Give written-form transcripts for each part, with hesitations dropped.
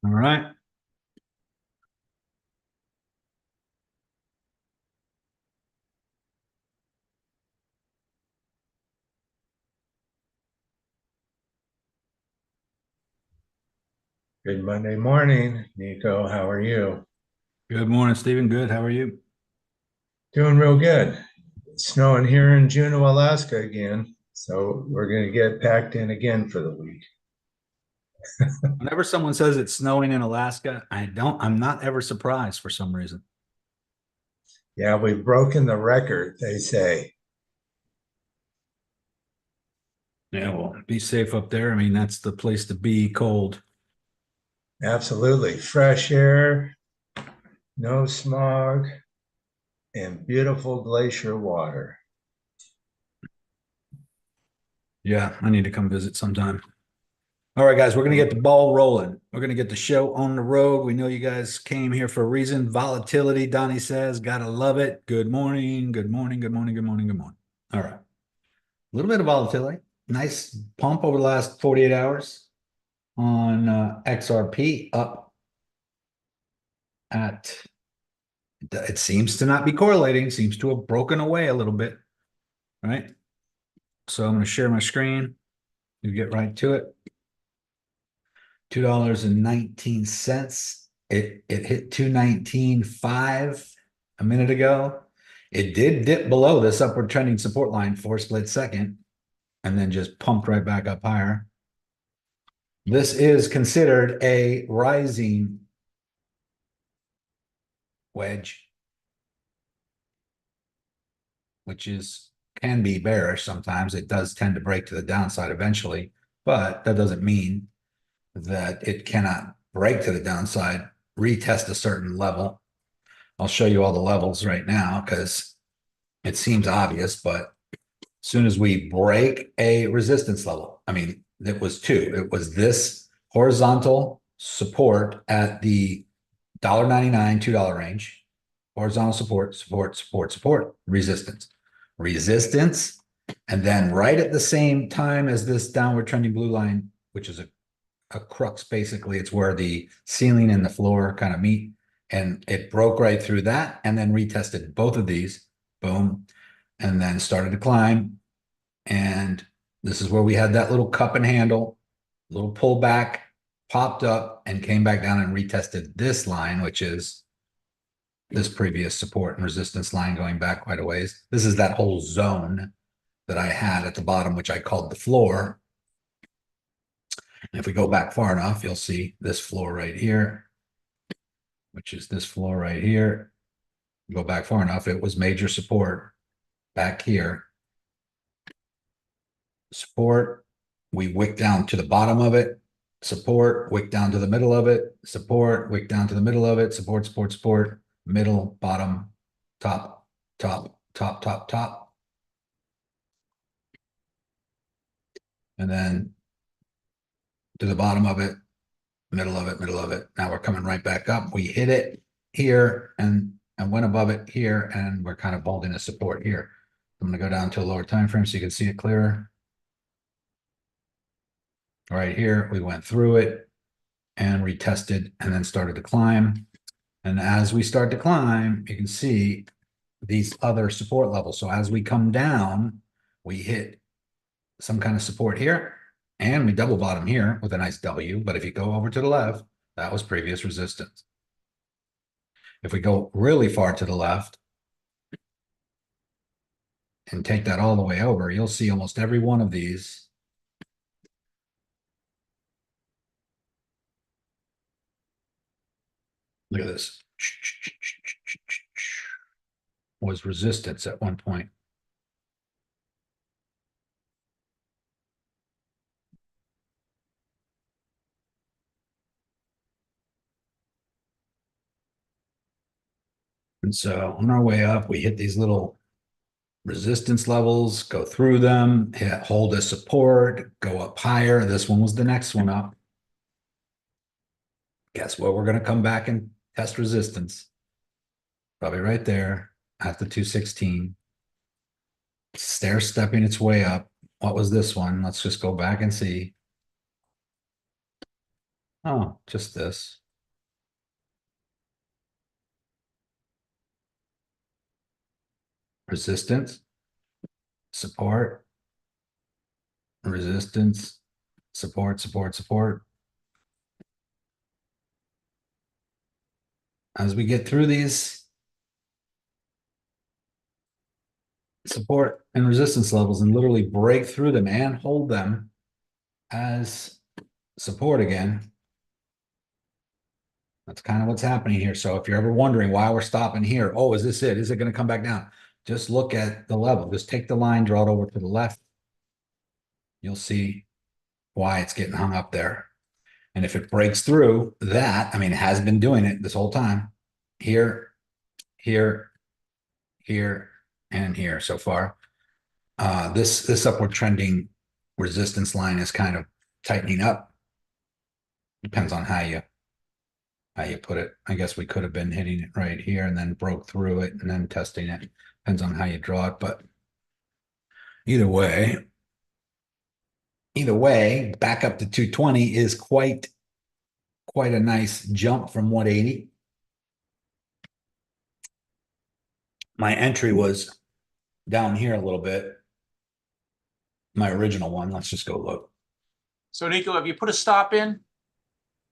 All right. Good Monday morning, Nico. How are you? Good morning, Stephen. Good. How are you? Doing real good. It's snowing here in Juneau, Alaska again. So we're going to get packed in again for the week. Whenever someone says it's snowing in Alaska, I'm not ever surprised for some reason. Yeah, we've broken the record, they say. Yeah, well, be safe up there. I mean, that's the place to be cold. Absolutely. Fresh air, no smog, and beautiful glacier water. Yeah, I need to come visit sometime. All right, guys, we're going to get the ball rolling. We're going to get the show on the road. We know you guys came here for a reason. Volatility, Donnie says, gotta love it. Good morning. Good morning. Good morning. Good morning. Good morning. All right. A little bit of volatility. Nice pump over the last 48 hours on XRP up at it seems to not be correlating, seems to have broken away a little bit, right? So I'm going to share my screen. You get right to it. $2.19. It hit 219.5 a minute ago. It did dip below this upward trending support line for a split second and then just pumped right back up higher. This is considered a rising wedge, which can be bearish sometimes. It does tend to break to the downside eventually, but that doesn't mean that it cannot break to the downside, retest a certain level. I'll show you all the levels right now because it seems obvious, but as soon as we break a resistance level, I mean, it was two. It was this horizontal support at the $1.99, $2 range, horizontal support, support, support, support, resistance, resistance. And then right at the same time as this downward trending blue line, which is a crux, basically, it's where the ceiling and the floor kind of meet. And it broke right through that and then retested both of these, boom, and then started to climb. And this is where we had that little cup and handle, little pullback, popped up and came back down and retested this line, which is this previous support and resistance line going back quite a ways. This is that whole zone that I had at the bottom, which I called the floor. And if we go back far enough, you'll see this floor right here, which is this floor right here. Go back far enough, it was major support back here. Support, we wick down to the bottom of it, support, wick down to the middle of it, support, wick down to the middle of it, support, support, support, middle, bottom, top, top, top, top, top. And then to the bottom of it, middle of it, middle of it. Now we're coming right back up. We hit it here and went above it here, and we're kind of holding a support here. I'm going to go down to a lower time frame so you can see it clearer. Right here, we went through it and retested and then started to climb. And as we start to climb, you can see these other support levels. So as we come down, we hit some kind of support here and we double bottom here with a nice W. But if you go over to the left, that was previous resistance. If we go really far to the left and take that all the way over, you'll see almost every one of these look at this, was resistance at one point. And so on our way up, we hit these little resistance levels, go through them, hold a support, go up higher. This one was the next one up. Guess what? We're going to come back and test resistance. Probably right there at the 216. Stair stepping its way up. What was this one? Let's just go back and see. Oh, just this. Resistance, support, resistance, support, support, support. As we get through these support and resistance levels and literally break through them and hold them as support again, that's kind of what's happening here. So if you're ever wondering why we're stopping here, oh, is this it? Is it going to come back down? Just look at the level. Just take the line, draw it over to the left. You'll see why it's getting hung up there. And if it breaks through that, I mean, it has been doing it this whole time. Here, here, here, and here so far. This upward trending resistance line is kind of tightening up. Depends on how you put it. I guess we could have been hitting it right here and then broke through it and then testing it. Depends on how you draw it, but either way, back up to 220 is quite a nice jump from 180. My entry was down here a little bit. My original one. Let's just go look. So Nico, have you put a stop in?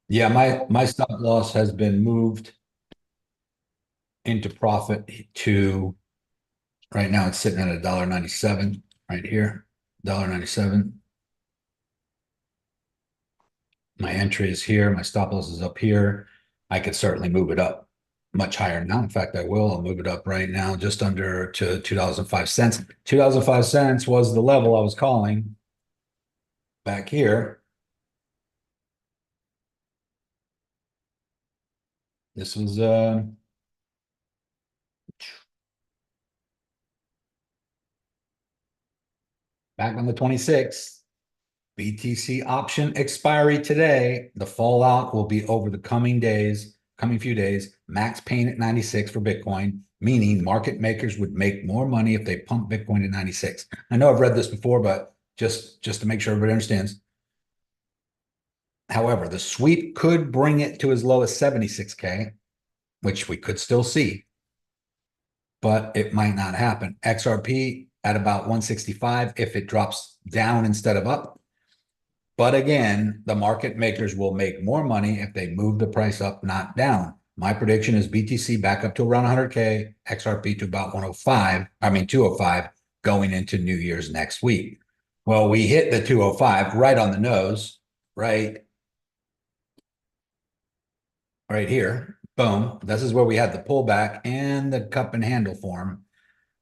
Yeah, my stop loss has been moved into profit to right now. It's sitting at $1.97 right here, $1.97. My entry is here. My stop loss is up here. I could certainly move it up much higher now. In fact, I will. I'll move it up right now, just under to $2.05. $2.05 was the level I was calling back here. This was back on the 26th. BTC option expiry today. The fallout will be over the coming few days. Max pain at 96 for Bitcoin, meaning market makers would make more money if they pump Bitcoin to 96. I know I've read this before, but just to make sure everybody understands. However, the sweep could bring it to as low as 76K, which we could still see, but it might not happen. XRP at about 165 if it drops down instead of up. But again, the market makers will make more money if they move the price up, not down. My prediction is BTC back up to around 100K, XRP to about 205 going into New Year's next week. Well, we hit the 205 right on the nose, right here. Boom. This is where we had the pullback and the cup and handle form.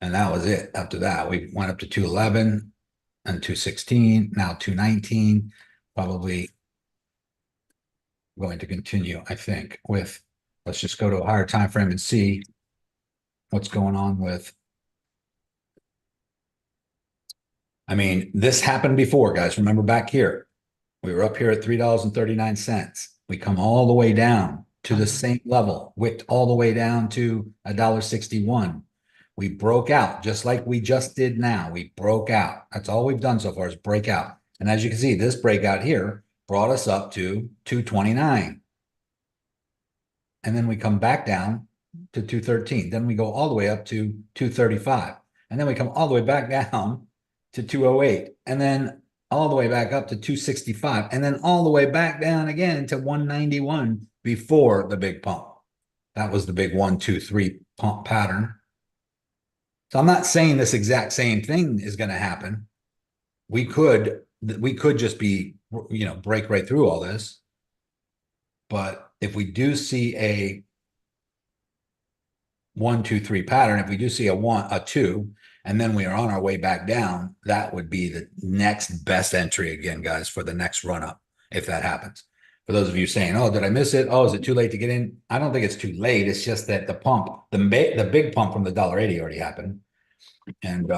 And that was it. After that, we went up to 211 and 216, now 219, probably going to continue, I think, with, let's just go to a higher time frame and see what's going on with. I mean, this happened before, guys. Remember back here, we were up here at $3.39. We come all the way down to the same level, wicked all the way down to $1.61. We broke out just like we just did now. We broke out. That's all we've done so far is break out. And as you can see, this breakout here brought us up to 229. And then we come back down to 213. Then we go all the way up to 235. And then we come all the way back down to 208. And then all the way back up to 265. And then all the way back down again to 191 before the big pump. That was the big 1, 2, 3 pump pattern. So I'm not saying this exact same thing is going to happen. We could just be, break right through all this. But if we do see a 1, 2, 3 pattern, if we do see a 1, a 2, and then we are on our way back down, that would be the next best entry again, guys, for the next run up, if that happens. For those of you saying, oh, did I miss it? Oh, is it too late to get in? I don't think it's too late. It's just that the pump, the big pump from the $1.80 already happened. And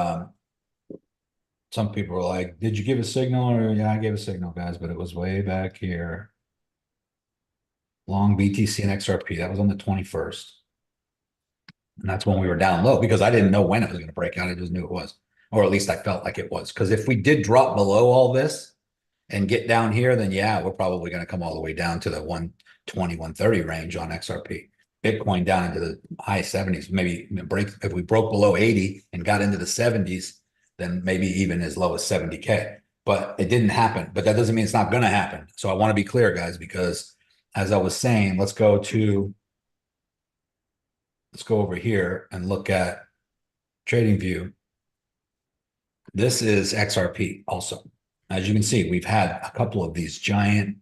some people were like, did you give a signal? Or yeah, I gave a signal, guys, but it was way back here. Long BTC and XRP. That was on the 21st. And that's when we were down low because I didn't know when it was going to break out. I just knew it was, or at least I felt like it was. Because if we did drop below all this, and get down here, then yeah, we're probably going to come all the way down to the 120, 130 range on XRP. Bitcoin down into the high 70s, maybe break, if we broke below 80 and got into the 70s, then maybe even as low as 70K. But it didn't happen. But that doesn't mean it's not going to happen. So I want to be clear, guys, because as I was saying, let's go over here and look at TradingView. This is XRP also. As you can see, we've had a couple of these giant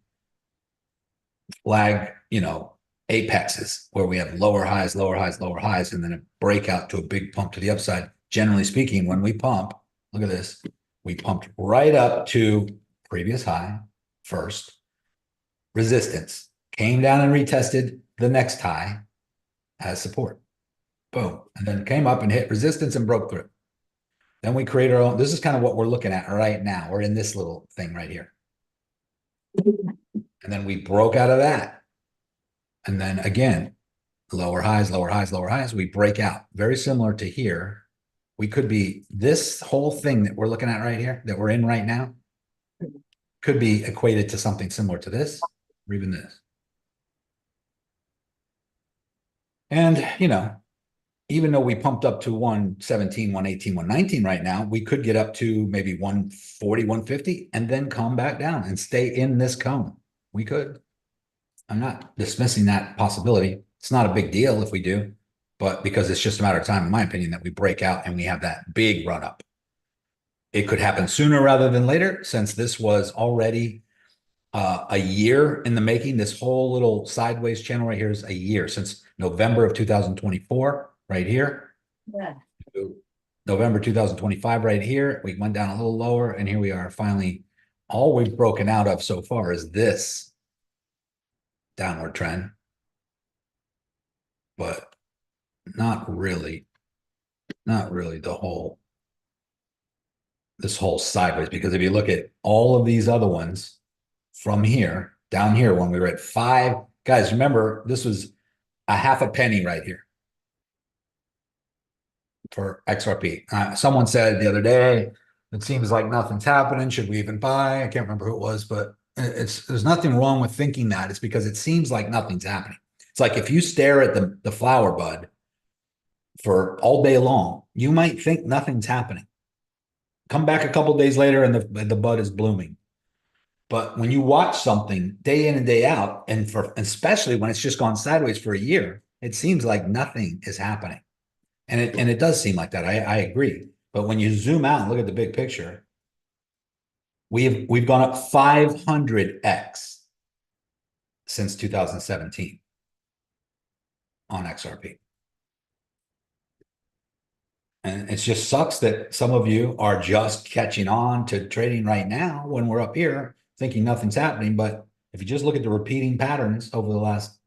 flag, apexes where we have lower highs, lower highs, lower highs, and then a breakout to a big pump to the upside. Generally speaking, when we pump, look at this, we pumped right up to previous high first, resistance, came down and retested the next high as support. Boom. And then came up and hit resistance and broke through. Then we create our own. This is kind of what we're looking at right now. We're in this little thing right here. And then we broke out of that. And then again, lower highs, lower highs, lower highs. We break out. Very similar to here. We could be, this whole thing that we're looking at right here, that we're in right now, could be equated to something similar to this, or even this. And, even though we pumped up to 117, 118, 119 right now, we could get up to maybe 140, 150, and then come back down and stay in this cone. We could. I'm not dismissing that possibility. It's not a big deal if we do, but because it's just a matter of time, in my opinion, that we break out and we have that big run up. It could happen sooner rather than later, since this was already a year in the making. This whole little sideways channel right here is a year, since November of 2024. Right here. Yeah. November 2025 right here. We went down a little lower, and here we are finally. All we've broken out of so far is this downward trend, but not really this whole sideways, because if you look at all of these other ones from here down here, when we were at 5, guys, remember this was a half a penny right here for XRP. Someone said the other day, it seems like nothing's happening. Should we even buy? I can't remember who it was, but there's nothing wrong with thinking that. It's because it seems like nothing's happening. It's like if you stare at the flower bud for all day long, you might think nothing's happening. Come back a couple of days later and the bud is blooming. But when you watch something day in and day out, and especially when it's just gone sideways for a year, it seems like nothing is happening. And it does seem like that. I agree. But when you zoom out and look at the big picture, we've gone up 500x since 2017 on XRP. And it just sucks that some of you are just catching on to trading right now when we're up here thinking nothing's happening. But if you just look at the repeating patterns over the last,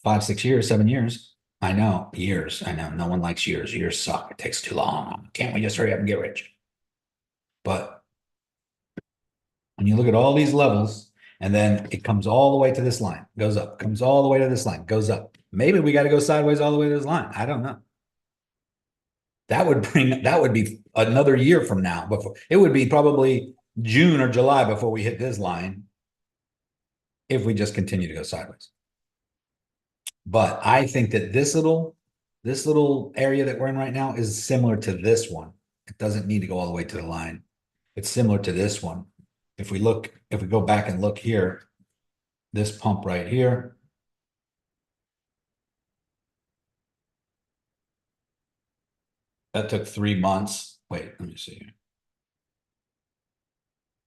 5, 6 years, 7 years. I know, years. I know, no one likes years. Years suck. It takes too long. Can't we just hurry up and get rich? But when you look at all these levels, and then it comes all the way to this line, goes up, comes all the way to this line, goes up. Maybe we got to go sideways all the way to this line. I don't know. That would be another year from now. Before it would be probably June or July before we hit this line, if we just continue to go sideways. But I think that this little area that we're in right now is similar to this one. It doesn't need to go all the way to the line. It's similar to this one. If we go back and look here, this pump right here, that took 3 months. Wait, let me see here.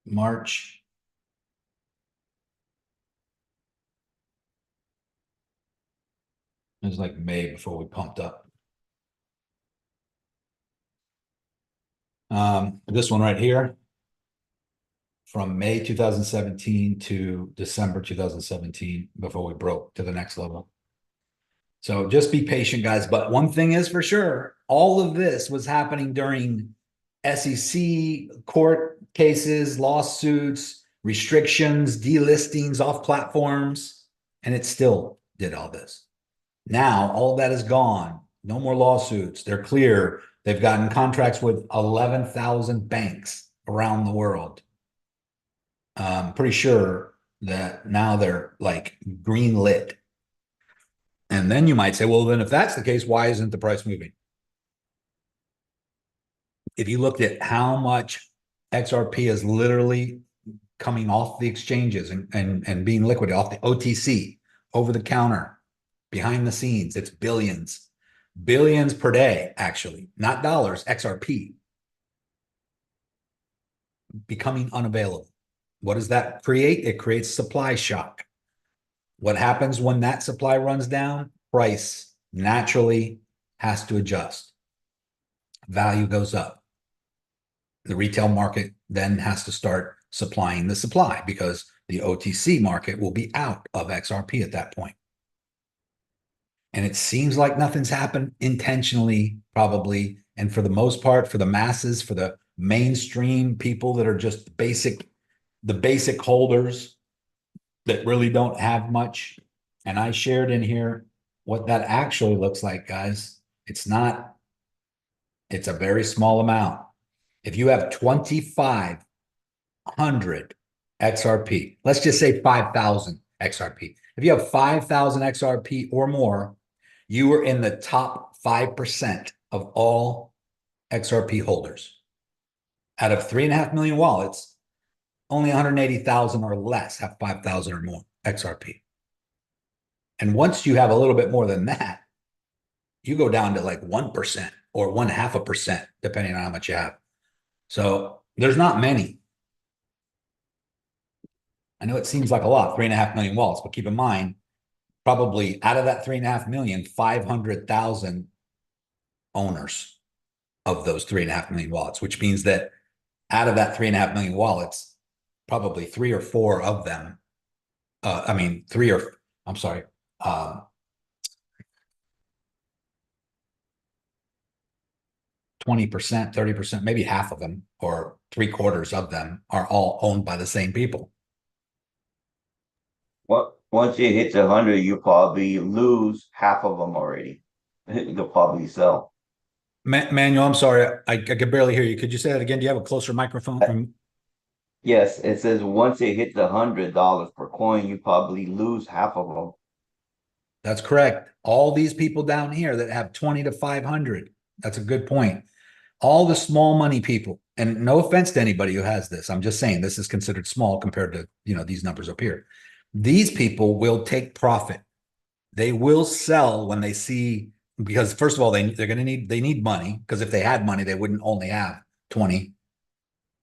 March. It was like May before we pumped up. This one right here, from May 2017 to December 2017, before we broke to the next level. So just be patient, guys. But one thing is for sure, all of this was happening during SEC court cases, lawsuits, restrictions, delistings off platforms, and it still did all this. Now, all of that is gone. No more lawsuits. They're clear. They've gotten contracts with 11,000 banks around the world. I'm pretty sure that now they're like green lit. And then you might say, well, then if that's the case, why isn't the price moving? If you looked at how much XRP is literally coming off the exchanges and being liquidated off the OTC, over the counter, behind the scenes, it's billions per day, actually, not dollars, XRP becoming unavailable. What does that create? It creates supply shock. What happens when that supply runs down? Price naturally has to adjust. Value goes up. The retail market then has to start supplying the supply because the OTC market will be out of XRP at that point. And it seems like nothing's happened intentionally, probably. And for the most part, for the masses, for the mainstream people that are just the basic holders that really don't have much. And I shared in here what that actually looks like, guys. It's a very small amount. If you have 2,500 XRP, let's just say 5,000 XRP. If you have 5,000 XRP or more, you are in the top 5% of all XRP holders. Out of 3.5 million wallets, only 180,000 or less have 5,000 or more XRP. And once you have a little bit more than that, you go down to like 1% or 0.5%, depending on how much you have. So there's not many. I know it seems like a lot, 3.5 million wallets, but keep in mind, probably out of that 3.5 million, 500,000 owners of those 3.5 million wallets, which means that out of that 3.5 million wallets, probably 3 or 4 of them, I'm sorry, 20%, 30%, maybe half of them or 3/4 of them are all owned by the same people. Once it hits 100, you probably lose half of them already. You'll probably sell. Manuel, I'm sorry, I could barely hear you. Could you say that again? Do you have a closer microphone? Yes, it says once it hits $100 per coin, you probably lose half of them. That's correct. All these people down here that have 20 to 500. That's a good point. All the small money people, and no offense to anybody who has this. I'm just saying this is considered small compared to, these numbers up here. These people will take profit. They will sell when they see, because first of all, they need money, because if they had money, they wouldn't only have 20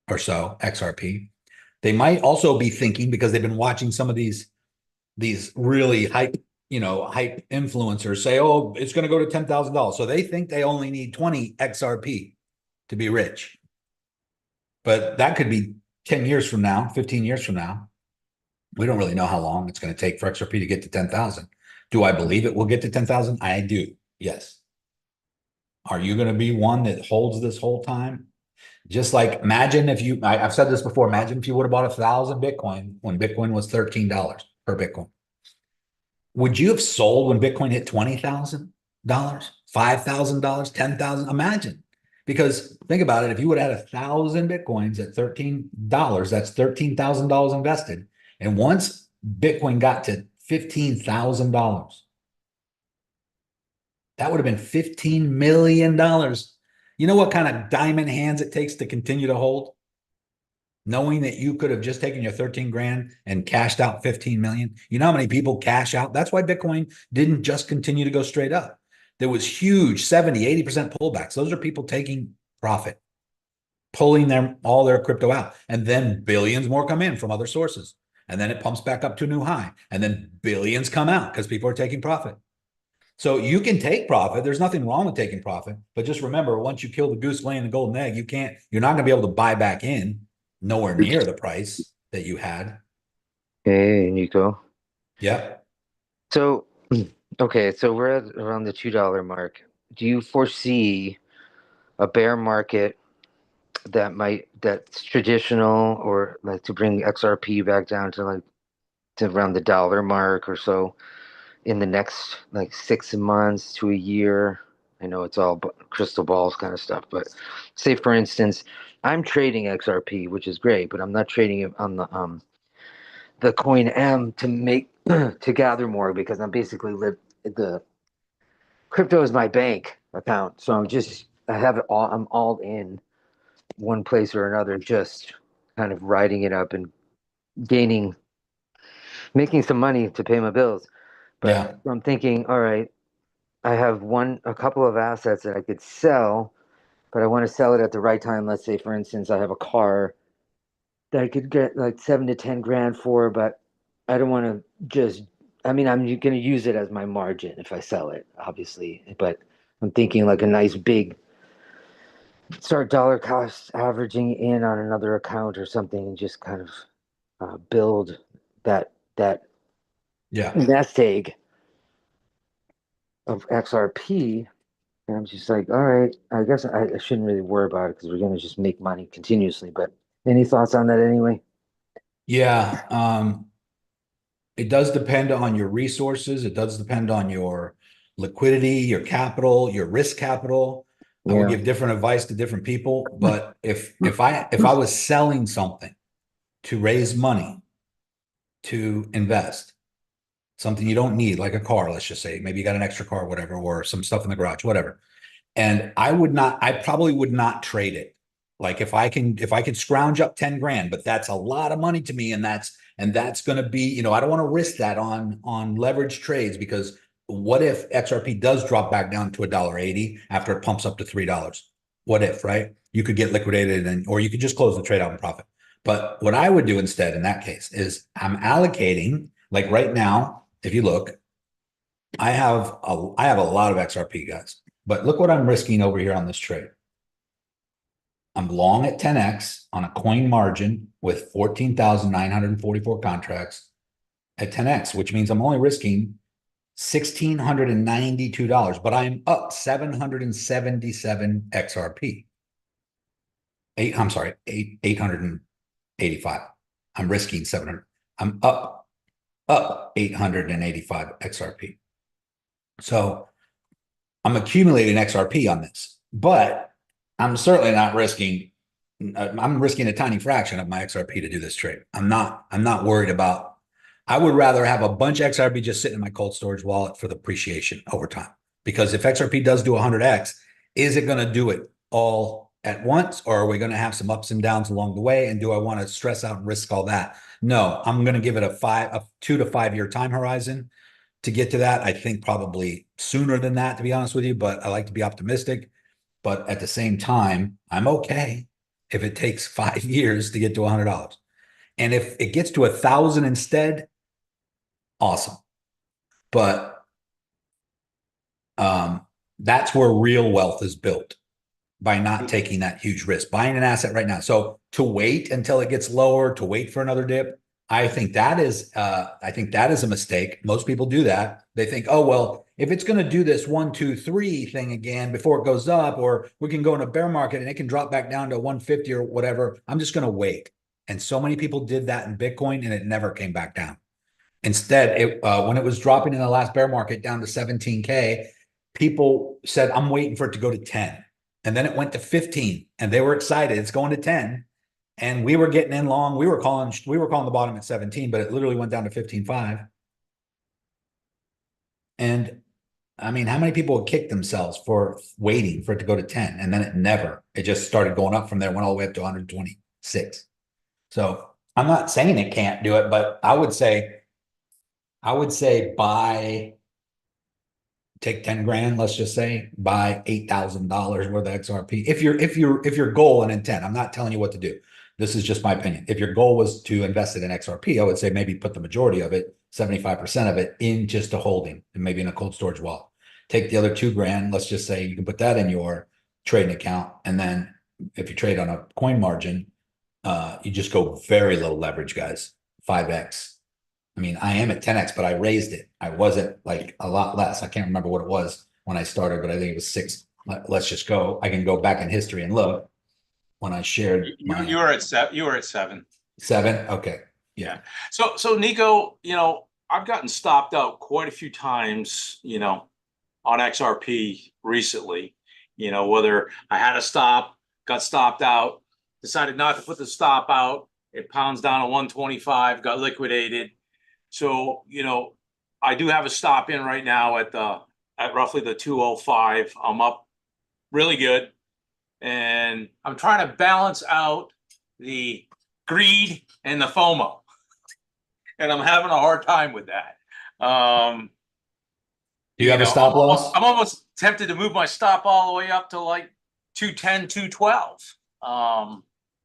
or so XRP. They might also be thinking, because they've been watching some of these really hype influencers say, oh, it's going to go to $10,000. So they think they only need 20 XRP to be rich. But that could be 10 years from now, 15 years from now. We don't really know how long it's going to take for XRP to get to 10,000. Do I believe it will get to 10,000? I do. Yes. Are you going to be one that holds this whole time? Just like, imagine if I've said this before, imagine if you would have bought 1,000 Bitcoin when Bitcoin was $13 per Bitcoin. Would you have sold when Bitcoin hit $20,000, $5,000, $10,000? Imagine. Because think about it, if you would have had 1,000 Bitcoins at $13, that's $13,000 invested. And once Bitcoin got to $15,000, that would have been $15 million. You know what kind of diamond hands it takes to continue to hold? Knowing that you could have just taken your 13 grand and cashed out 15 million. You know how many people cash out? That's why Bitcoin didn't just continue to go straight up. There was huge 70, 80% pullbacks. Those are people taking profit, pulling all their crypto out. And then billions more come in from other sources. And then it pumps back up to a new high. And then billions come out because people are taking profit. So you can take profit. There's nothing wrong with taking profit. But just remember, once you kill the goose laying the golden egg, you're not going to be able to buy back in nowhere near the price that you had. Hey, Nico. Yep. So, okay, so we're at around the $2 mark. Do you foresee a bear market that's traditional, or like to bring XRP back down to around the dollar mark or so in the next 6 months to a year? I know it's all crystal balls kind of stuff, but say for instance, I'm trading XRP, which is great, but I'm not trading it on the coin M to make to gather more because I'm basically the crypto is my bank account, so I have it all. I'm all in one place or another, just kind of riding it up and gaining, making some money to pay my bills. Yeah. But I'm thinking, all right, I have a couple of assets that I could sell, but I want to sell it at the right time. Let's say, for instance, I have a car that I could get like 7 to 10 grand for, but I don't want to just. I mean, I'm going to use it as my margin if I sell it, obviously. But I'm thinking like a nice big start dollar cost averaging in on another account or something, and just kind of build that Yeah. nest egg of XRP. And I'm just like, all right, I guess I shouldn't really worry about it because we're going to just make money continuously. But any thoughts on that anyway? Yeah. It does depend on your resources. It does depend on your liquidity, your capital, your risk capital. I would Yeah. give different advice to different people, but if I was selling something to raise money to invest, something you don't need, like a car, let's just say, maybe you got an extra car, whatever, or some stuff in the garage, whatever. And I probably would not trade it. Like if I could scrounge up 10 grand, but that's a lot of money to me. And that's going to be, I don't want to risk that on leverage trades, because what if XRP does drop back down to $1.80 after it pumps up to $3? What if, right? You could get liquidated or you could just close the trade out in profit. But what I would do instead in that case is I'm allocating, like right now, if you look, I have a lot of XRP, guys, but look what I'm risking over here on this trade. I'm long at 10x on a coin margin with 14,944 contracts at 10x, which means I'm only risking $1,692, but I'm up 777 XRP. I'm sorry, 885. I'm risking 700. I'm up 885 XRP. So I'm accumulating XRP on this, but I'm certainly not risking. I'm risking a tiny fraction of my XRP to do this trade. I'm not worried about. I would rather have a bunch of XRP just sitting in my cold storage wallet for the appreciation over time. Because if XRP does do 100x, is it going to do it all at once, or are we going to have some ups and downs along the way? And do I want to stress out and risk all that? No, I'm going to give it a 2 to 5 year time horizon to get to that. I think probably sooner than that, to be honest with you, but I like to be optimistic. But at the same time, I'm okay if it takes 5 years to get to $100. And if it gets to 1,000 instead, awesome. But that's where real wealth is built, by not taking that huge risk, buying an asset right now. So to wait until it gets lower, to wait for another dip, I think that is a mistake. Most people do that. They think, oh, well, if it's going to do this 1, 2, 3 thing again before it goes up, or we can go in a bear market and it can drop back down to 150 or whatever, I'm just going to wait. And so many people did that in Bitcoin and it never came back down. Instead, when it was dropping in the last bear market down to 17K, people said, I'm waiting for it to go to 10. And then it went to 15 and they were excited. It's going to 10. And we were getting in long. We were calling the bottom at 17, but it literally went down to 15.5. And I mean, how many people would kick themselves for waiting for it to go to 10? And then it just started going up from there, went all the way up to 126. So I'm not saying it can't do it, but I would say take 10 grand, let's just say, buy $8,000 worth of XRP. If your goal and intent, I'm not telling you what to do. This is just my opinion. If your goal was to invest it in XRP, I would say maybe put the majority of it, 75% of it, in just a holding and maybe in a cold storage wallet. Take the other 2 grand. Let's just say you can put that in your trading account. And then if you trade on a coin margin, you just go very low leverage, guys, 5x. I mean, I am at 10x, but I raised it. I wasn't like a lot less. I can't remember what it was when I started, but I think it was 6. Let's just go. I can go back in history and look when I shared You were at 7. You were at 7. 7. Okay. Yeah. So Nico, I've gotten stopped out quite a few times, on XRP recently. You know, whether I had a stop, got stopped out, decided not to put the stop out. It pounds down to 125, got liquidated. So, you know, I do have a stop in right now at roughly the 205. I'm up really good. And I'm trying to balance out the greed and the FOMO. And I'm having a hard time with that. Do you have a stop loss? I'm almost tempted to move my stop all the way up to like 210, 212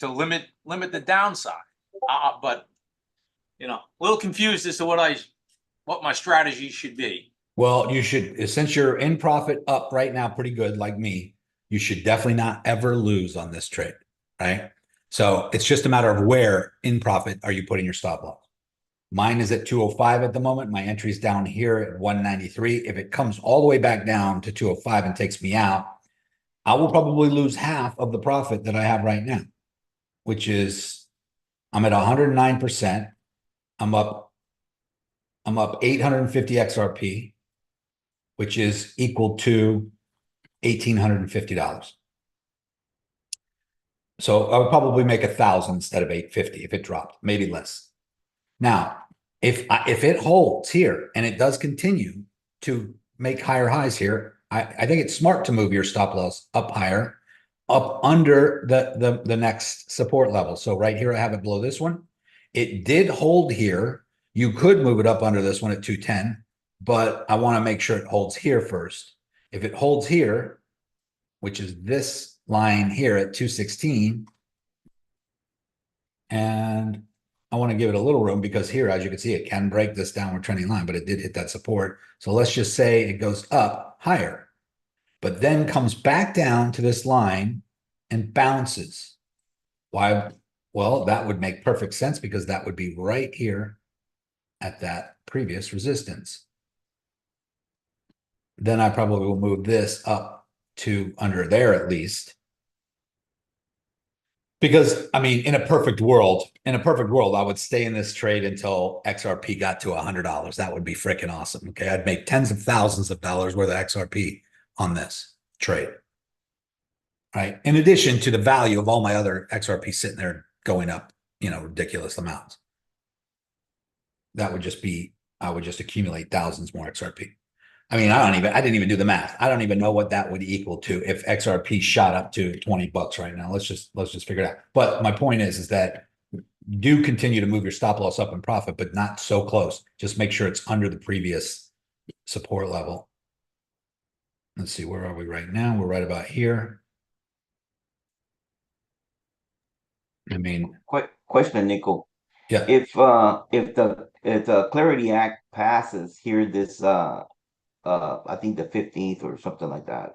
to limit the downside. But you know, a little confused as to what my strategy should be. Well, you should, since you're in profit up right now pretty good, like me, you should definitely not ever lose on this trade, right? So it's just a matter of where in profit are you putting your stop loss. Mine is at 205 at the moment. My entry's down here at 193. If it comes all the way back down to 205 and takes me out, I will probably lose half of the profit that I have right now, which is I'm at 109%. I'm up 850 XRP, which is equal to $1,850. So I would probably make 1,000 instead of 850 if it dropped, maybe less. Now, if it holds here and it does continue to make higher highs here, I think it's smart to move your stop loss up higher, up under the next support level. So right here, I have it below this one. It did hold here. You could move it up under this one at 210, but I want to make sure it holds here first. If it holds here, which is this line here at 216, and I want to give it a little room because here, as you can see, it can break this downward trending line, but it did hit that support. So let's just say it goes up higher, but then comes back down to this line and bounces. Why? Well, that would make perfect sense because that would be right here at that previous resistance. Then I probably will move this up to under there at least. Because, I mean, in a perfect world, I would stay in this trade until XRP got to $100. That would be freaking awesome. Okay. I'd make tens of thousands of dollars worth of XRP on this trade. Right. In addition to the value of all my other XRP sitting there going up, you know, ridiculous amounts. That would just be, I would just accumulate thousands more XRP. I mean, I didn't even do the math. I don't even know what that would equal to if XRP shot up to 20 bucks right now. Let's just figure it out. But my point is that do continue to move your stop loss up in profit, but not so close. Just make sure it's under the previous support level. Let's see, where are we right now? We're right about here. I mean, Question, Nico. yeah. If the Clarity Act passes here this I think the 15th or something like that.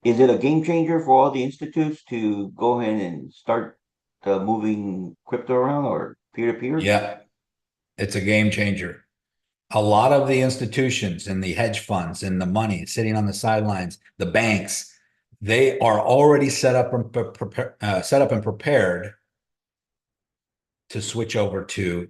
Is it a game changer for all the institutes to go ahead and start moving crypto around or peer-to-peer? Yeah, it's a game changer. A lot of the institutions and the hedge funds and the money sitting on the sidelines, the banks, they are already set up and prepared to switch over to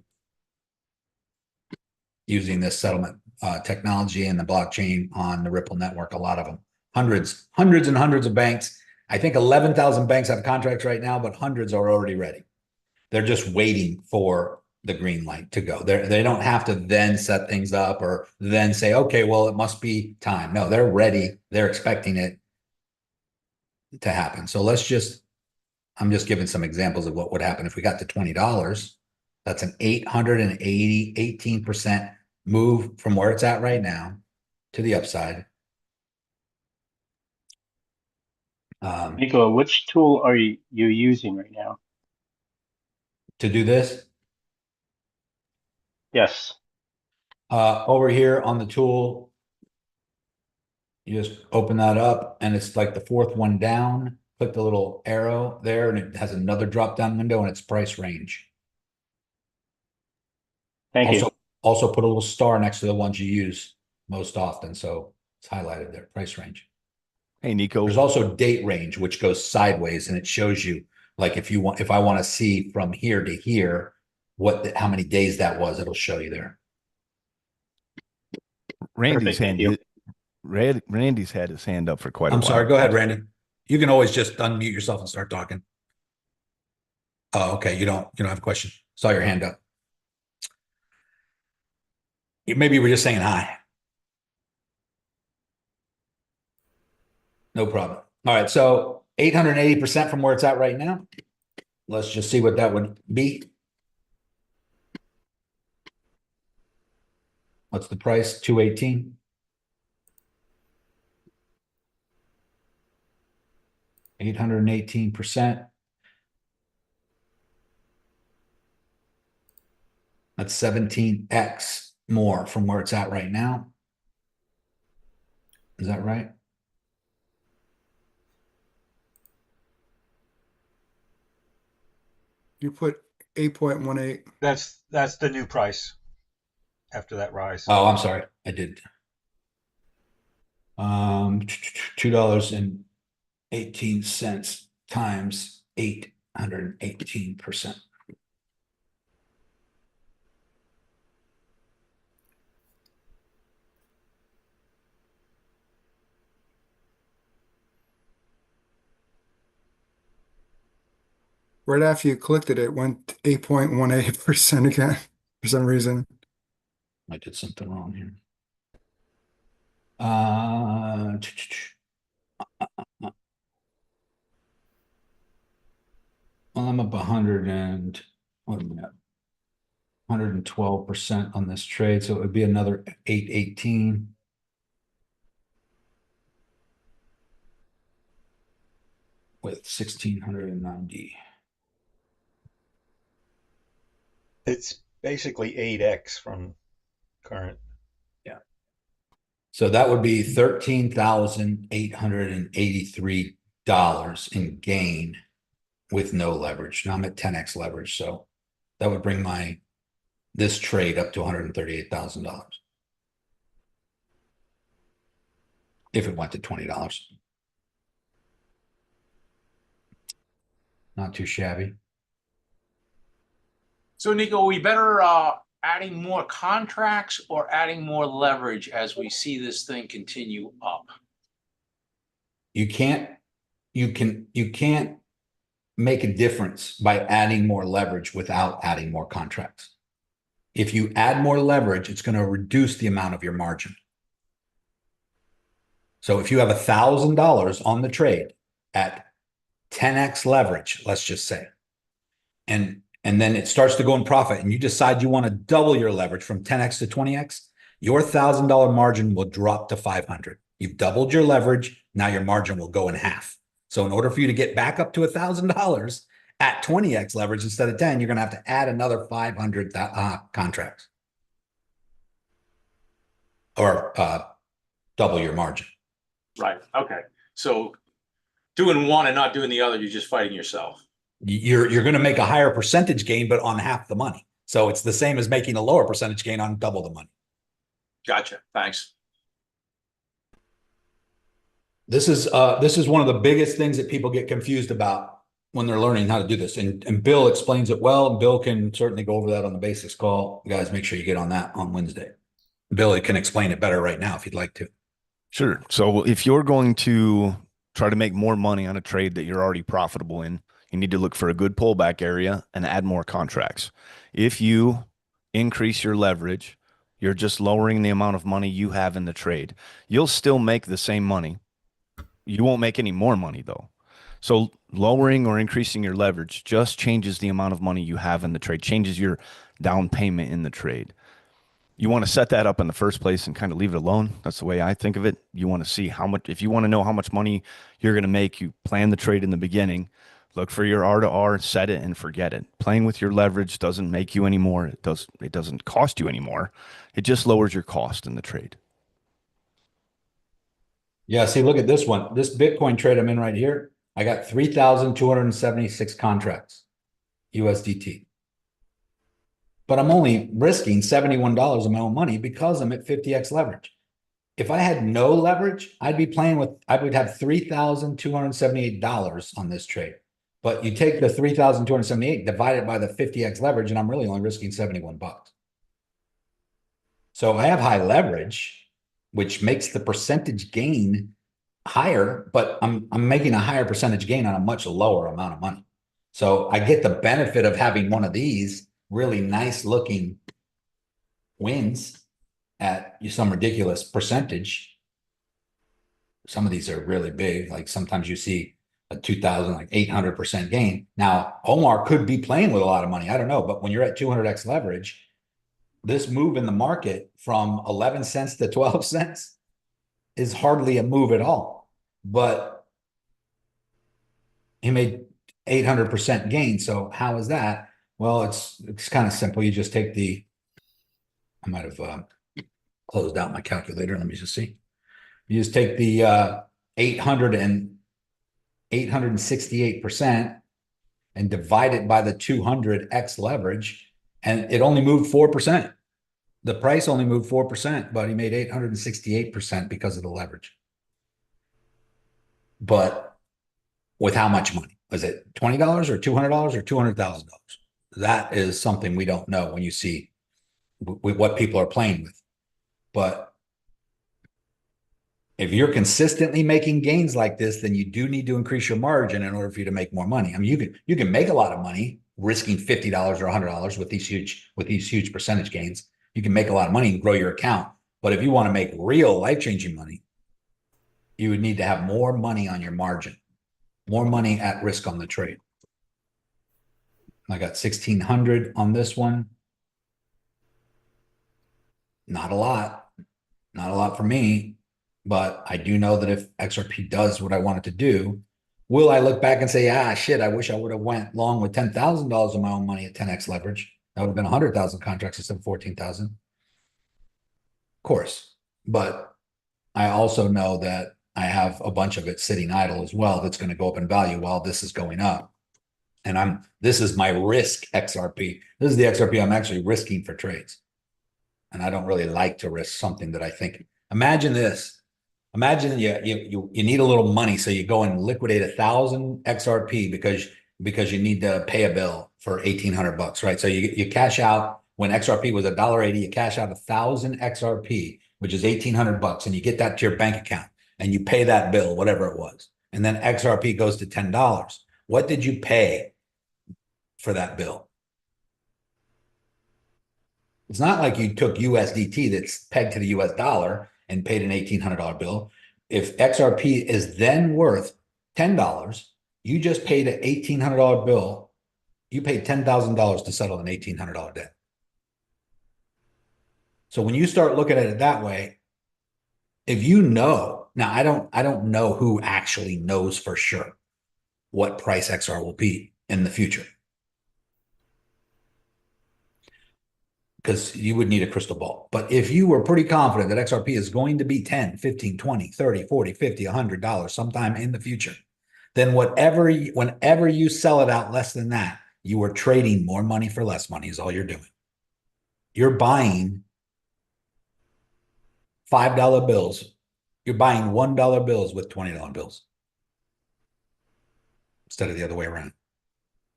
using this settlement technology and the blockchain on the Ripple network. A lot of them, hundreds and hundreds of banks. I think 11,000 banks have contracts right now, but hundreds are already ready. They're just waiting for the green light to go. They don't have to then set things up or then say, okay, well, it must be time. No, they're ready. They're expecting it to happen. So I'm just giving some examples of what would happen if we got to $20. That's an 18% move from where it's at right now to the upside. Nico, which tool are you using right now? To do this, Yes. over here on the tool, you just open that up and it's like the fourth one down. Click the little arrow there and it has another drop down window and it's price range. Thank you. Also put a little star next to the ones you use most often. So it's highlighted there, price range. Hey, Nico. There's also date range, which goes sideways and it shows you like if I want to see from here to here, how many days that was, it'll show you there. Randy's Perfect, thank you. Randy's had his hand up for quite a I'm while. sorry. Go ahead, Randy. You can always just unmute yourself and start talking. Oh, okay. You don't have a question. Saw your hand up. Maybe you were just saying hi. No problem. All right. So 880% from where it's at right now. Let's just see what that would be. What's the price? 218. %. That's 17x more from where it's at right now. Is that right? You put 8.18. That's the new price after that rise. Oh, I'm sorry. I did. $2.18 times 818%. Right after you clicked it, it went 8.18% again for some reason. I did something wrong here. Well, I'm up 100 and what am I at? 112% on this trade, so it would be another 818. With 1,690. It's basically 8x from current. Yeah. So that would be $13,883 in gain with no leverage. Now I'm at 10x leverage, so that would bring this trade up to $138,000 if it went to $20. Not too shabby. So Nico, are we better adding more contracts or adding more leverage as we see this thing continue up? You can't make a difference by adding more leverage without adding more contracts. If you add more leverage, it's going to reduce the amount of your margin. So if you have $1,000 on the trade at 10x leverage, let's just say, and then it starts to go in profit and you decide you want to double your leverage from 10x to 20x, your $1,000 margin will drop to 500. You've doubled your leverage. Now your margin will go in half. So in order for you to get back up to $1,000 at 20x leverage instead of 10, you're going to have to add another 500 contracts or double your margin. Right. Okay. So doing one and not doing the other, you're just fighting yourself. You're going to make a higher percentage gain, but on half the money. So it's the same as making a lower percentage gain on double the money. Gotcha. Thanks. This is one of the biggest things that people get confused about when they're learning how to do this. And Bill explains it well. Bill can certainly go over that on the basics call. Guys, make sure you get on that on Wednesday. Bill can explain it better right now if you'd like to. Sure. So if you're going to try to make more money on a trade that you're already profitable in, you need to look for a good pullback area and add more contracts. If you increase your leverage, you're just lowering the amount of money you have in the trade. You'll still make the same money. You won't make any more money though. So lowering or increasing your leverage just changes the amount of money you have in the trade, changes your down payment in the trade. You want to set that up in the first place and kind of leave it alone. That's the way I think of it. You want to see how much, if you want to know how much money you're going to make, you plan the trade in the beginning, look for your R to R, set it and forget it. Playing with your leverage doesn't make you any more. It doesn't cost you anymore. It just lowers your cost in the trade. Yeah, see, look at this one. This Bitcoin trade I'm in right here, I got 3,276 contracts, USDT. But I'm only risking $71 of my own money because I'm at 50x leverage. If I had no leverage, I would have $3,278 on this trade. But you take the 3,278, divide it by the 50x leverage, and I'm really only risking $71. So I have high leverage, which makes the percentage gain higher, but I'm making a higher percentage gain on a much lower amount of money. So I get the benefit of having one of these really nice looking wins at some ridiculous percentage. Some of these are really big. Like sometimes you see a 2,000, like 800% gain. Now, Omar could be playing with a lot of money. I don't know. But when you're at 200x leverage, this move in the market from 11 cents to 12 cents is hardly a move at all. But he made 800% gain. So how is that? Well, it's kind of simple. You just take the, I might have closed out my calculator. Let me just see. You just take the 868% and divide it by the 200x leverage, and it only moved 4%. The price only moved 4%, but he made 868% because of the leverage. But with how much money? Was it $20 or $200 or $200,000? That is something we don't know when you see what people are playing with. But if you're consistently making gains like this, then you do need to increase your margin in order for you to make more money. I mean, you can make a lot of money risking $50 or $100 with these huge percentage gains. You can make a lot of money and grow your account. But if you want to make real life-changing money, you would need to have more money on your margin, more money at risk on the trade. I got 1,600 on this one. Not a lot for me, but I do know that if XRP does what I want it to do, will I look back and say, shit, I wish I would have went long with $10,000 of my own money at 10x leverage. That would have been 100,000 contracts instead of 14,000. Of course, but I also know that I have a bunch of it sitting idle as well that's going to go up in value while this is going up. And this is my risk XRP. This is the XRP I'm actually risking for trades. And I don't really like to risk something that I think. Imagine this. Imagine you need a little money, so you go and liquidate 1,000 XRP because you need to pay a bill for $1,800, right? So you cash out when XRP was $1.80. You cash out 1,000 XRP, which is $1,800, and you get that to your bank account, and you pay that bill, whatever it was, and then XRP goes to $10. What did you pay for that bill? It's not like you took USDT that's pegged to the US dollar and paid an $1,800 bill. If XRP is then worth $10, you just paid an $1,800 bill. You paid $10,000 to settle an $1,800 debt. So when you start looking at it that way, if you know, now I don't know who actually knows for sure what price XR will be in the future, because you would need a crystal ball. But if you were pretty confident that XRP is going to be 10, 15, 20, 30, 40, 50, $100 sometime in the future, then whenever you sell it out less than that, you are trading more money for less money is all you're doing. You're buying $5 bills. You're buying $1 bills with $20 bills instead of the other way around.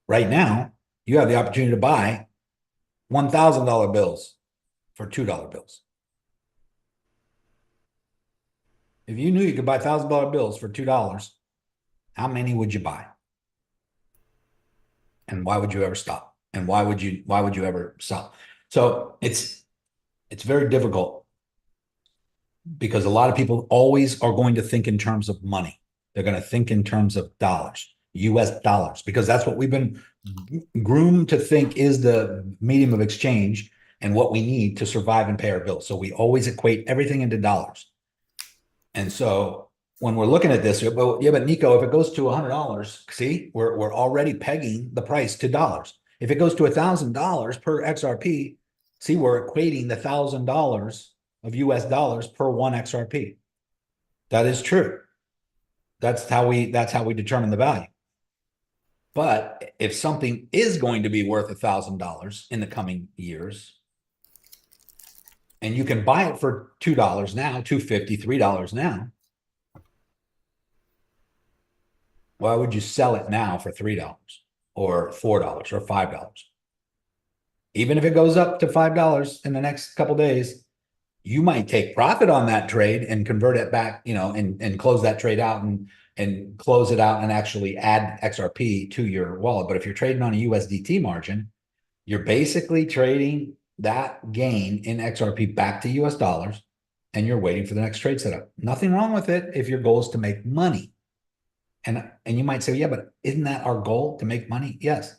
Right now, you have the opportunity to buy $1,000 bills for $2 bills. If you knew you could buy $1,000 bills for $2, how many would you buy? And why would you ever stop? And why would you ever stop? So it's very difficult, because a lot of people always are going to think in terms of money. They're going to think in terms of dollars, US dollars, because that's what we've been groomed to think is the medium of exchange and what we need to survive and pay our bills. So we always equate everything into dollars. And so when we're looking at this, but Nico, if it goes to $100, see, we're already pegging the price to dollars. If it goes to $1,000 per XRP, see, we're equating the $1,000 of US dollars per one XRP. That is true. That's how we determine the value. But if something is going to be worth $1,000 in the coming years, and you can buy it for $2 now, $2.50, $3 now, why would you sell it now for $3 or $4 or $5? Even if it goes up to $5 in the next couple of days, you might take profit on that trade and convert it back, and close that trade out and close it out and actually add XRP to your wallet. But if you're trading on a USDT margin, you're basically trading that gain in XRP back to US dollars, and you're waiting for the next trade setup. Nothing wrong with it if your goal is to make money. And you might say, yeah, but isn't that our goal, to make money? Yes.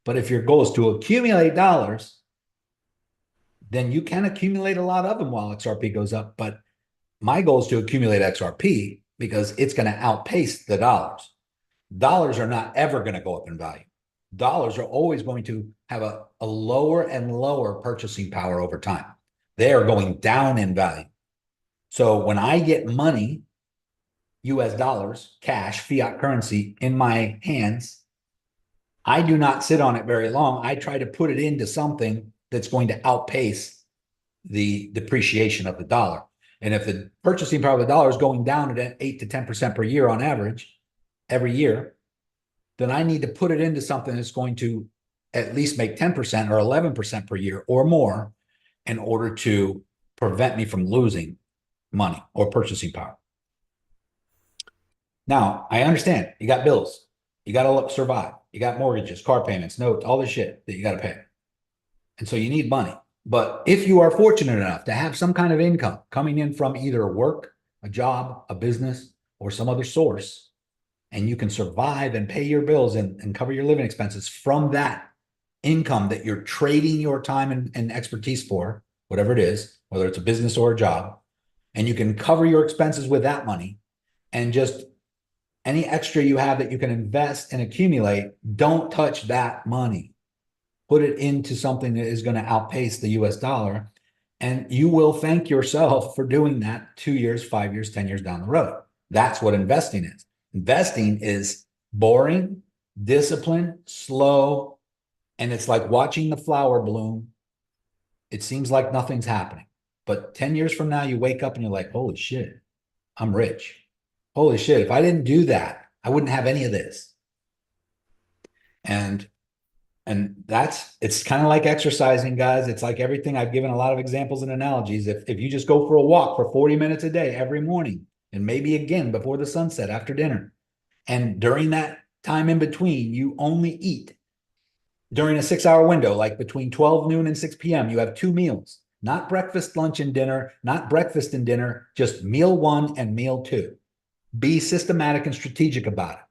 But if your goal is to accumulate dollars, then you can accumulate a lot of them while XRP goes up. But my goal is to accumulate XRP because it's going to outpace the dollars. Dollars are not ever going to go up in value. Dollars are always going to have a lower and lower purchasing power over time. They are going down in value. So when I get money, US dollars, cash, fiat currency in my hands, I do not sit on it very long. I try to put it into something that's going to outpace the depreciation of the dollar. And if the purchasing power of the dollar is going down at 8 to 10% per year on average, every year, then I need to put it into something that's going to at least make 10% or 11% per year or more in order to prevent me from losing money or purchasing power. Now, I understand you got bills, you got to survive, you got mortgages, car payments, notes, all this shit that you got to pay. And so you need money. But if you are fortunate enough to have some kind of income coming in from either work, a job, a business, or some other source, and you can survive and pay your bills and cover your living expenses from that income that you're trading your time and expertise for, whatever it is, whether it's a business or a job, and you can cover your expenses with that money, and just any extra you have that you can invest and accumulate, don't touch that money. Put it into something that is going to outpace the US dollar, and you will thank yourself for doing that 2 years, 5 years, 10 years down the road. That's what investing is. Investing is boring, disciplined, slow, and it's like watching the flower bloom. It seems like nothing's happening. But 10 years from now, you wake up and you're like, holy shit, I'm rich. Holy shit, if I didn't do that, I wouldn't have any of this. And it's kind of like exercising, guys. It's like everything. I've given a lot of examples and analogies. If you just go for a walk for 40 minutes a day every morning, and maybe again before the sunset after dinner, and during that time in between, you only eat during a 6-hour window, like between 12 noon and 6 p.m., you have 2 meals, not breakfast, lunch, and dinner, not breakfast and dinner, just meal 1 and meal 2. Be systematic and strategic about it.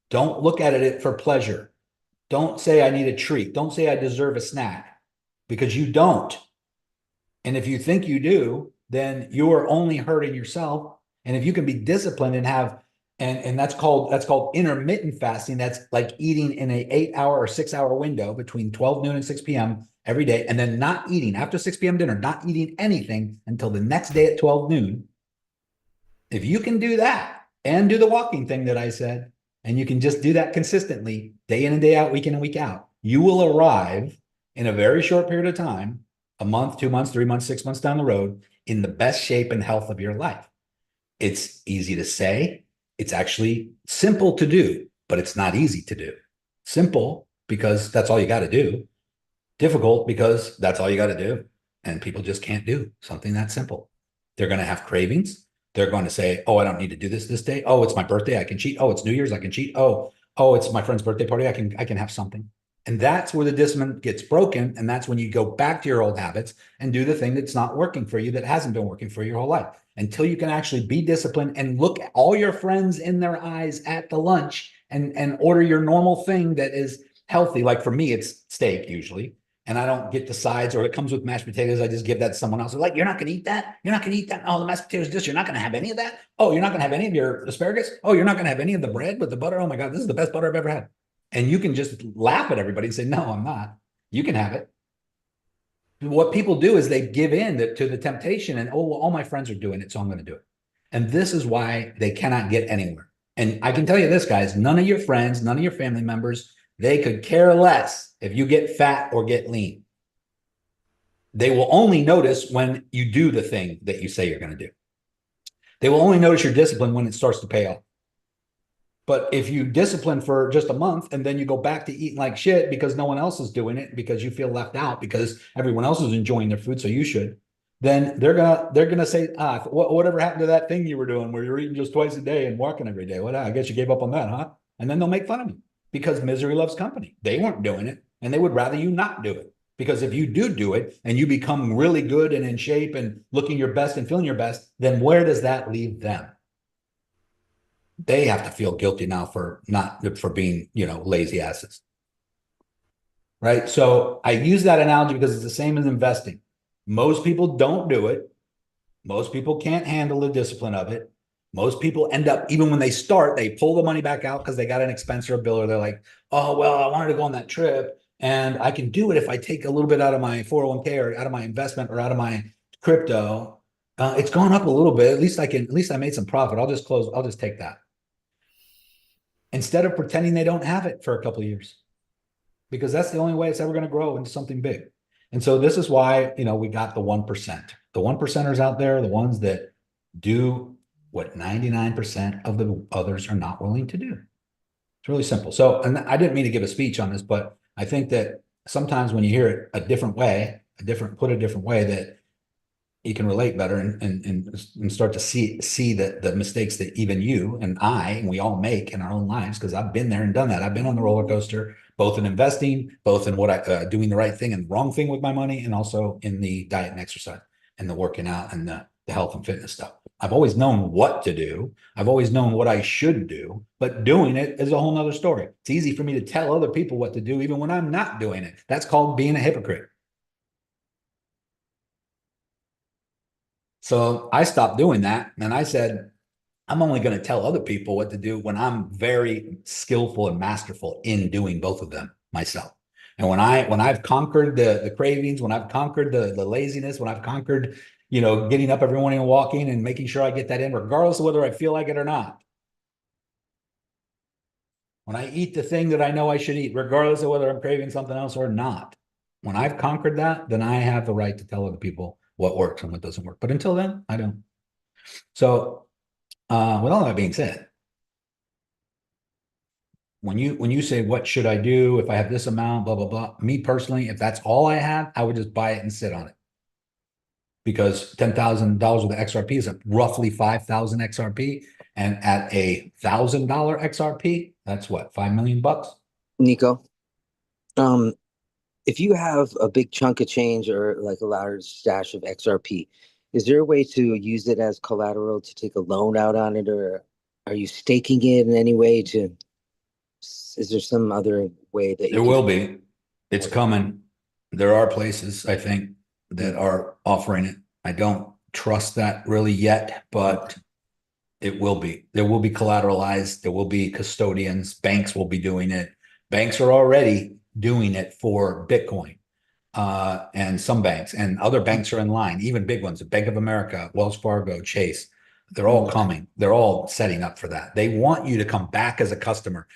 Don't look at it for pleasure. Don't say I need a treat. Don't say I deserve a snack, because you don't. And if you think you do, then you are only hurting yourself. And if you can be disciplined and have, and that's called intermittent fasting. That's like eating in an 8-hour or 6-hour window between 12 noon and 6 p.m. every day, and then not eating after 6 p.m. dinner, not eating anything until the next day at 12 noon. If you can do that and do the walking thing that I said, and you can just do that consistently, day in and day out, week in and week out, you will arrive in a very short period of time, a month, 2 months, 3 months, 6 months down the road, in the best shape and health of your life. It's easy to say. It's actually simple to do, but it's not easy to do. Simple because that's all you got to do. Difficult because that's all you got to do. And people just can't do something that simple. They're going to have cravings. They're going to say, oh, I don't need to do this day. Oh, it's my birthday, I can cheat. Oh, it's New Year's, I can cheat. Oh, it's my friend's birthday party, I can have something. And that's where the discipline gets broken. And that's when you go back to your old habits and do the thing that's not working for you, that hasn't been working for your whole life, until you can actually be disciplined and look at all your friends in their eyes at the lunch and order your normal thing that is healthy. Like for me, it's steak usually. And I don't get the sides, or it comes with mashed potatoes. I just give that to someone else. They're like, you're not going to eat that? You're not going to eat that? Oh, the mashed potatoes dish. You're not going to have any of that? Oh, you're not going to have any of your asparagus? Oh, you're not going to have any of the bread with the butter? Oh my God, this is the best butter I've ever had. And you can just laugh at everybody and say, no, I'm not. You can have it. What people do is they give in to the temptation and, oh, well, all my friends are doing it, so I'm going to do it. And this is why they cannot get anywhere. And I can tell you this, guys, none of your friends, none of your family members, they could care less if you get fat or get lean. They will only notice when you do the thing that you say you're going to do. They will only notice your discipline when it starts to pay off. But if you discipline for just a month and then you go back to eating like shit because no one else is doing it, because you feel left out, because everyone else is enjoying their food, so you should, then they're gonna say, whatever happened to that thing you were doing where you're eating just twice a day and walking every day? Well, I guess you gave up on that, huh? And then they'll make fun of you because misery loves company. They weren't doing it, and they would rather you not do it. Because if you do it and you become really good and in shape and looking your best and feeling your best, then where does that leave them? They have to feel guilty now for being, lazy asses. Right. So I use that analogy because it's the same as investing. Most people don't do it. Most people can't handle the discipline of it. Most people end up, even when they start, they pull the money back out because they got an expense or a bill, or they're like, oh, well, I wanted to go on that trip and I can do it if I take a little bit out of my 401k or out of my investment or out of my crypto. It's gone up a little bit. At least I made some profit. I'll just take that. Instead of pretending they don't have it for a couple of years, because that's the only way it's ever going to grow into something big. And so this is why, we got the 1%. The 1%ers out there, the ones that do what 99% of the others are not willing to do. It's really simple. So, and I didn't mean to give a speech on this, but I think that sometimes when you hear it a different way, that you can relate better and start to see the mistakes that even you and we all make in our own lives, because I've been there and done that. I've been on the roller coaster, both in investing, both in what I doing the right thing and wrong thing with my money, and also in the diet and exercise and the working out and the health and fitness stuff. I've always known what to do. I've always known what I should do, but doing it is a whole nother story. It's easy for me to tell other people what to do, even when I'm not doing it. That's called being a hypocrite. So I stopped doing that. And I said, I'm only going to tell other people what to do when I'm very skillful and masterful in doing both of them myself. And when I've conquered the cravings, when I've conquered the laziness, when I've conquered, getting up every morning and walking and making sure I get that in, regardless of whether I feel like it or not. When I eat the thing that I know I should eat, regardless of whether I'm craving something else or not. When I've conquered that, then I have the right to tell other people what works and what doesn't work. But until then, I don't. So with all that being said, when you say, what should I do if I have this amount, blah, blah, blah, me personally, if that's all I have, I would just buy it and sit on it. Because $10,000 worth of XRP is roughly 5,000 XRP. And at a $1,000 XRP, that's what, 5 million bucks? Nico, if you have a big chunk of change or like a large stash of XRP, is there a way to use it as collateral to take a loan out on it, or are you staking it in any way is there some other way that there will be? It's coming. There are places, I think, that are offering it. I don't trust that really yet, but it will be. There will be collateralized. There will be custodians. Banks will be doing it. Banks are already doing it for Bitcoin. And some banks and other banks are in line, even big ones, Bank of America, Wells Fargo, Chase. They're all coming. They're all setting up for that. They want you to come back as a customer.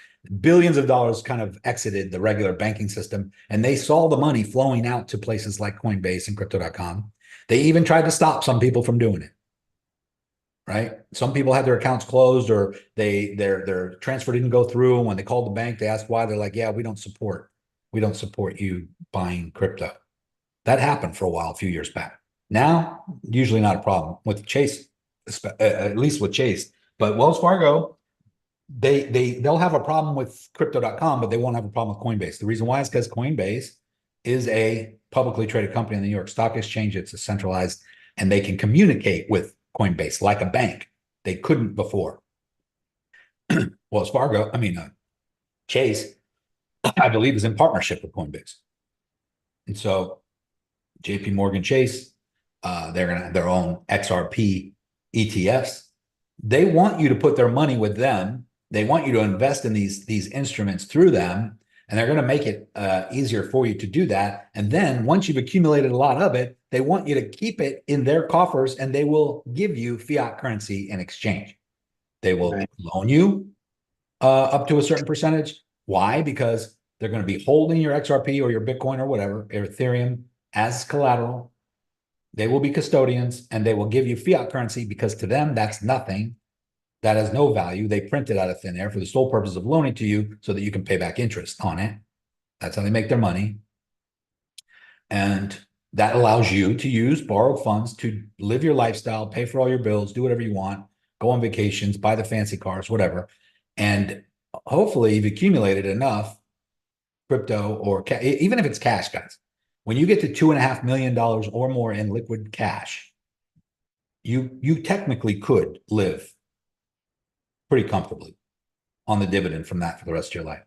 Billions of dollars kind of exited the regular banking system, and they saw the money flowing out to places like Coinbase and Crypto.com. They even tried to stop some people from doing it. Right? Some people had their accounts closed, or their transfer didn't go through. And when they called the bank, they asked why. They're like, yeah, we don't support you buying crypto. That happened for a while, a few years back. Now, usually not a problem with Chase, at least with Chase. But Wells Fargo, they'll have a problem with Crypto.com, but they won't have a problem with Coinbase. The reason why is because Coinbase is a publicly traded company on the New York Stock Exchange. It's a centralized, and they can communicate with Coinbase like a bank. They couldn't before. Wells Fargo, Chase, I believe, is in partnership with Coinbase. And so JP Morgan Chase, they're going to have their own XRP ETFs. They want you to put their money with them. They want you to invest in these instruments through them, and they're going to make it easier for you to do that. And then once you've accumulated a lot of it, they want you to keep it in their coffers, and they will give you fiat currency in exchange. They will loan you up to a certain percentage. Why? Because they're going to be holding your XRP or your Bitcoin or whatever, or Ethereum, as collateral. They will be custodians, and they will give you fiat currency because to them, that's nothing. That has no value. They print it out of thin air for the sole purpose of loaning to you so that you can pay back interest on it. That's how they make their money. And that allows you to use borrowed funds to live your lifestyle, pay for all your bills, do whatever you want, go on vacations, buy the fancy cars, whatever. And hopefully you've accumulated enough crypto or even if it's cash, guys. When you get to $2.5 million or more in liquid cash, you technically could live pretty comfortably on the dividend from that for the rest of your life.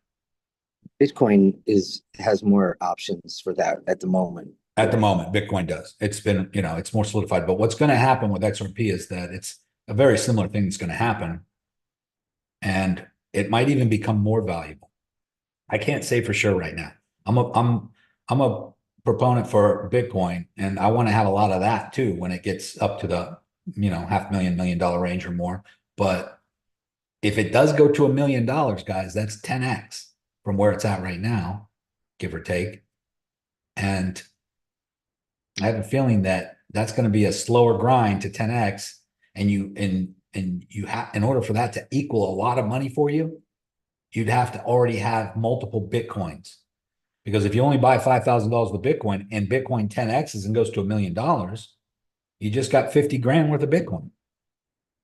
Bitcoin has more options for that at the moment. At the moment, Bitcoin does. It's been, it's more solidified. But what's going to happen with XRP is that it's a very similar thing that's going to happen. And it might even become more valuable. I can't say for sure right now. I'm a proponent for Bitcoin, and I want to have a lot of that too when it gets up to the, $500,000, $1 million range or more. But if it does go to $1 million, guys, that's 10x from where it's at right now, give or take. And I have a feeling that that's going to be a slower grind to 10x, and you have, in order for that to equal a lot of money for you, you'd have to already have multiple Bitcoins. Because if you only buy $5,000 with Bitcoin and Bitcoin 10x's and goes to $1 million, you just got 50 grand worth of Bitcoin.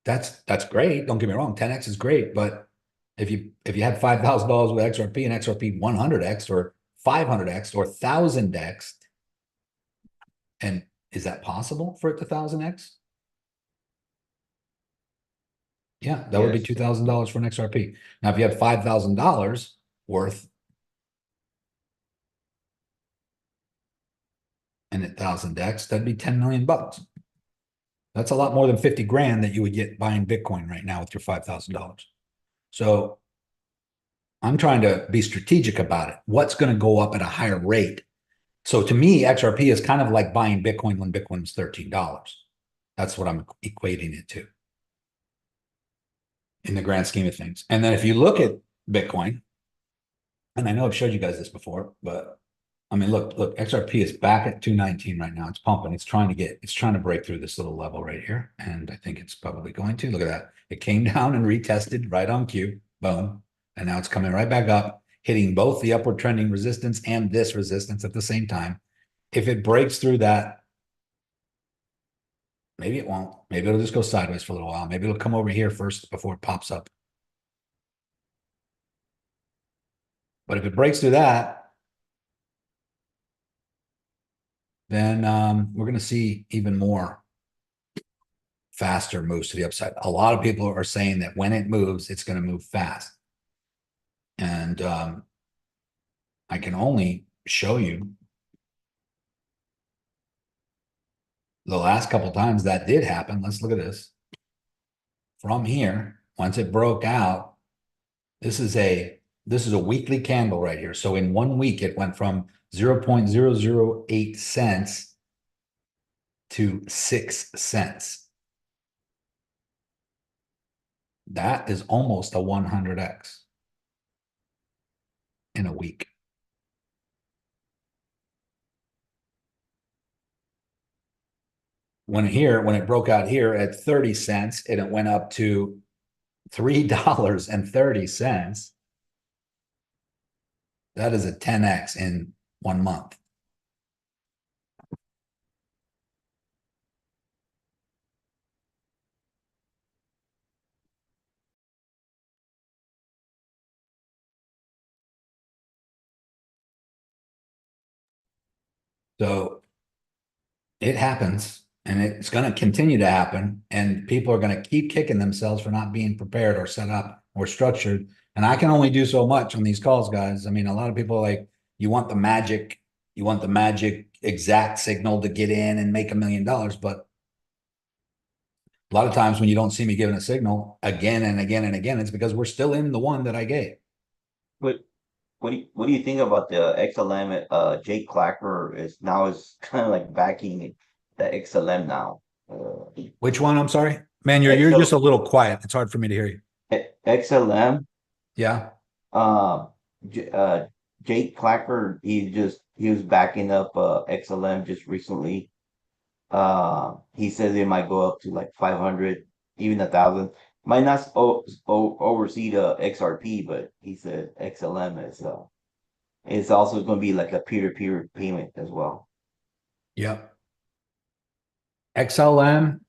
That's great. Don't get me wrong. 10x is great, but if you had $5,000 with XRP and XRP 100x or 500x or 1000x, and is that possible for it to 1000x? Yeah, that would be Yes. $2,000 for an XRP. Now, if you had $5,000 worth and at 1000x, that'd be 10 million bucks. That's a lot more than 50 grand that you would get buying Bitcoin right now with your $5,000. So I'm trying to be strategic about it. What's going to go up at a higher rate? So to me, XRP is kind of like buying Bitcoin when Bitcoin was $13. That's what I'm equating it to in the grand scheme of things. And then if you look at Bitcoin, and I know I've showed you guys this before, but I mean, look, XRP is back at 219 right now. It's pumping. It's trying to break through this little level right here. And I think it's probably going to. Look at that. It came down and retested right on cue. Boom. And now it's coming right back up, hitting both the upward trending resistance and this resistance at the same time. If it breaks through that, maybe it won't. Maybe it'll just go sideways for a little while. Maybe it'll come over here first before it pops up. But if it breaks through that, then we're going to see even more faster moves to the upside. A lot of people are saying that when it moves, it's going to move fast. And I can only show you the last couple of times that did happen. Let's look at this. From here, once it broke out, this is a weekly candle right here. So in 1 week, it went from 0.008 cents to 6 cents. That is almost a 100x in a week. When it broke out here at 30 cents and it went up to $3.30, that is a 10x in 1 month. So it happens, and it's going to continue to happen, and people are going to keep kicking themselves for not being prepared or set up or structured. And I can only do so much on these calls, guys. I mean, a lot of people are like, you want the magic exact signal to get in and make $1 million. But a lot of times when you don't see me giving a signal again and again and again, it's because we're still in the one that I gave. But what do you think about the XLM? Jake Clacker is kind of like backing the XLM now. Which one? I'm sorry, man. You're just a little quiet. It's hard for me to hear you. XLM. Yeah. Jake Clacker, he was backing up XLM just recently. He says it might go up to like 500, even 1,000. Might not oversee the XRP, but he said XLM is also going to be like a peer-to-peer payment as well. Yep. XLM,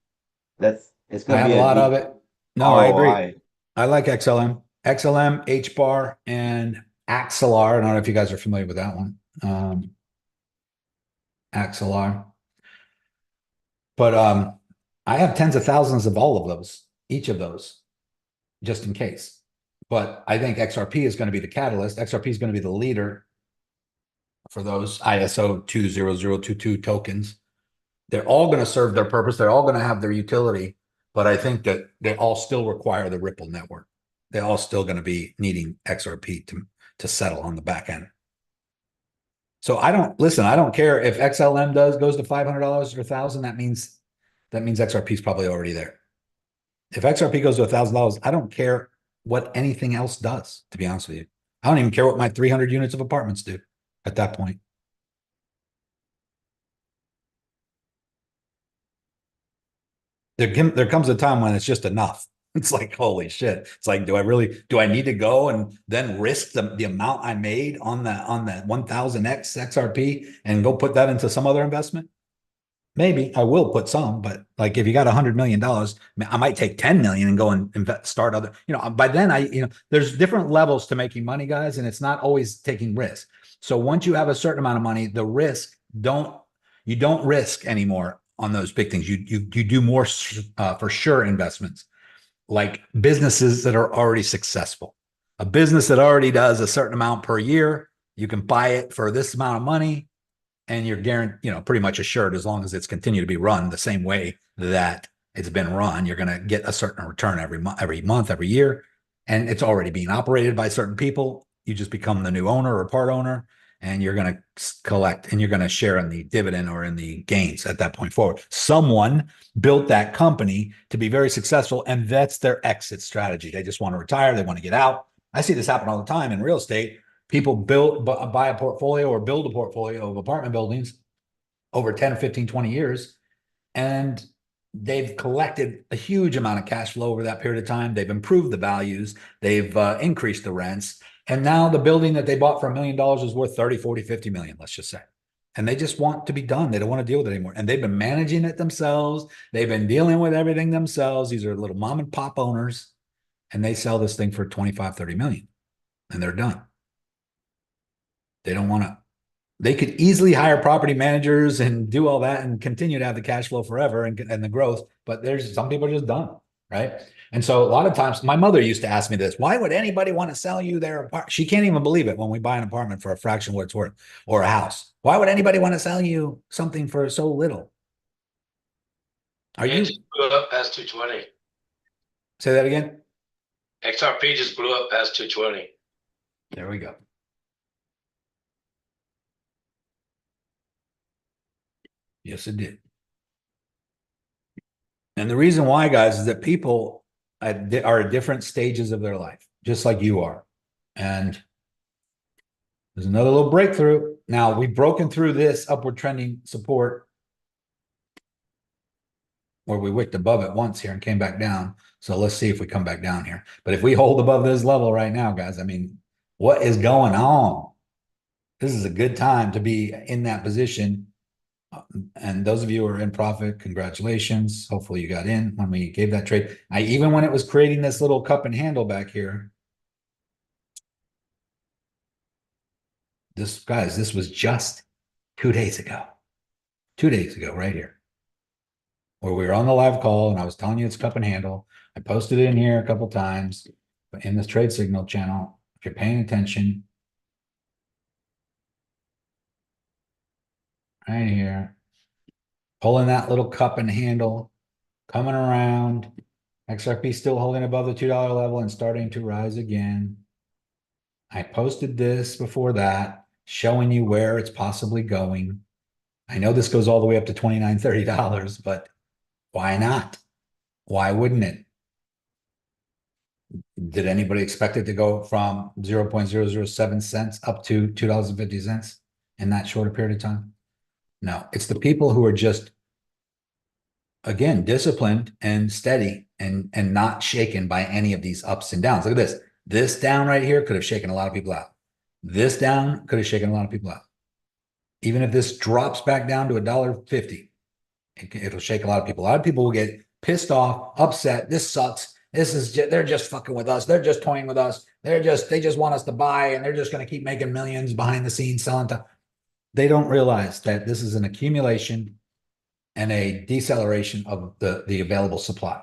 It's I gonna have be a a lot of deep it. No, I agree. ROI. I like XLM. XLM, HBAR, and Axelar. I don't know if you guys are familiar with that one. Axelar. But I have tens of thousands of all of those, each of those, just in case. But I think XRP is going to be the catalyst. XRP is going to be the leader for those ISO 20022 tokens. They're all going to serve their purpose. They're all going to have their utility. But I think that they all still require the Ripple network. They're all still going to be needing XRP to settle on the back end. So I don't care if XLM goes to $500 or $1,000. That means XRP is probably already there. If XRP goes to $1,000, I don't care what anything else does, to be honest with you. I don't even care what my 300 units of apartments do at that point. There comes a time when it's just enough. It's like, holy shit. It's like, do I need to go and then risk the amount I made on that 1000X XRP and go put that into some other investment? Maybe I will put some, but like if you got $100 million, I might take 10 million and go and start other, by then there's different levels to making money, guys, and it's not always taking risk. So once you have a certain amount of money, the risk you don't risk anymore on those big things. You do more for sure investments, like businesses that are already successful. A business that already does a certain amount per year, you can buy it for this amount of money, and you're guaranteed, pretty much assured, as long as it's continued to be run the same way that it's been run, you're going to get a certain return every month, every year, and it's already being operated by certain people. You just become the new owner or part owner, and you're going to collect and you're going to share in the dividend or in the gains at that point forward. Someone built that company to be very successful, and that's their exit strategy. They just want to retire. They want to get out. I see this happen all the time in real estate. People buy a portfolio or build a portfolio of apartment buildings over 10, 15, 20 years, and they've collected a huge amount of cash flow over that period of time. They've improved the values. They've increased the rents. And now the building that they bought for $1 million is worth 30, 40, 50 million, let's just say. And they just want to be done. They don't want to deal with it anymore. And they've been managing it themselves. They've been dealing with everything themselves. These are little mom and pop owners, and they sell this thing for 25, 30 million, and they're done. They don't want to. They could easily hire property managers and do all that and continue to have the cash flow forever and the growth. But there's some people are just done, right? And so a lot of times, my mother used to ask me this: why would anybody want to sell you their apartment? She can't even believe it when we buy an apartment for a fraction of what it's worth, or a house. Why would anybody want to sell you something for so little? Just blew up past 220. Say that again? XRP just blew up past 220. There we go. Yes, it did. And the reason why, guys, is that people are at different stages of their life, just like you are. And there's another little breakthrough. Now, we've broken through this upward trending support where we wicked above it once here and came back down. So let's see if we come back down here. But if we hold above this level right now, guys, I mean, what is going on? This is a good time to be in that position. And those of you who are in profit, congratulations. Hopefully you got in when we gave that trade. Even when it was creating this little cup and handle back here, this was just 2 days ago. 2 days ago, right here, where we were on the live call and I was telling you it's cup and handle. I posted it in here a couple times, but in this trade signal channel, if you're paying attention, right here, pulling that little cup and handle, coming around, XRP still holding above the $2 level and starting to rise again. I posted this before that, showing you where it's possibly going. I know this goes all the way up to $29, $30, but why not? Why wouldn't it? Did anybody expect it to go from 0.007 cents up to $2.50 in that shorter period of time? No, it's the people who are just, again, disciplined and steady and not shaken by any of these ups and downs. Look at this. This down right here could have shaken a lot of people out. This down could have shaken a lot of people out. Even if this drops back down to $1.50, it'll shake a lot of people. A lot of people will get pissed off, upset. This sucks. They're just fucking with us. They're just toying with us. They just want us to buy, and they're just going to keep making millions behind the scenes selling. They don't realize that this is an accumulation and a deceleration of the available supply.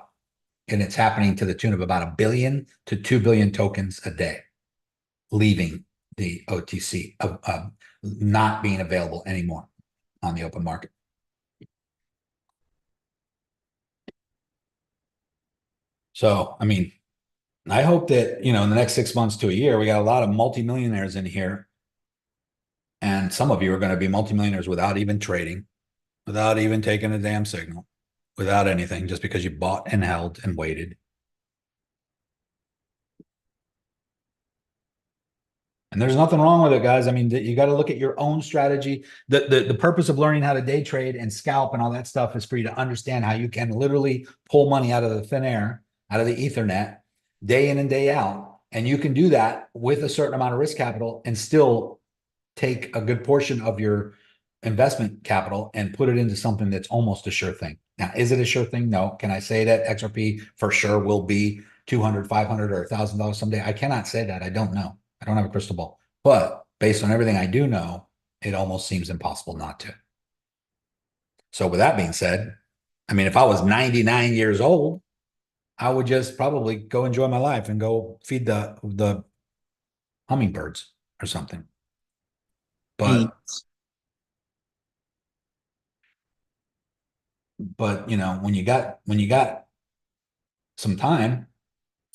And it's happening to the tune of about 1 billion to 2 billion tokens a day, leaving the OTC, of not being available anymore on the open market. So, I mean, I hope that, in the next 6 months to a year, we got a lot of multimillionaires in here. And some of you are going to be multimillionaires without even trading, without even taking a damn signal, without anything, just because you bought and held and waited. And there's nothing wrong with it, guys. I mean, you got to look at your own strategy. The purpose of learning how to day trade and scalp and all that stuff is for you to understand how you can literally pull money out of the thin air, out of the Ethernet, day in and day out. And you can do that with a certain amount of risk capital and still take a good portion of your investment capital and put it into something that's almost a sure thing. Now, is it a sure thing? No. Can I say that XRP for sure will be $200, $500, or $1,000 someday? I cannot say that. I don't know. I don't have a crystal ball. But based on everything I do know, it almost seems impossible not to. So with that being said, I mean, if I was 99 years old, I would just probably go enjoy my life and go feed the hummingbirds or something. But when you got some time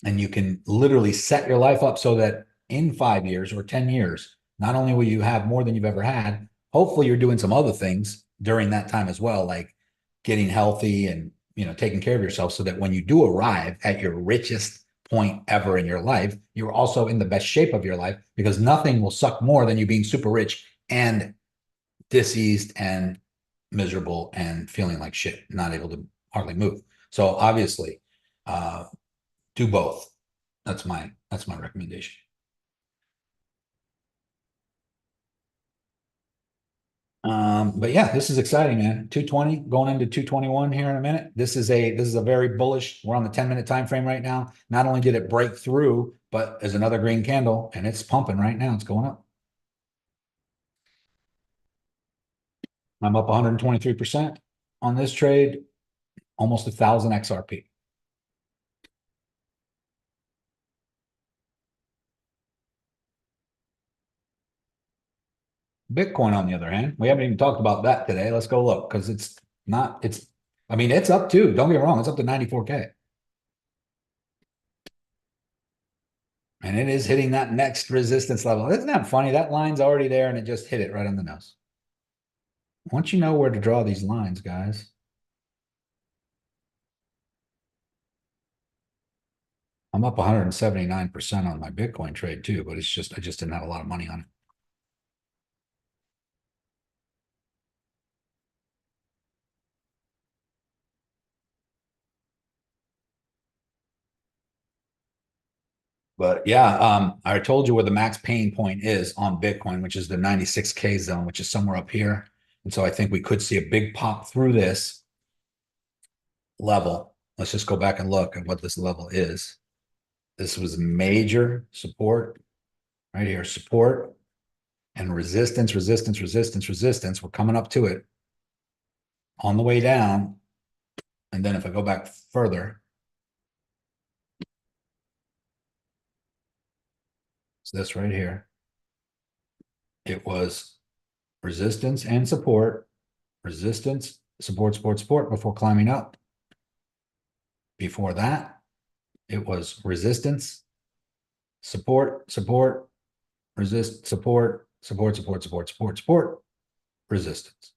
and you can literally set your life up so that in 5 years or 10 years, not only will you have more than you've ever had, hopefully you're doing some other things during that time as well, like getting healthy and, taking care of yourself, so that when you do arrive at your richest point ever in your life, you're also in the best shape of your life, because nothing will suck more than you being super rich and diseased and miserable and feeling like shit, not able to hardly move. So obviously, do both. That's my recommendation. But yeah, this is exciting, man. 220 going into 221 here in a minute. This is a very bullish. We're on the 10-minute time frame right now. Not only did it break through, but there's another green candle and it's pumping right now. It's going up. I'm up 123% on this trade, almost 1,000 XRP. Bitcoin, on the other hand, we haven't even talked about that today. Let's go look, because it's up too. Don't get me wrong. It's up to 94K. And it is hitting that next resistance level. Isn't that funny? That line's already there and it just hit it right on the nose. Once you know where to draw these lines, guys. I'm up 179% on my Bitcoin trade too, but I just didn't have a lot of money on it. But yeah, I told you where the max pain point is on Bitcoin, which is the 96K zone, which is somewhere up here. And so I think we could see a big pop through this level. Let's just go back and look at what this level is. This was major support right here, support and resistance, resistance, resistance, resistance. We're coming up to it on the way down. And then if I go back further, it's this right here. It was resistance and support, resistance, support, support, support before climbing up. Before that, it was resistance, support, support, resist, support, support, support, support, support, support, resistance.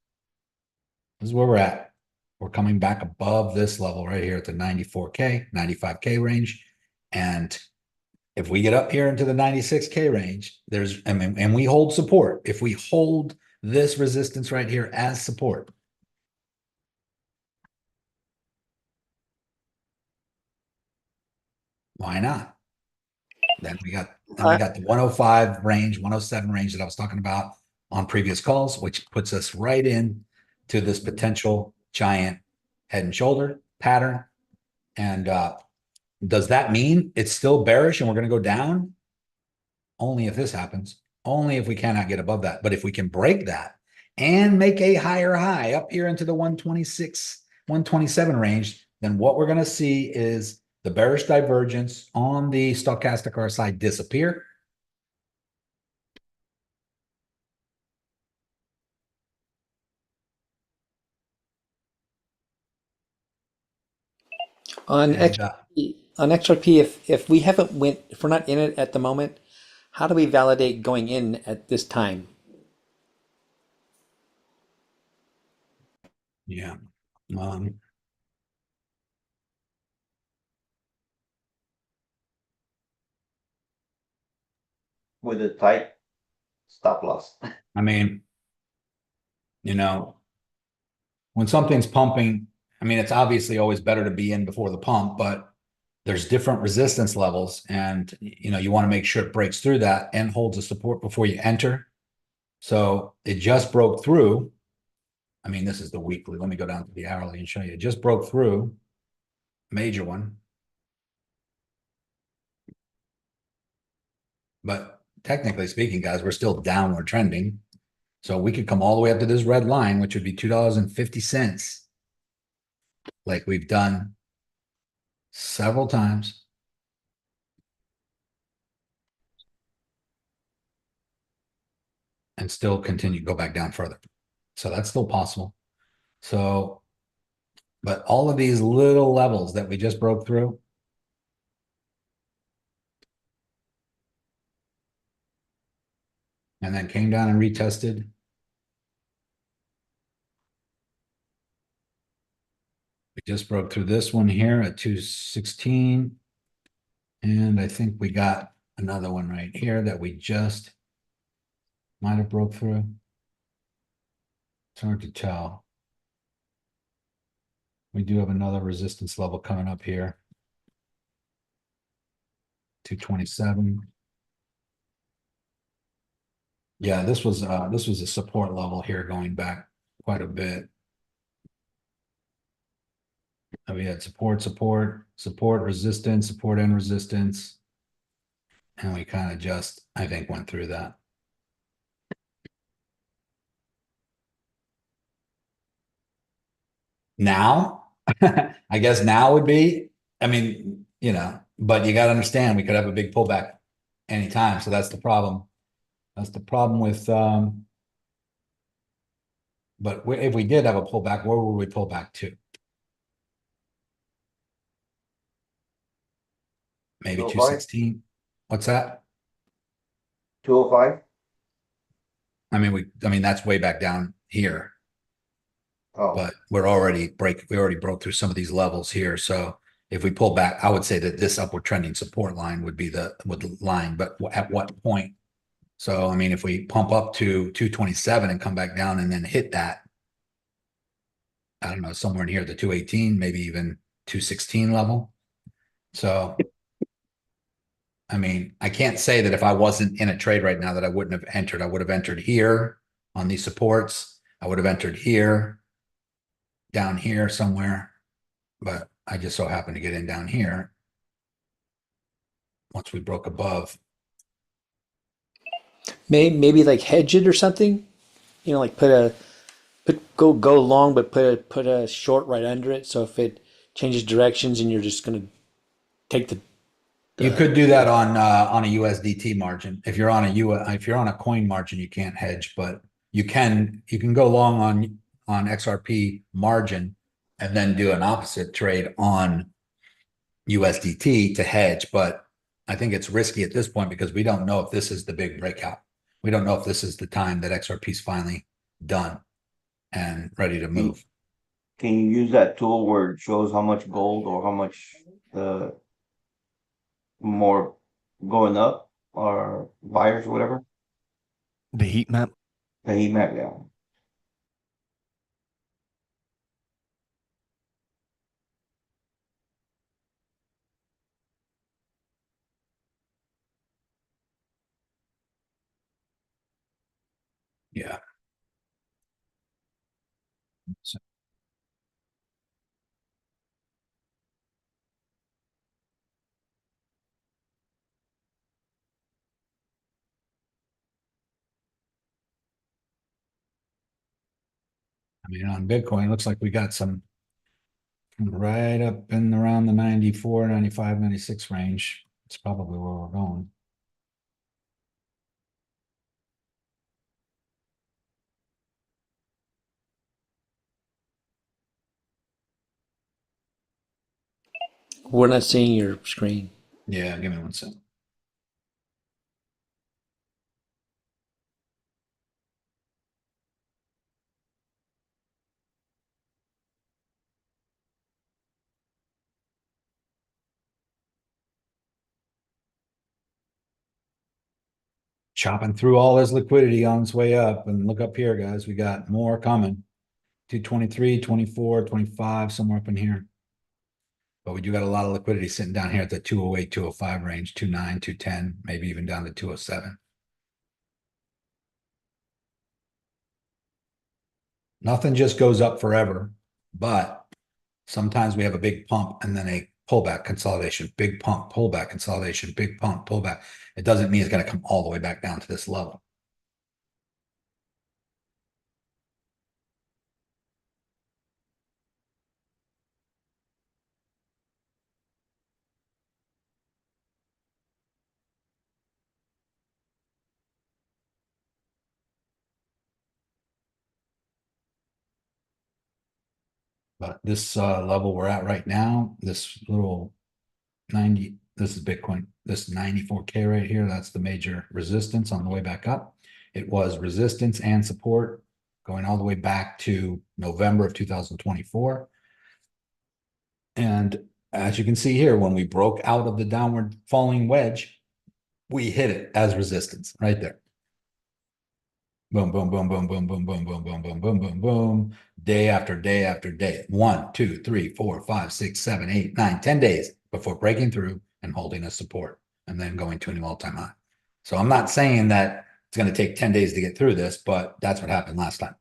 This is where we're at. We're coming back above this level right here at the 94K, 95K range. And if we get up here into the 96K range, and we hold support, if we hold this resistance right here as support, why not? Then we got the 105 range, 107 range that I was talking about on previous calls, which puts us right in to this potential giant head and shoulder pattern. And does that mean it's still bearish and we're going to go down? Only if this happens, only if we cannot get above that. But if we can break that and make a higher high up here into the 126, 127 range, then what we're going to see is the bearish divergence on the stochastic RSI disappear. On And, XRP, if we haven't if we're not in it at the moment, how do we validate going in at this time? yeah. With a tight stop loss. I mean, when something's pumping, I mean, it's obviously always better to be in before the pump, but there's different resistance levels, and you want to make sure it breaks through that and holds a support before you enter. So it just broke through. I mean, this is the weekly. Let me go down to the hourly and show you. It just broke through, major one. But technically speaking, guys, we're still downward trending. So we could come all the way up to this red line, which would be $2.50, like we've done several times. And still continue to go back down further. So that's still possible. So, but all of these little levels that we just broke through, and then came down and retested. We just broke through this one here at 216. And I think we got another one right here that we just might have broke through. It's hard to tell. We do have another resistance level coming up here. 227. Yeah, this was a support level here going back quite a bit. We had support, resistance, support and resistance. And we kind of just, I think, went through that. Now, I guess now would be, I mean, but you got to understand we could have a big pullback anytime. So that's the problem. That's the problem with, but if we did have a pullback, where would we pull back to? Maybe 216. What's that? 205. I mean, that's way back down here. Oh, But we already broke through some of these levels here. So if we pull back, I would say that this upward trending support line would be the line, but at what point? So, I mean, if we pump up to 227 and come back down and then hit that, I don't know, somewhere near the 218, maybe even 216 level. So, I mean, I can't say that if I wasn't in a trade right now that I wouldn't have entered. I would have entered here on these supports. I would have entered here, down here somewhere, but I just so happened to get in down here once we broke above. Maybe like hedge it or something. Like go long, but put a short right under it. So if it changes directions and you're just gonna take the You could do that on a USDT margin. If you're on a coin margin, you can't hedge, but you can go long on XRP margin and then do an opposite trade on USDT to hedge. But I think it's risky at this point because we don't know if this is the big breakout. We don't know if this is the time that XRP is finally done and ready to move. can you use that tool where it shows how much gold or how much more going up or buyers or whatever? The heat map. The heat map, yeah. Yeah. So- I mean, on Bitcoin, looks like we got some right up in around the 94, 95, 96 range. It's probably where we're going. We're not seeing your screen. Yeah, give me one second. Chopping through all this liquidity on its way up, and look up here, guys, we got more coming. 223, 24, 25, somewhere up in here. But we do got a lot of liquidity sitting down here at the 208, 205 range, 29, 210, maybe even down to 207. Nothing just goes up forever, but sometimes we have a big pump and then a pullback consolidation, big pump, pullback consolidation, big pump, pullback. It doesn't mean it's going to come all the way back down to this level. But this level we're at right now, this little 90, this is Bitcoin, this 94K right here, that's the major resistance on the way back up. It was resistance and support going all the way back to November of 2024. And as you can see here, when we broke out of the downward falling wedge, we hit it as resistance right there. Boom, boom, boom, boom, boom, boom, boom, boom, boom, boom, boom, boom, boom. Day after day after day. 1, 2, 3, 4, 5, 6, 7, 8, 9, 10 days before breaking through and holding a support and then going to a new all-time high. So I'm not saying that it's going to take 10 days to get through this, but that's what happened last time.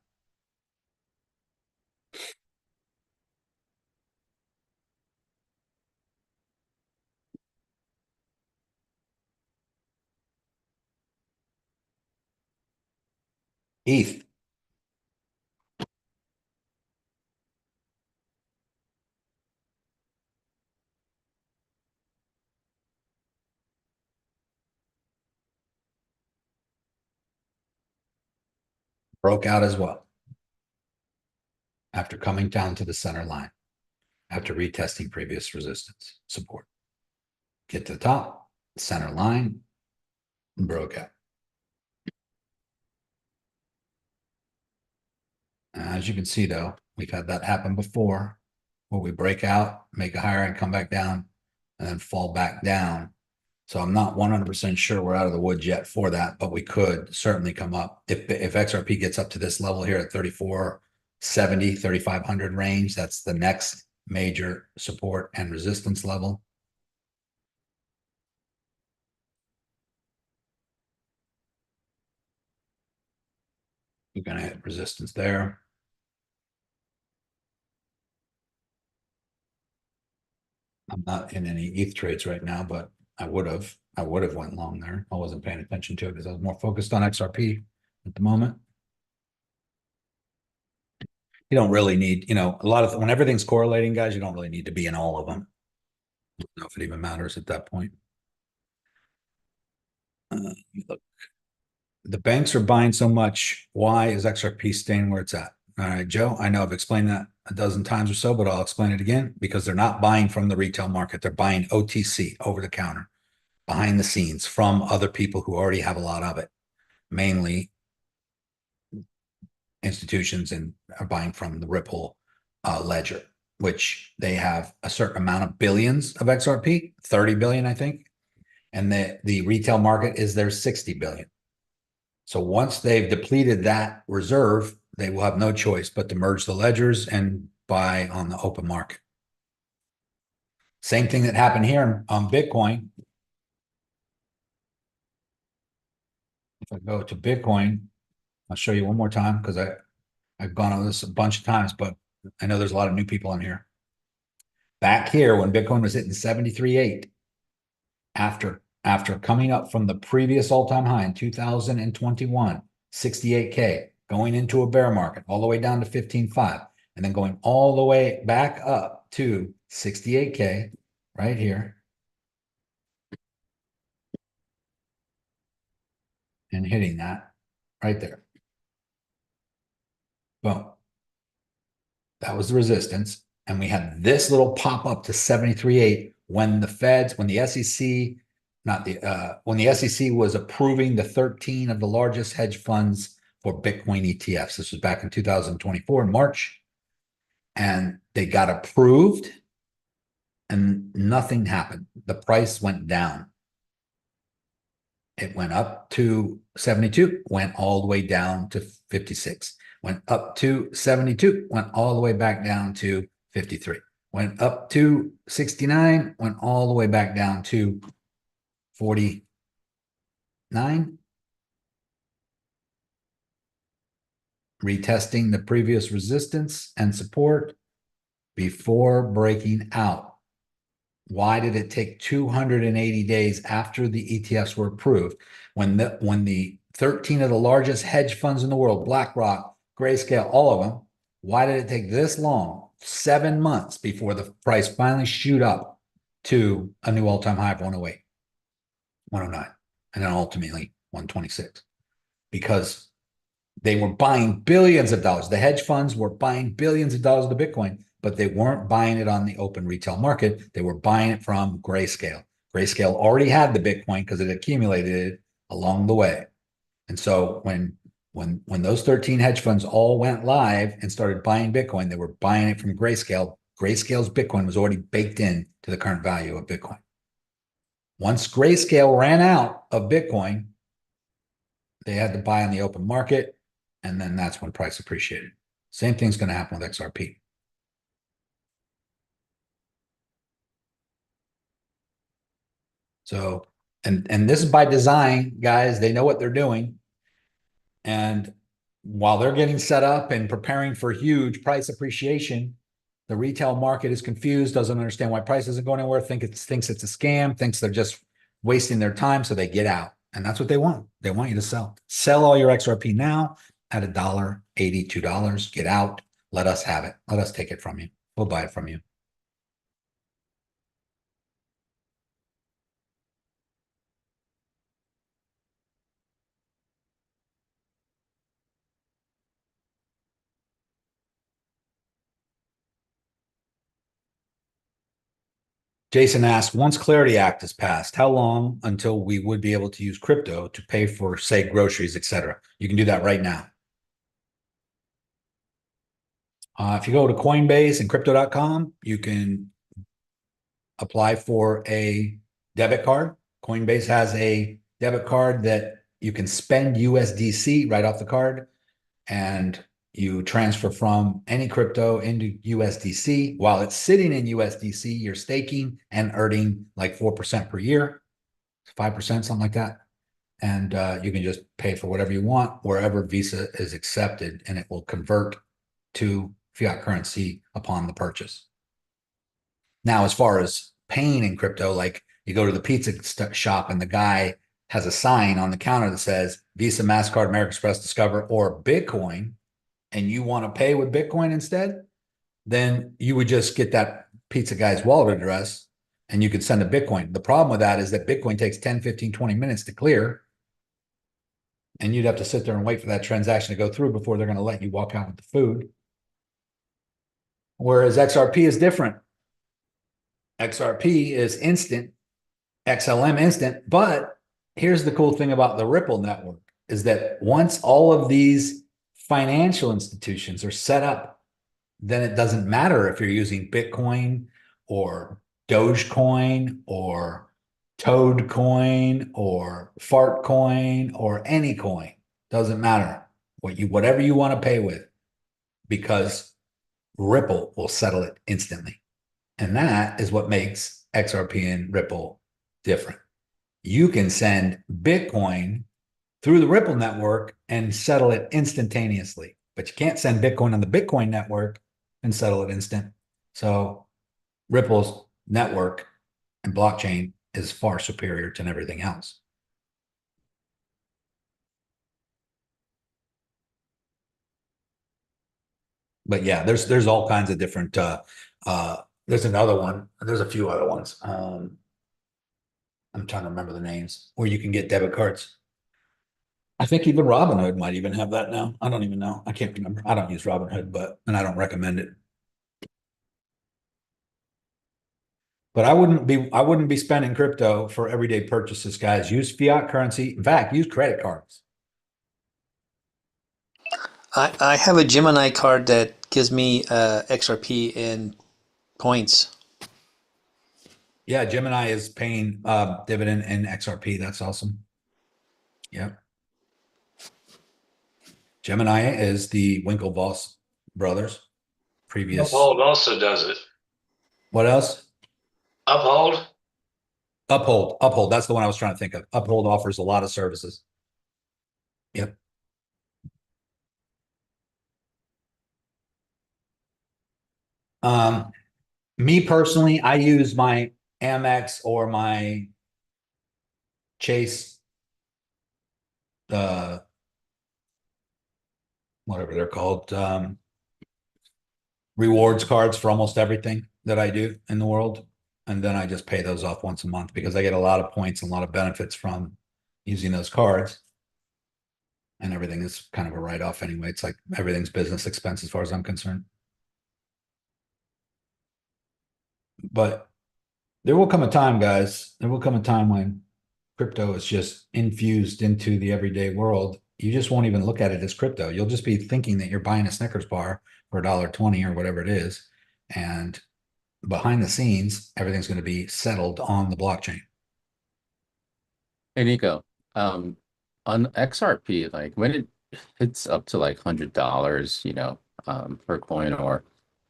ETH. Broke out as well after coming down to the center line, after retesting previous resistance support. Get to the top, center line, broke out. As you can see, though, we've had that happen before, where we break out, make a higher and come back down, and then fall back down. So I'm not 100% sure we're out of the woods yet for that, but we could certainly come up. If XRP gets up to this level here at 3470, 3500 range, that's the next major support and resistance level. You're going to hit resistance there. I'm not in any ETH trades right now, but I would have went long there. I wasn't paying attention to it because I was more focused on XRP at the moment. You don't really need, a lot of when everything's correlating, guys, you don't really need to be in all of them. I don't know if it even matters at that point. Look, the banks are buying so much. Why is XRP staying where it's at? All right, Joe, I know I've explained that a dozen times or so, but I'll explain it again because they're not buying from the retail market. They're buying OTC, over the counter, behind the scenes from other people who already have a lot of it, mainly institutions, and are buying from the Ripple ledger, which they have a certain amount of billions of XRP, 30 billion, I think. And the retail market is their 60 billion. So once they've depleted that reserve, they will have no choice but to merge the ledgers and buy on the open market. Same thing that happened here on Bitcoin. If I go to Bitcoin, I'll show you one more time because I've gone over this a bunch of times, but I know there's a lot of new people on here. Back here, when Bitcoin was hitting 73.8, after coming up from the previous all-time high in 2021, 68K, going into a bear market, all the way down to 15.5, and then going all the way back up to 68K right here. And hitting that right there. Boom. That was the resistance. And we had this little pop up to 73.8 when the Feds, when the SEC, when the SEC was approving the 13 of the largest hedge funds for Bitcoin ETFs. This was back in 2024 in March. And they got approved and nothing happened. The price went down. It went up to 72, went all the way down to 56. Went up to 72, went all the way back down to 53. Went up to 69, went all the way back down to 49. Retesting the previous resistance and support before breaking out. Why did it take 280 days after the ETFs were approved when the 13 of the largest hedge funds in the world, BlackRock, Grayscale, all of them, why did it take this long, 7 months before the price finally shoot up to a new all-time high of 108, 109, and then ultimately 126? Because they were buying billions of dollars. The hedge funds were buying billions of dollars of the Bitcoin, but they weren't buying it on the open retail market. They were buying it from Grayscale. Grayscale already had the Bitcoin because it accumulated it along the way. And so when those 13 hedge funds all went live and started buying Bitcoin, they were buying it from Grayscale. Grayscale's Bitcoin was already baked in to the current value of Bitcoin. Once Grayscale ran out of Bitcoin, they had to buy on the open market, and then that's when price appreciated. Same thing's going to happen with XRP. So, and this is by design, guys. They know what they're doing. And while they're getting set up and preparing for huge price appreciation, the retail market is confused, doesn't understand why price isn't going anywhere, thinks it's a scam, thinks they're just wasting their time, so they get out. And that's what they want. They want you to sell. Sell all your XRP now at $1.80, $2. Get out. Let us have it. Let us take it from you. We'll buy it from you. Jason asked, once Clarity Act is passed, how long until we would be able to use crypto to pay for, say, groceries, etc.? You can do that right now. If you go to Coinbase and crypto.com, you can apply for a debit card. Coinbase has a debit card that you can spend USDC right off the card, and you transfer from any crypto into USDC. While it's sitting in USDC, you're staking and earning like 4% per year, 5%, something like that. And you can just pay for whatever you want wherever Visa is accepted, and it will convert to fiat currency upon the purchase. Now, as far as paying in crypto, like you go to the pizza shop and the guy has a sign on the counter that says Visa, MasterCard, American Express, Discover, or Bitcoin, and you want to pay with Bitcoin instead, then you would just get that pizza guy's wallet address and you could send a Bitcoin. The problem with that is that Bitcoin takes 10, 15, 20 minutes to clear. And you'd have to sit there and wait for that transaction to go through before they're going to let you walk out with the food. Whereas XRP is different. XRP is instant, XLM instant. But here's the cool thing about the Ripple network is that once all of these financial institutions are set up, then it doesn't matter if you're using Bitcoin or Dogecoin or Toadcoin or Fartcoin or any coin. Doesn't matter whatever you want to pay with, because Ripple will settle it instantly. And that is what makes XRP and Ripple different. You can send Bitcoin through the Ripple network and settle it instantaneously. But you can't send Bitcoin on the Bitcoin network and settle it instant. So Ripple's network and blockchain is far superior to everything else. But yeah, there's all kinds of different there's another one. There's a few other ones. I'm trying to remember the names where you can get debit cards. I think even Robinhood might even have that now. I don't even know. I can't remember. I don't use Robinhood, and I don't recommend it. But I wouldn't be spending crypto for everyday purchases, guys. Use fiat currency. In fact, use credit cards. I have a Gemini card that gives me XRP and points. Yeah, Gemini is paying dividend in XRP. That's awesome. Yep. Gemini is the Winklevoss brothers. Previous. Uphold also does it. What else? Uphold. Uphold. That's the one I was trying to think of. Uphold offers a lot of services. Yep. Me personally, I use my Amex or my Chase, whatever they're called, rewards cards for almost everything that I do in the world. And then I just pay those off once a month because I get a lot of points and a lot of benefits from using those cards. And everything is kind of a write-off anyway. It's like everything's business expense as far as I'm concerned. But there will come a time, guys. There will come a time when crypto is just infused into the everyday world. You just won't even look at it as crypto. You'll just be thinking that you're buying a Snickers bar for $1.20 or whatever it is. And behind the scenes, everything's going to be settled on the blockchain. Hey, Nico, on XRP, like when it hits up to like $100, per coin or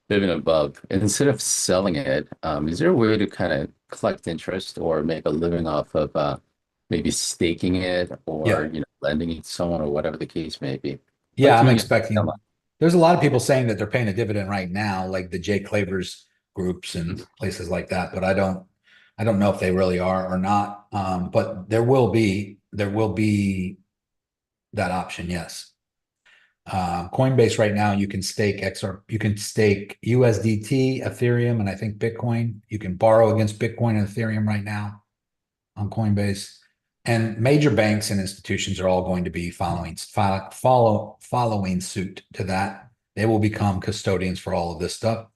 even above, instead of selling it, is there a way to kind of collect interest or make a living off of maybe staking it or lending it to someone or whatever the case may be? Yeah, I'm expecting. There's a lot of people saying that they're paying a dividend right now, like the Jay Clavers groups and places like that. But I don't know if they really are or not. But there will be that option. Yes. Coinbase right now, you can stake you can stake USDT, Ethereum, and I think Bitcoin. You can borrow against Bitcoin and Ethereum right now on Coinbase. And major banks and institutions are all going to be following suit to that. They will become custodians for all of this stuff.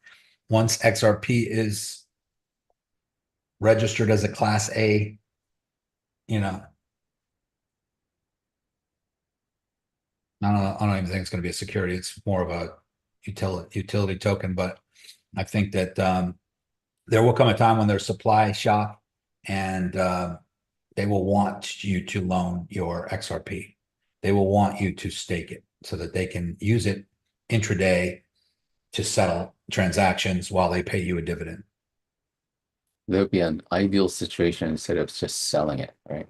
Once XRP is registered as a Class A, I don't even think it's going to be a security. It's more of a utility token. But I think that there will come a time when there's supply shock and they will want you to loan your XRP. They will want you to stake it so that they can use it intraday to settle transactions while they pay you a dividend. That would be an ideal situation instead of just selling it, right?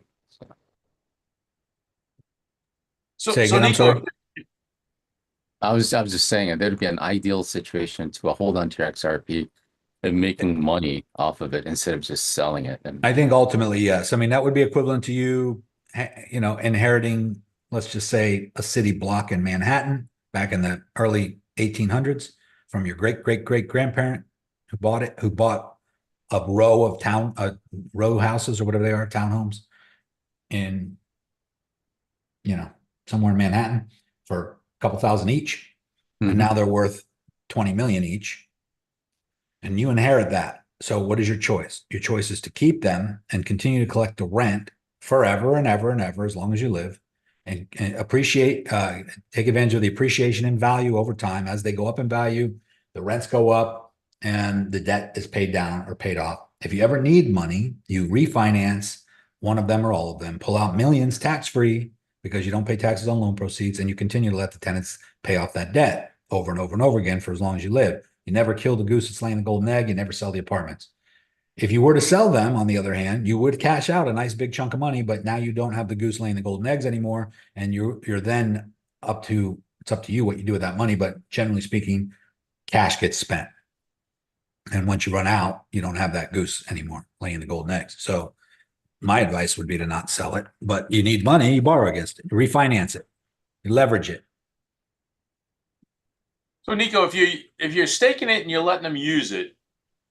Say again, I'm sorry. I was just saying that would be an ideal situation to hold on to your XRP and making money off of it instead of just selling it. And I think ultimately, yes. I mean, that would be equivalent to you, inheriting, let's just say, a city block in Manhattan back in the early 1800s from your great-great-great-grandparent who bought a row of row houses or whatever they are, townhomes in, somewhere in Manhattan for a couple thousand each. And now they're worth 20 million each. And you inherit that. So what is your choice? Your choice is to keep them and continue to collect the rent forever and ever and ever, as long as you live, and take advantage of the appreciation in value over time. As they go up in value, the rents go up and the debt is paid down or paid off. If you ever need money, you refinance one of them or all of them, pull out millions tax-free because you don't pay taxes on loan proceeds, and you continue to let the tenants pay off that debt over and over and over again for as long as you live. You never kill the goose that's laying the golden egg. You never sell the apartments. If you were to sell them, on the other hand, you would cash out a nice big chunk of money, but now you don't have the goose laying the golden eggs anymore. And you're then it's up to you what you do with that money. But generally speaking, cash gets spent. And once you run out, you don't have that goose anymore laying the golden eggs. So my advice would be to not sell it, but you need money, you borrow against it, refinance it, you leverage it. So Nico, if you're staking it and you're letting them use it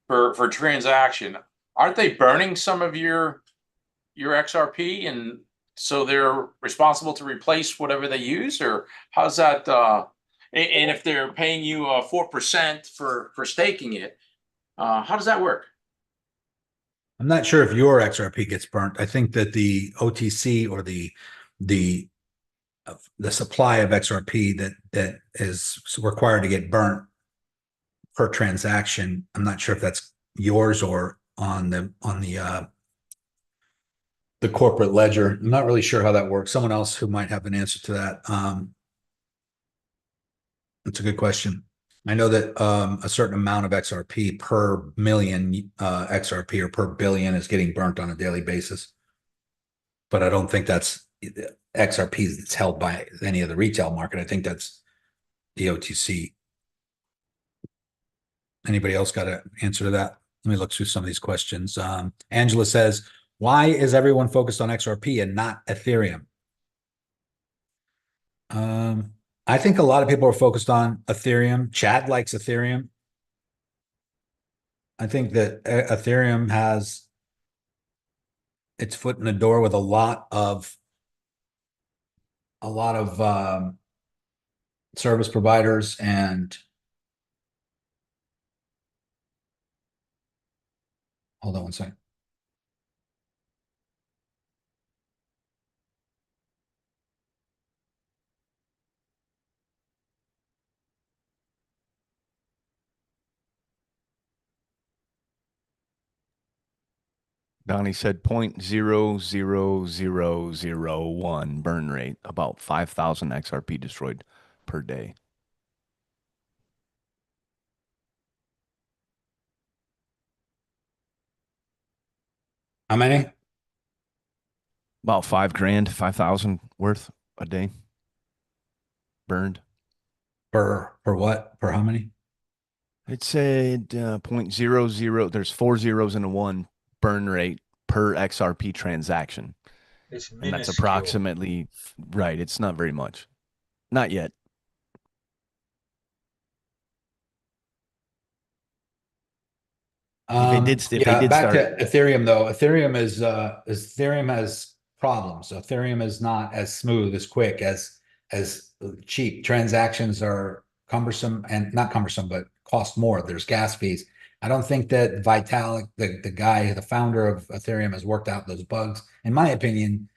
for transaction, aren't they burning some of your XRP, and so they're responsible to replace whatever they use? Or how's that? And if they're paying you 4% for staking it, how does that work? I'm not sure if your XRP gets burnt. I think that the OTC or the supply of XRP that is required to get burnt per transaction, I'm not sure if that's yours or on the corporate ledger. I'm not really sure how that works. Someone else who might have an answer to that. That's a good question. I know that a certain amount of XRP per million XRP or per billion is getting burnt on a daily basis. But I don't think that's XRP that's held by any of the retail market. I think that's the OTC. Anybody else got an answer to that? Let me look through some of these questions. Angela says, why is everyone focused on XRP and not Ethereum? I think a lot of people are focused on Ethereum. Chad likes Ethereum. I think that Ethereum has its foot in the door with a lot of service providers, and hold on one second. Donnie said 0.00001 burn rate, about 5,000 XRP destroyed per day. How many? About 5 grand, 5,000 worth a day burned. Per what? Per how many? It said 0.00. There's 4 zeros and a 1 burn rate per XRP transaction. It's And that's minuscule. approximately, right, it's not very much. Not yet. If they did back start to Ethereum though. Ethereum Ethereum has problems. Ethereum is not as smooth, as quick, as cheap. Transactions are cumbersome, and not cumbersome, but cost more. There's gas fees. I don't think that Vitalik, the founder of Ethereum, has worked out those bugs. In my opinion,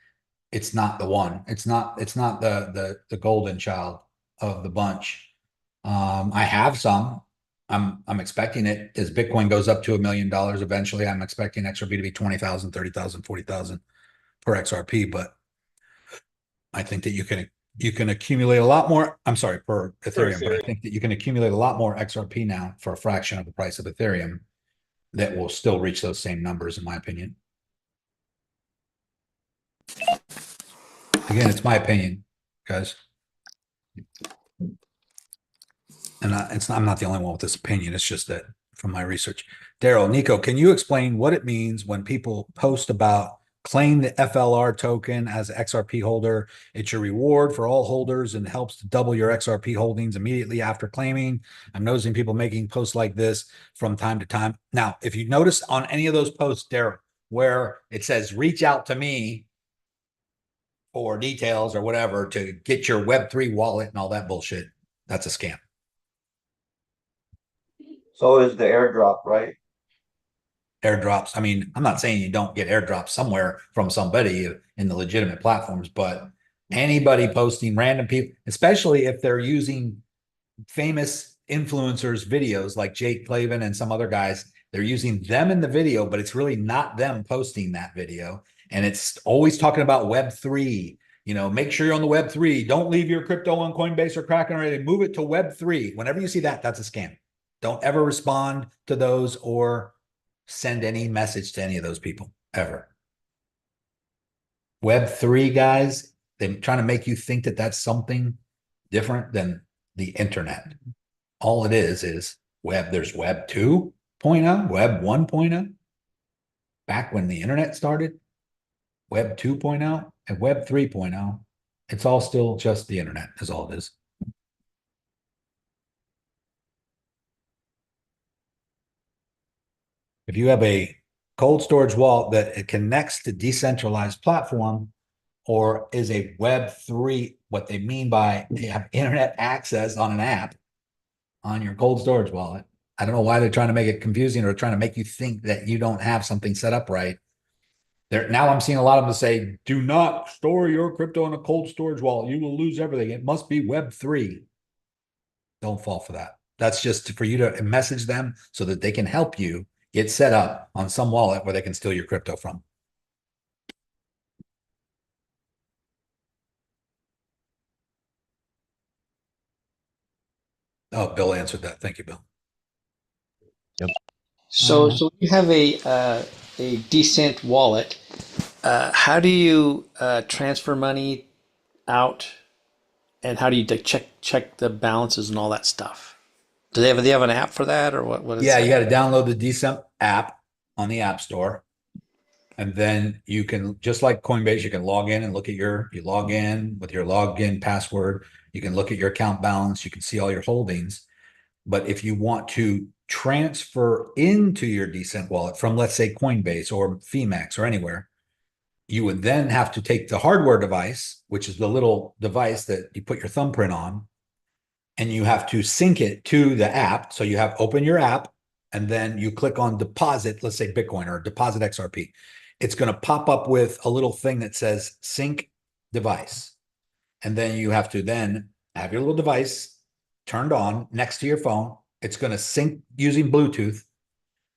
it's not the one. It's not the golden child of the bunch. I have some. I'm expecting it as Bitcoin goes up to $1 million eventually. I'm expecting XRP to be 20,000, 30,000, 40,000 per XRP, but I think that you can accumulate a lot more. I'm sorry, per Ethereum, but I think that you can accumulate a lot more XRP now for a fraction of the price of Ethereum that will still reach those same numbers, in my opinion. Again, it's my opinion, guys. And I'm not the only one with this opinion. It's just that from my research. Daryl, Nico, can you explain what it means when people post about claim the FLR token as an XRP holder? It's your reward for all holders and helps to double your XRP holdings immediately after claiming. I'm noticing people making posts like this from time to time. Now, if you notice on any of those posts, Daryl, where it says reach out to me for details or whatever to get your Web3 wallet and all that bullshit, that's a scam. So is the airdrop, right? Airdrops. I mean, I'm not saying you don't get airdrops somewhere from somebody in the legitimate platforms, but anybody posting random people, especially if they're using famous influencers videos like Jake Clavin and some other guys, they're using them in the video, but it's really not them posting that video. And it's always talking about Web3. You know, make sure you're on the Web3. Don't leave your crypto on Coinbase or Kraken or anything. Move it to Web3. Whenever you see that, that's a scam. Don't ever respond to those or send any message to any of those people ever. Web3 guys, they're trying to make you think that that's something different than the internet. All it is web. There's Web 2.0, Web 1.0. Back when the internet started, Web 2.0 and Web 3.0, it's all still just the internet is all it is. If you have a cold storage wallet that it connects to decentralized platform or is a Web3, what they mean by they have internet access on an app on your cold storage wallet. I don't know why they're trying to make it confusing or trying to make you think that you don't have something set up right. Now I'm seeing a lot of them say, do not store your crypto in a cold storage wallet. You will lose everything. It must be Web3. Don't fall for that. That's just for you to message them so that they can help you get set up on some wallet where they can steal your crypto from. Oh, Bill answered that. Thank you, Bill. Yep. So you have a decent wallet. How do you transfer money out, and how do you check the balances and all that stuff? Do they have an app for that, or what? Yeah, you got to download the Decent app on the App Store, and then you can, just like Coinbase, you can log in and look at you log in with your login password. You can look at your account balance. You can see all your holdings. But if you want to transfer into your Decent wallet from, let's say, Coinbase or Phemex or anywhere, you would then have to take the hardware device, which is the little device that you put your thumbprint on, and you have to sync it to the app. So you have open your app, and then you click on deposit, let's say Bitcoin or deposit XRP. It's going to pop up with a little thing that says sync device. And then you have to then have your little device turned on next to your phone. It's going to sync using Bluetooth.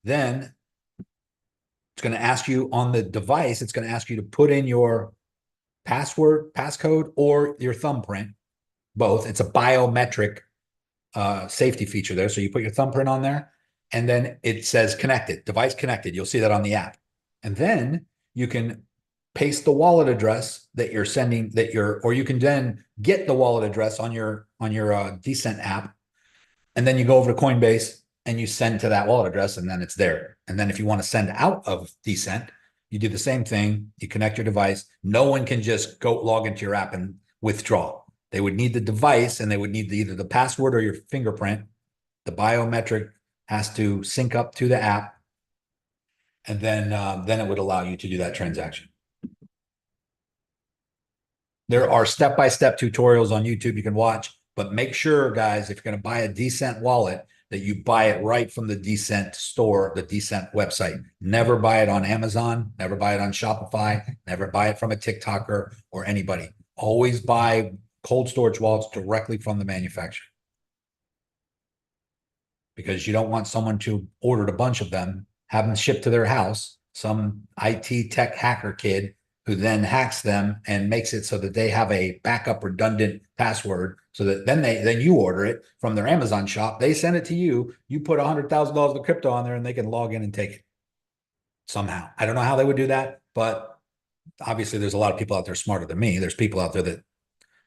Then it's going to ask you on the device, it's going to ask you to put in your passcode, or your thumbprint, both. It's a biometric safety feature there. So you put your thumbprint on there, and then it says connected, device connected. You'll see that on the app. And then you can paste the wallet address that you're sending, or you can then get the wallet address on your Decent app. And then you go over to Coinbase and you send to that wallet address, and then it's there. And then if you want to send out of Decent, you do the same thing. You connect your device. No one can just go log into your app and withdraw. They would need the device, and they would need either the password or your fingerprint. The biometric has to sync up to the app, and then it would allow you to do that transaction. There are step-by-step tutorials on YouTube you can watch, but make sure, guys, if you're going to buy a Decent wallet, that you buy it right from the Decent store, the Decent website. Never buy it on Amazon, never buy it on Shopify, never buy it from a TikToker or anybody. Always buy cold storage wallets directly from the manufacturer, because you don't want someone to order a bunch of them, have them shipped to their house, some IT tech hacker kid who then hacks them and makes it so that they have a backup redundant password, so that then you order it from their Amazon shop, they send it to you, you put $100,000 of crypto on there, and they can log in and take it somehow. I don't know how they would do that, but obviously there's a lot of people out there smarter than me. There's people out there that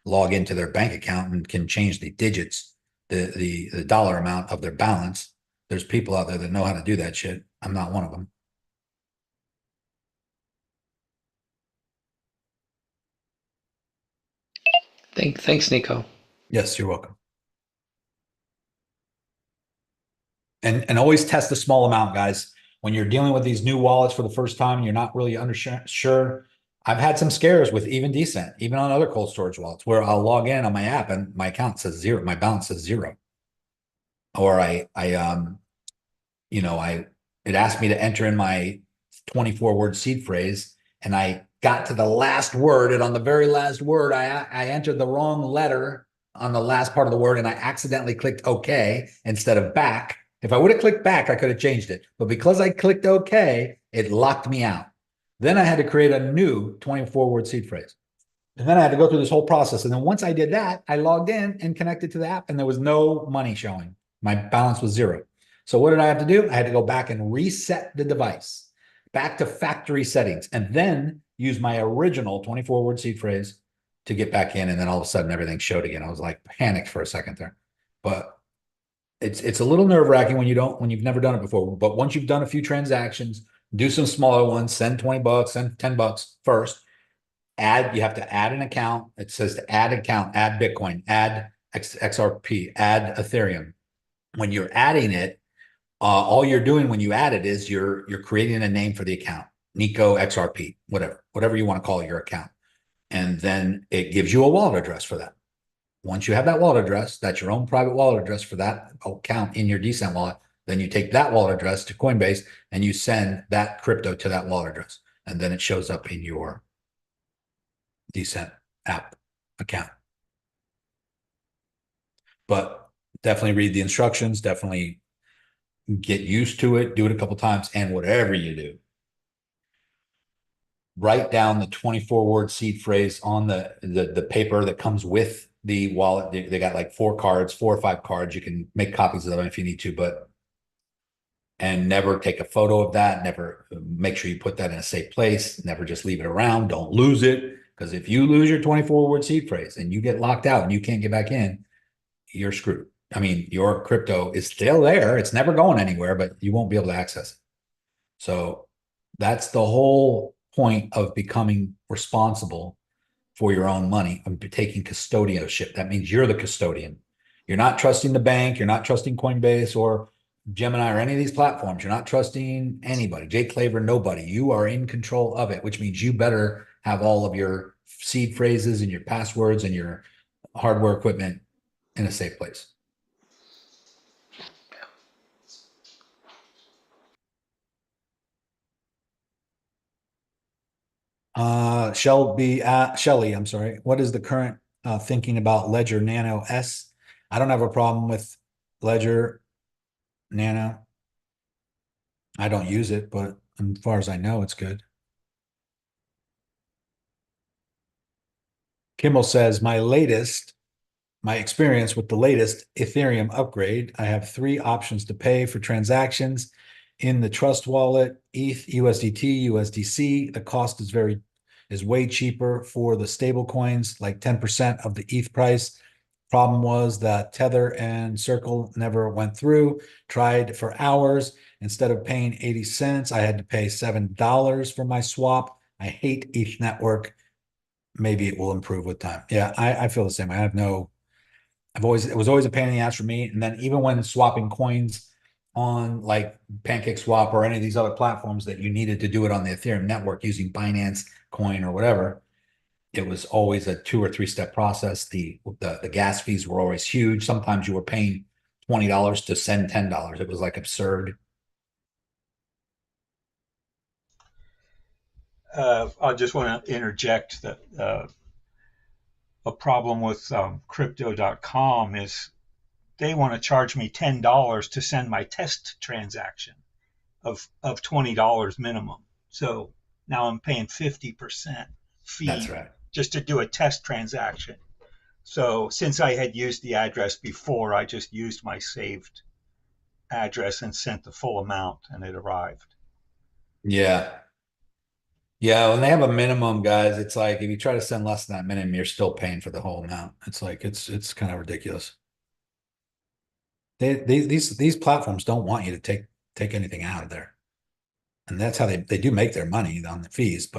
log into their bank account and can change the digits, the dollar amount of their balance. There's people out there that know how to do that shit. I'm not one of them. Thanks, Nico. Yes, you're welcome. And always test a small amount, guys. When you're dealing with these new wallets for the first time, you're not really sure. I've had some scares with even Decent, even on other cold storage wallets, where I'll log in on my app and my account says zero, my balance says zero. Or it asked me to enter in my 24-word seed phrase, and I got to the last word, and on the very last word, I entered the wrong letter on the last part of the word, and I accidentally clicked OK instead of back. If I would have clicked back, I could have changed it. But because I clicked OK, it locked me out. Then I had to create a new 24-word seed phrase. And then I had to go through this whole process. And then once I did that, I logged in and connected to the app, and there was no money showing. My balance was zero. So what did I have to do? I had to go back and reset the device back to factory settings and then use my original 24-word seed phrase to get back in. And then all of a sudden everything showed again. I was like panicked for a second there, but it's a little nerve-wracking when you've never done it before. But once you've done a few transactions, do some smaller ones, send $20, send $10 first. You have to add an account. It says to add account, add Bitcoin, add XRP, add Ethereum. When you're adding it, all you're doing when you add it is you're creating a name for the account, Nico XRP, whatever you want to call your account. And then it gives you a wallet address for that. Once you have that wallet address, that's your own private wallet address for that account in your Decent wallet. Then you take that wallet address to Coinbase and you send that crypto to that wallet address. And then it shows up in your Decent app account. But definitely read the instructions, definitely get used to it, do it a couple times, and whatever you do, write down the 24-word seed phrase on the paper that comes with the wallet. They got like 4 or 5 cards. You can make copies of them if you need to, and never take a photo of that. Never, make sure you put that in a safe place. Never just leave it around. Don't lose it, because if you lose your 24-word seed phrase and you get locked out and you can't get back in, you're screwed. I mean, your crypto is still there. It's never going anywhere, but you won't be able to access it. So that's the whole point of becoming responsible for your own money, of taking custodianship. That means you're the custodian. You're not trusting the bank. You're not trusting Coinbase or Gemini or any of these platforms. You're not trusting anybody, Jake Claver, nobody. You are in control of it, which means you better have all of your seed phrases and your passwords and your hardware equipment in a safe place. Shelly, I'm sorry. What is the current thinking about Ledger Nano S? I don't have a problem with Ledger Nano. I don't use it, but as far as I know, it's good. Kimmel says, my experience with the latest Ethereum upgrade, I have 3 options to pay for transactions in the Trust Wallet, ETH, USDT, USDC. The cost is way cheaper for the stable coins, like 10% of the ETH price. Problem was that Tether and Circle never went through. Tried for hours. Instead of paying 80 cents, I had to pay $7 for my swap. I hate ETH network. Maybe it will improve with time. Yeah, I feel the same. It was always a pain in the ass for me. And then even when swapping coins on like Pancake Swap or any of these other platforms that you needed to do it on the Ethereum network using Binance Coin or whatever, it was always a 2 or 3 step process. The gas fees were always huge. Sometimes you were paying $20 to send $10. It was like absurd. I just want to interject that a problem with crypto.com is they want to charge me $10 to send my test transaction of $20 minimum. So now I'm paying 50% fee. That's right. Just to do a test transaction. So since I had used the address before, I just used my saved address and sent the full amount, and it arrived. Yeah. Yeah, when they have a minimum, guys, it's like if you try to send less than that minimum, you're still paying for the whole amount. It's like it's kind of ridiculous. These platforms don't want you to take anything out of there. And that's how they do make their money on the fees,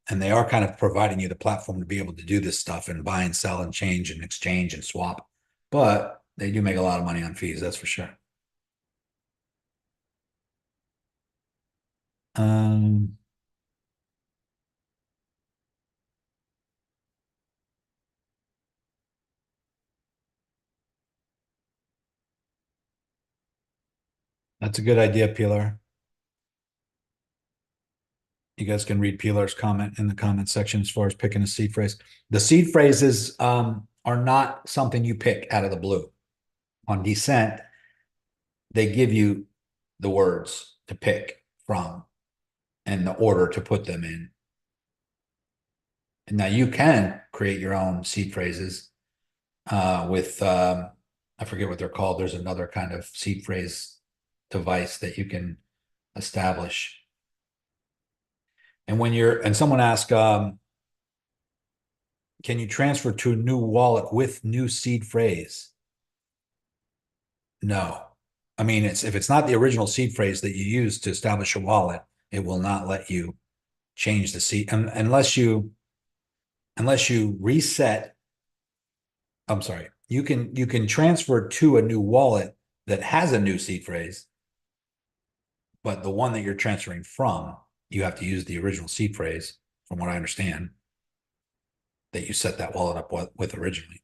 and they are kind of providing you the platform to be able to do this stuff and buy and sell and change and exchange and swap. But they do make a lot of money on fees, that's for sure. That's a good idea, Pilar. You guys can read Pilar's comment in the comment section as far as picking a seed phrase. The seed phrases are not something you pick out of the blue. On Descent, they give you the words to pick from and the order to put them in. And now you can create your own seed phrases with, I forget what they're called. There's another kind of seed phrase device that you can establish. And and someone asked, can you transfer to a new wallet with new seed phrase? No. I mean, if it's not the original seed phrase that you use to establish a wallet, it will not let you change the seed unless you reset. I'm sorry. You can transfer to a new wallet that has a new seed phrase, but the one that you're transferring from, you have to use the original seed phrase, from what I understand, that you set that wallet up with originally.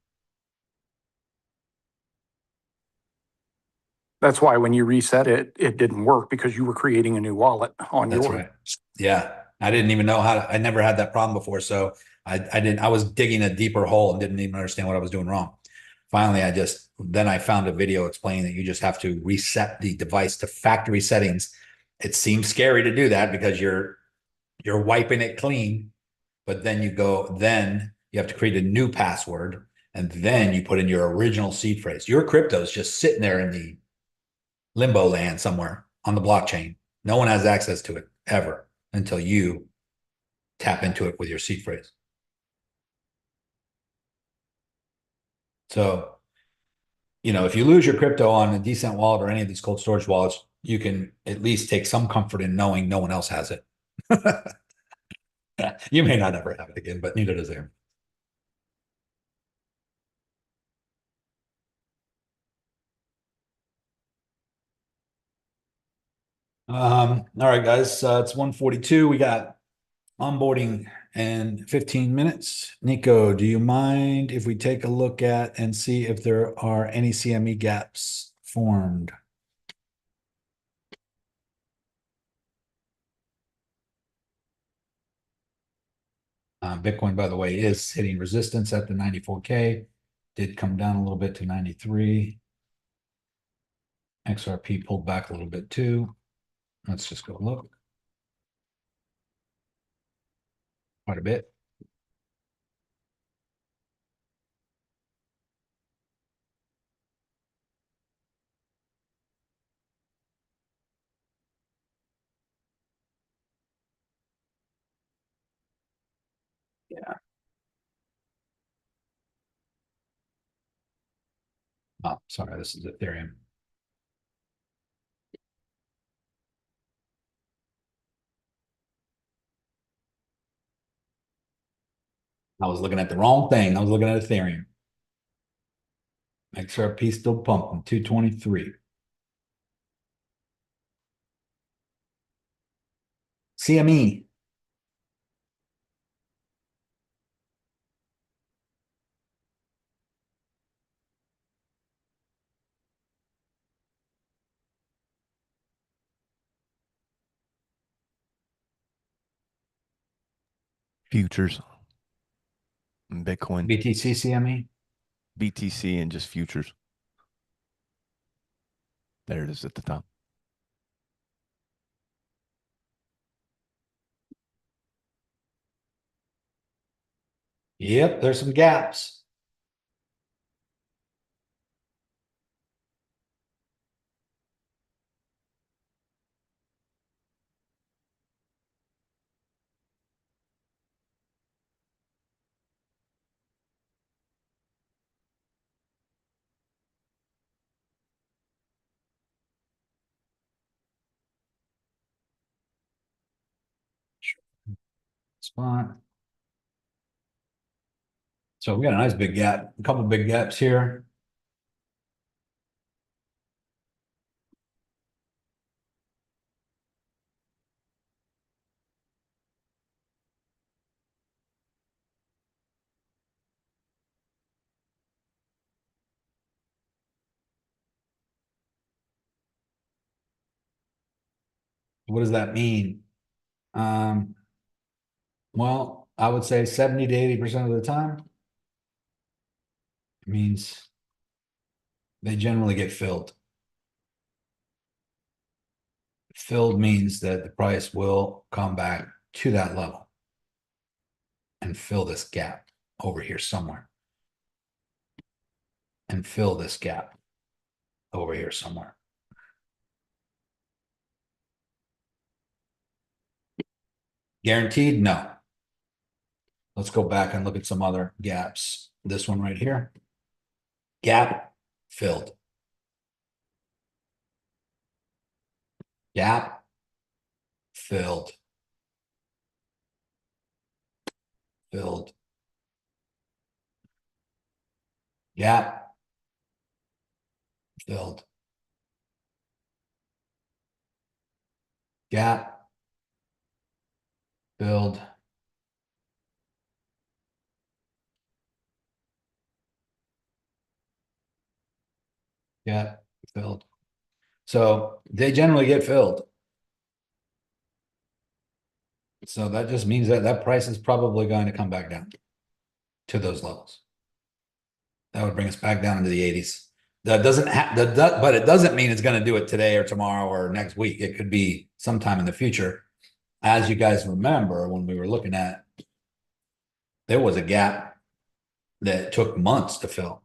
That's why when you reset it, it didn't work because you were creating a new wallet on That's your. right. Yeah. I didn't even know I never had that problem before. So I was digging a deeper hole and didn't even understand what I was doing wrong. Finally, then I found a video explaining that you just have to reset the device to factory settings. It seems scary to do that because you're wiping it clean, but then you have to create a new password, and then you put in your original seed phrase. Your crypto is just sitting there in the limbo land somewhere on the blockchain. No one has access to it ever until you tap into it with your seed phrase. So, if you lose your crypto on a decent wallet or any of these cold storage wallets, you can at least take some comfort in knowing no one else has it. You may not ever have it again, but neither does Aaron. All right, guys. It's 1:42. We got onboarding in 15 minutes. Nico, do you mind if we take a look at and see if there are any CME gaps formed? Bitcoin, by the way, is hitting resistance at the 94K. Did come down a little bit to 93. XRP pulled back a little bit too. Let's just go look. Quite a bit. Yeah. Oh, sorry, this is Ethereum. I was looking at the wrong thing. I was looking at Ethereum. XRP still pumping, 223. CME. Futures. Bitcoin. BTC CME. BTC and just futures. There it is at the top. Yep, there's some gaps. Spot. So we got a nice big gap, a couple big gaps here. What does that mean? Well, I would say 70 to 80% of the time, it means they generally get filled. Filled means that the price will come back to that level and fill this gap over here somewhere. And fill this gap over here somewhere. Guaranteed? No. Let's go back and look at some other gaps. This one right here. Gap filled. Gap filled. Filled. Gap filled. Gap filled. Gap filled. So they generally get filled. So that just means that that price is probably going to come back down to those levels. That would bring us back down into the 80s. That doesn't have but it doesn't mean it's going to do it today or tomorrow or next week. It could be sometime in the future. As you guys remember, when we were looking at, there was a gap that took months to fill.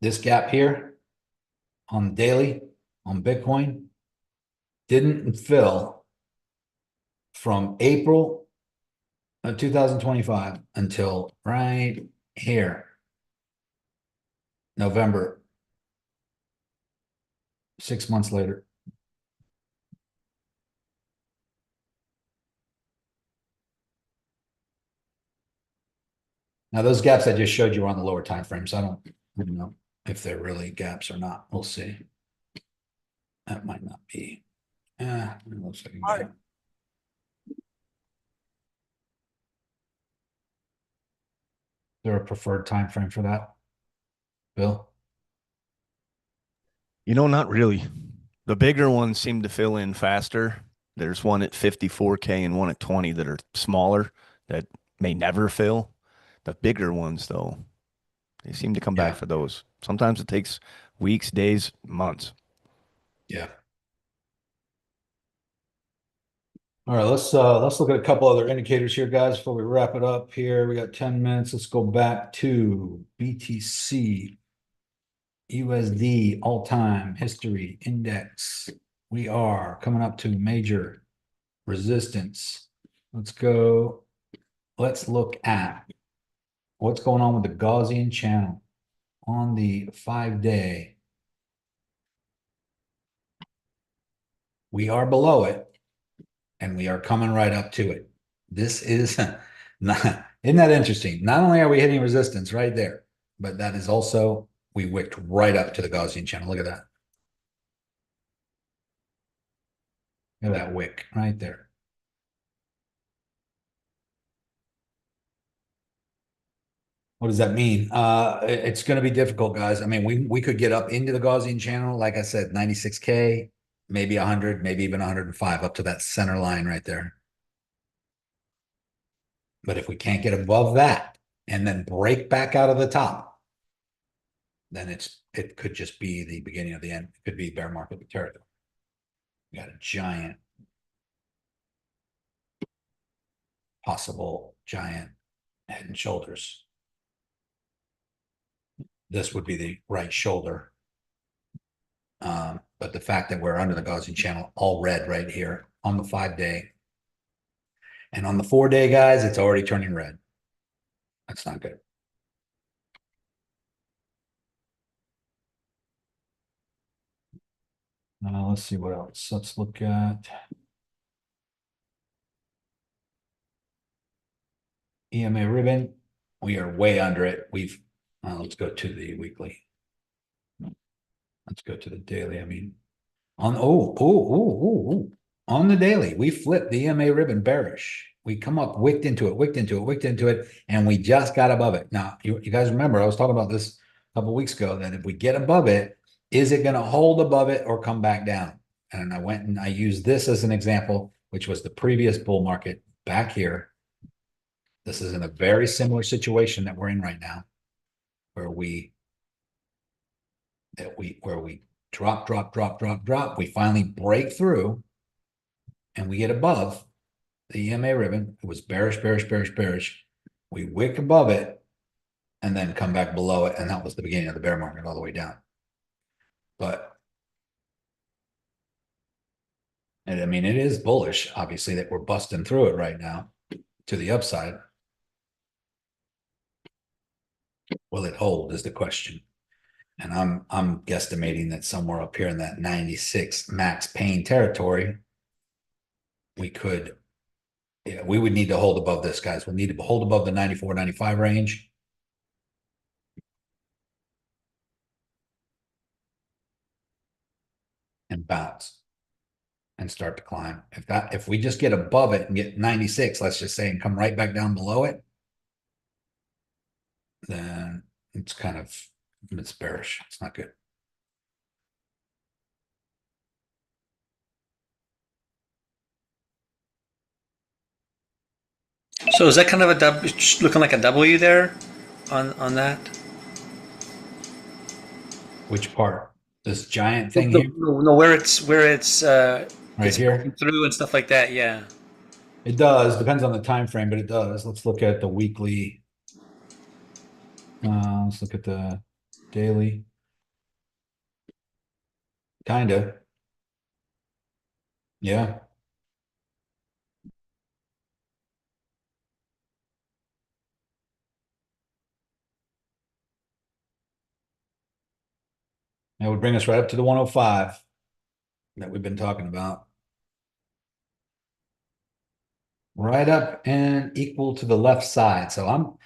This gap here on the daily on Bitcoin didn't fill from April of 2025 until right here, November, 6 months later. Now, those gaps I just showed you are on the lower time frame, so I don't know if they're really gaps or not. We'll see. That might not be. It looks like a gap. Is there a preferred time frame for that, Bill? You know, not really. The bigger ones seem to fill in faster. There's one at 54K and one at 20 that are smaller that may never fill. The bigger ones, though, they seem to come back for those. Sometimes it takes weeks, days, months. Yeah. All right, let's look at a couple other indicators here, guys, before we wrap it up here. We got 10 minutes. Let's go back to BTC, USD, all-time history index. We are coming up to major resistance. Let's go. Let's look at what's going on with the Gaussian channel on the 5-day. We are below it. And we are coming right up to it. This is not, isn't that interesting? Not only are we hitting resistance right there, but that is also, we wicked right up to the Gaussian channel. Look at that. Look at that wick right there. What does that mean? It's going to be difficult, guys. I mean, we could get up into the Gaussian channel, like I said, 96K, maybe 100, maybe even 105, up to that center line right there. But if we can't get above that and then break back out of the top, then it could just be the beginning of the end. It could be bear market territory. We got a giant, possible giant head and shoulders. This would be the right shoulder. But the fact that we're under the Gaussian channel, all red right here on the 5-day. And on the 4-day, guys, it's already turning red. That's not good. Let's see what else. Let's look at EMA ribbon. We are way under it. Let's go to the weekly. Let's go to the daily. I mean, on on the daily, we flipped the EMA ribbon bearish. We come up, wicked into it, and we just got above it. Now, you guys remember, I was talking about this a couple of weeks ago, that if we get above it, is it going to hold above it or come back down? And I went and I used this as an example, which was the previous bull market back here. This is in a very similar situation that we're in right now, where we drop, we finally break through and we get above the EMA ribbon. It was bearish. We wick above it and then come back below it. And that was the beginning of the bear market all the way down. But and I mean, it is bullish, obviously, that we're busting through it right now to the upside. Will it hold is the question. And I'm guesstimating that somewhere up here in that 96 max pain territory, we could, yeah, we would need to hold above this, guys. We need to hold above the 94, 95 range. And bounce and start to climb. If we just get above it and get 96, let's just say, and come right back down below it, then it's bearish. It's not good. So is that kind of a W, looking like a W there on that? Which part? This giant thing No, here? no, where it's Right it's here? breaking through and stuff like that. Yeah. It does. Depends on the time frame, but it does. Let's look at the weekly. Let's look at the daily. Kinda. Yeah. That would bring us right up to the 105 that we've been talking about. Right up and equal to the left side. So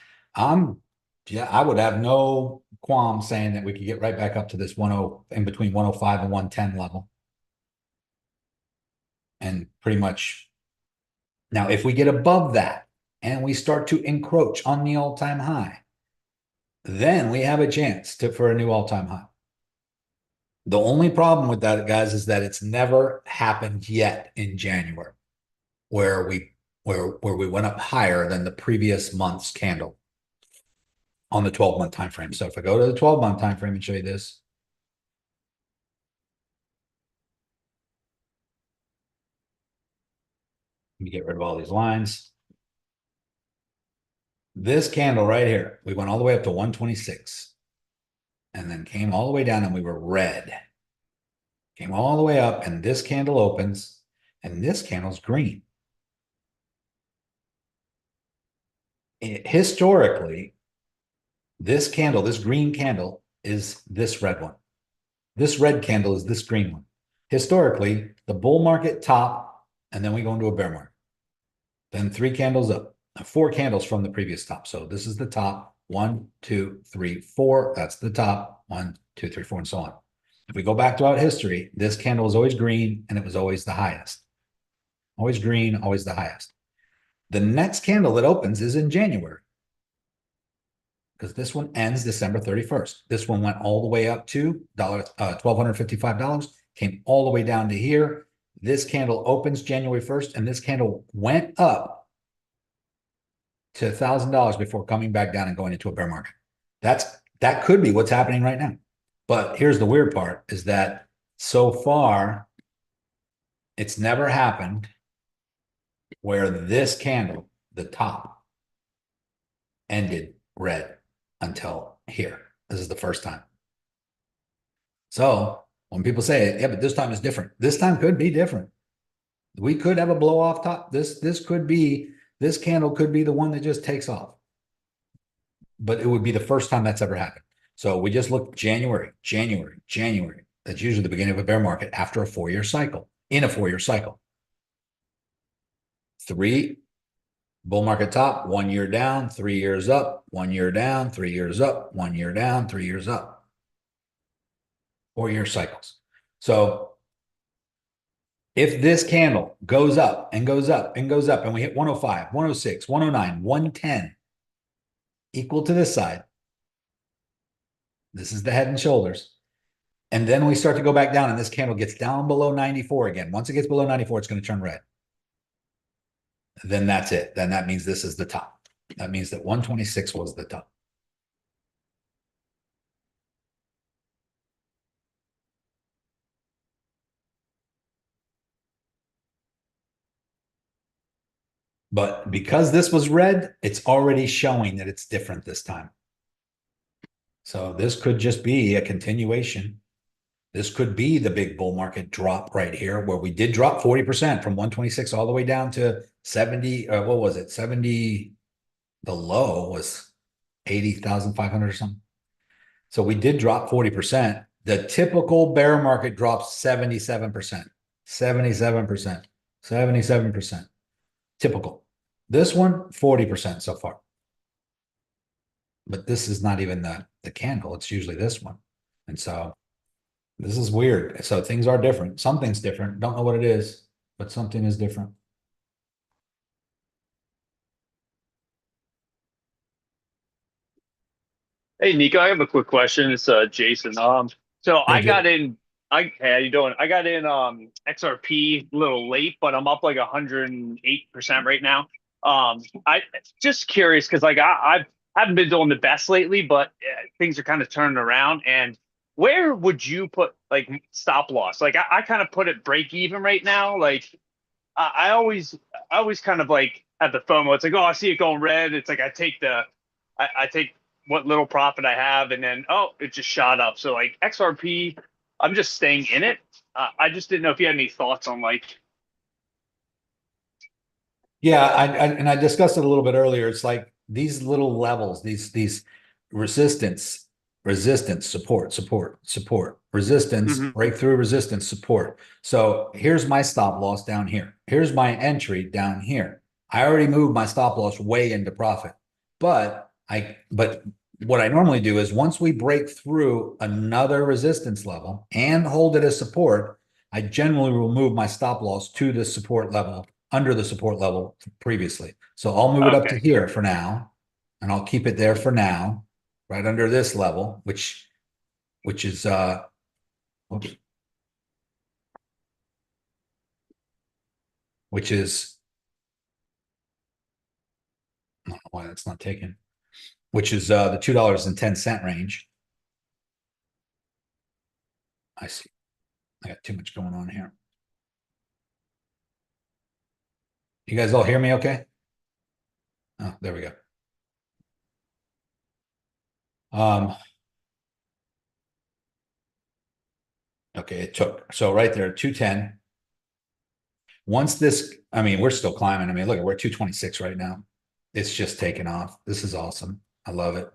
yeah, I would have no qualm saying that we could get right back up to this 10 in between 105 and 110 level. And pretty much now, if we get above that and we start to encroach on the all-time high, then we have a chance for a new all-time high. The only problem with that, guys, is that it's never happened yet in January where we went up higher than the previous month's candle on the 12-month time frame. So if I go to the 12-month time frame and show you this, let me get rid of all these lines. This candle right here, we went all the way up to 126 and then came all the way down and we were red. Came all the way up and this candle opens and this candle's green. Historically, this candle, this green candle, is this red one. This red candle is this green one. Historically, the bull market top, and then we go into a bear market. Then 3 candles up, 4 candles from the previous top. So this is the top, 1, 2, 3, 4. That's the top, 1, 2, 3, 4, and so on. If we go back throughout history, this candle was always green, and it was always the highest. Always green, always the highest. The next candle that opens is in January, because this one ends December 31st. This one went all the way up to $1,255, came all the way down to here. This candle opens January 1st, and this candle went up to $1,000 before coming back down and going into a bear market. That could be what's happening right now. But here's the weird part, is that so far, it's never happened where this candle, the top, ended red until here. This is the first time. So when people say, yeah, but this time is different, this time could be different. We could have a blow off top. This candle could be the one that just takes off. But it would be the first time that's ever happened. So we just look January. That's usually the beginning of a bear market after a 4-year cycle, in a 4-year cycle. 3 bull market top, 1 year down, 3 years up, 1 year down, 3 years up, 1 year down, 3 years up. 4-year cycles. So if this candle goes up and goes up and goes up, and we hit 105, 106, 109, 110, equal to this side, this is the head and shoulders. And then we start to go back down, and this candle gets down below 94 again. Once it gets below 94, it's going to turn red. Then that's it. Then that means this is the top. That means that 126 was the top. But because this was red, it's already showing that it's different this time. So this could just be a continuation. This could be the big bull market drop right here, where we did drop 40% from 126 all the way down to 70. What was it? 70. The low was 80,500 or something. So we did drop 40%. The typical bear market drops 77%, 77%, 77%. Typical. This one, 40% so far. But this is not even the candle. It's usually this one. And so this is weird. So things are different. Something's different. Don't know what it is, but something is different. Hey Nico, I have a quick question. It's Jason. So Hey, I Jay. got in. Hey, how you doing? I got in XRP a little late, but I'm up like 108% right now. I just curious because like I haven't been doing the best lately, but things are kind of turning around. And where would you put like stop loss? Like I kind of put it break even right now. Like I always kind of like have the FOMO. It's like, oh, I see it going red. It's like I take what little profit I have, and then it just shot up. So like XRP, I'm just staying in it. I just didn't know if you had any thoughts on like. Yeah, I discussed it a little bit earlier. It's like these little levels, these resistance, support, resistance, breakthrough, resistance, support. So here's my stop loss down here. Here's my entry down here. I already moved my stop loss way into profit, but what I normally do is once we break through another resistance level and hold it as support, I generally will move my stop loss to the support level, under the support level previously. So I'll move it up to here for now, and I'll keep it there for now, right under this level, which is oops, which is, I don't know why that's not taken, which is the $2.10 range. I see. I got too much going on here. You guys all hear me okay? Oh, there we go. Okay, it took. So right there, 210. Once this, I mean, we're still climbing. I mean, look, we're at 226 right now. It's just taken off. This is awesome. I love it.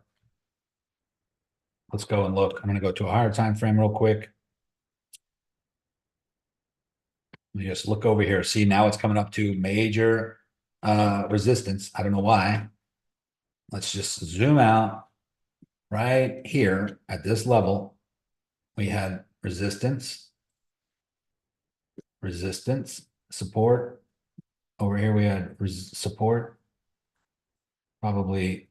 Let's go and look. I'm going to go to a higher time frame real quick. Let me just look over here. See, now it's coming up to major resistance. I don't know why. Let's just zoom out. Right here at this level, we had resistance, support. Over here we had support. Probably,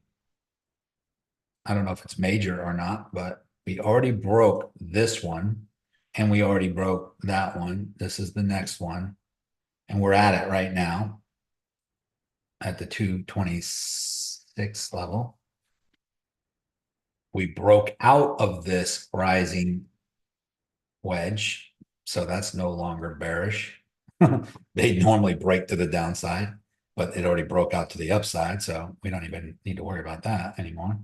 I don't know if it's major or not, but we already broke this one and we already broke that one. This is the next one. And we're at it right now at the 226 level. We broke out of this rising wedge, so that's no longer bearish. They normally break to the downside, but it already broke out to the upside, so we don't even need to worry about that anymore.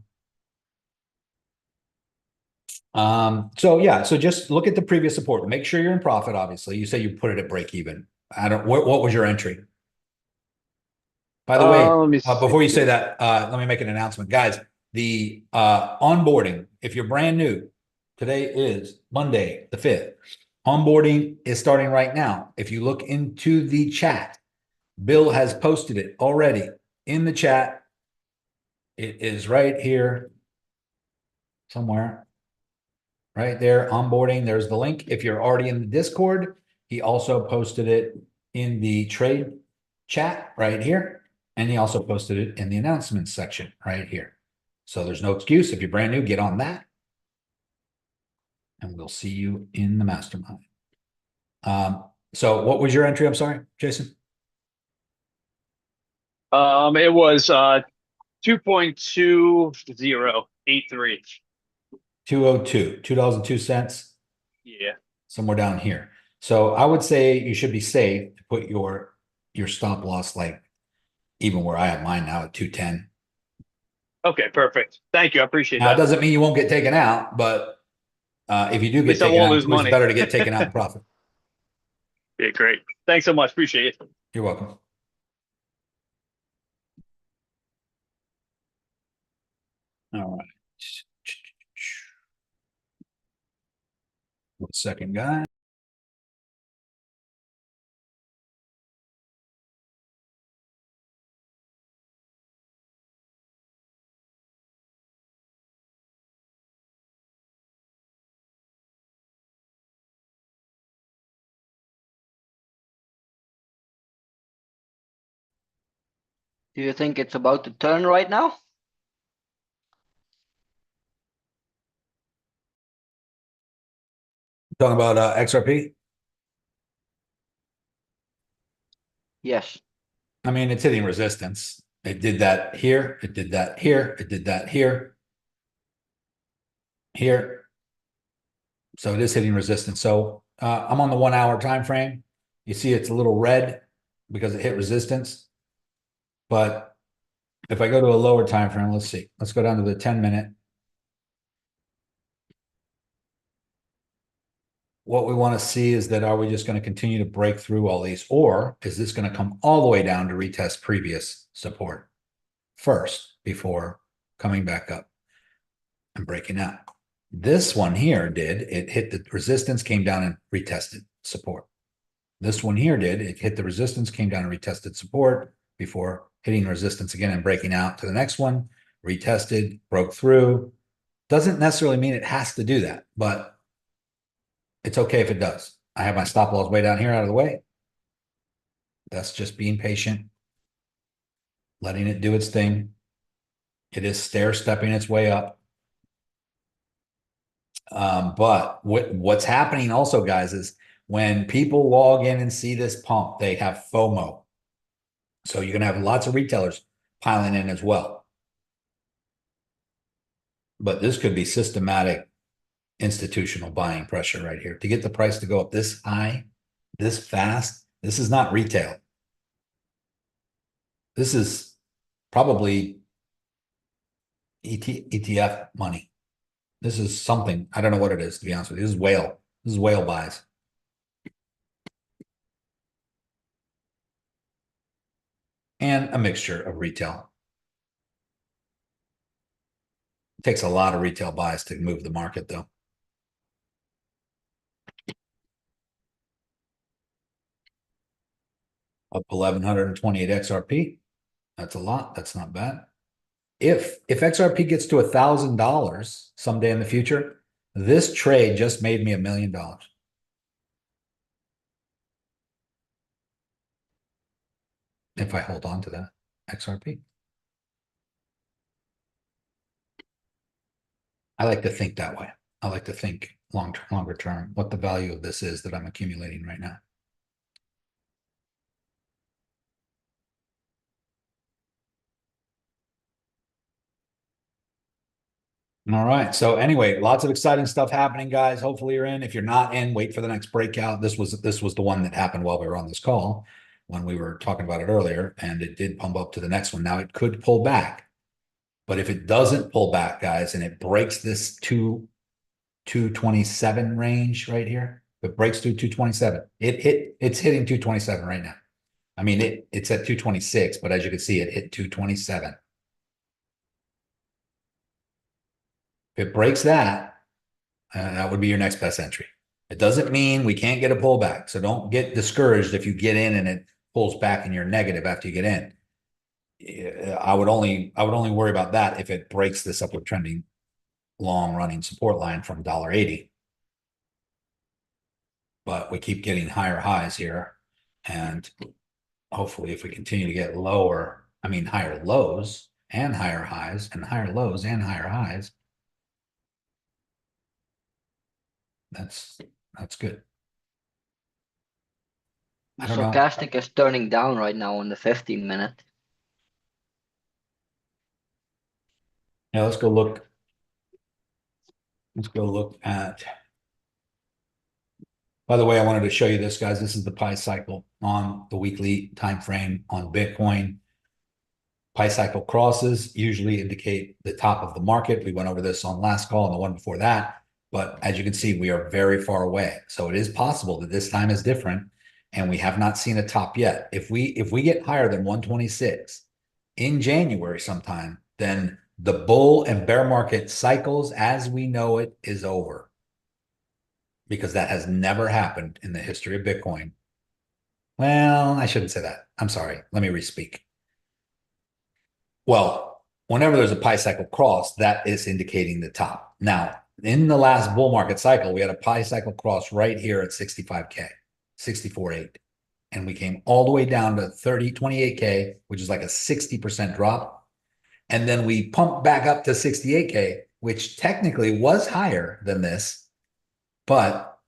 So yeah, so just look at the previous support. Make sure you're in profit, obviously. You say you put it at break even. What was your entry? By the way, before you say that, let me make an announcement. Guys, the onboarding, if you're brand new, today is Monday, the 5th. Onboarding is starting right now. If you look into the chat, Bill has posted it already in the chat. It is right here somewhere. Right there, onboarding. There's the link. If you're already in the Discord, he also posted it in the trade chat right here. And he also posted it in the announcements section right here. So there's no excuse. If you're brand new, get on that. And we'll see you in the mastermind. So what was your entry? I'm sorry, Jason. It was 2.2083. 202, $2.02. Yeah. Somewhere down here. So I would say you should be safe to put your stop loss, like even where I have mine now at 210. Okay, perfect. Thank you. I appreciate Now, that. it doesn't mean you won't get taken out, but At If you do get least I taken won't out, lose it's always money. better to get taken out in profit. Yeah, great. Thanks so much. Appreciate it. You're welcome. All right. 1 second, guys. Do you think it's about to turn right now? Talking about XRP? Yes. I mean, it's hitting resistance. It did that here. It did that here. It did that here. Here. So it is hitting resistance. So I'm on the 1 hour time frame. You see it's a little red because it hit resistance. But if I go to a lower time frame, let's see. Let's go down to the 10-minute. What we want to see is that, are we just going to continue to break through all these, or is this going to come all the way down to retest previous support first before coming back up and breaking out? This one here did, it hit the resistance, came down and retested support. This one here did, it hit the resistance, came down and retested support before hitting resistance again and breaking out to the next one, retested, broke through. Doesn't necessarily mean it has to do that, but it's okay if it does. I have my stop loss way down here out of the way. That's just being patient, letting it do its thing. It is stair-stepping its way up. But what's happening also, guys, is when people log in and see this pump, they have FOMO. So you're going to have lots of retailers piling in as well. But this could be systematic institutional buying pressure right here. To get the price to go up this high, this fast, this is not retail. This is probably ETF money. This is something, I don't know what it is, to be honest with you. This is whale. This is whale buys. And a mixture of retail. It takes a lot of retail buys to move the market, though. Up 1,128 XRP. That's a lot. That's not bad. If XRP gets to $1,000 someday in the future, this trade just made me $1 million. If I hold on to that XRP. I like to think that way. I like to think longer term, what the value of this is that I'm accumulating right now. All right. So anyway, lots of exciting stuff happening, guys. Hopefully you're in. If you're not in, wait for the next breakout. This was the one that happened while we were on this call when we were talking about it earlier, and it did pump up to the next one. Now it could pull back. But if it doesn't pull back, guys, and it breaks this 227 range right here, if it breaks through 227, it's hitting 227 right now. I mean, it's at 226, but as you can see, it hit 227. If it breaks that, that would be your next best entry. It doesn't mean we can't get a pullback. So don't get discouraged if you get in and it pulls back and you're negative after you get in. I would only worry about that if it breaks this upward trending long running support line from $1.80. But we keep getting higher highs here. And hopefully if we continue to get higher lows and higher highs and higher lows and higher highs, that's good. The stochastic is turning down right now on the 15-minute. Yeah, let's go look at, by the way, I wanted to show you this, guys. This is the pi cycle on the weekly time frame on Bitcoin. Pi cycle crosses usually indicate the top of the market. We went over this on last call and the one before that. But as you can see, we are very far away. So it is possible that this time is different, and we have not seen a top yet. If we get higher than 126 in January sometime, then the bull and bear market cycles as we know it is over. Because that has never happened in the history of Bitcoin. Well, I shouldn't say that. I'm sorry. Let me respeak. Well, whenever there's a pi cycle cross, that is indicating the top. Now, in the last bull market cycle, we had a pi cycle cross right here at 65K, 64.8. And we came all the way down to 28K, which is like a 60% drop. And then we pumped back up to 68K, which technically was higher than this, but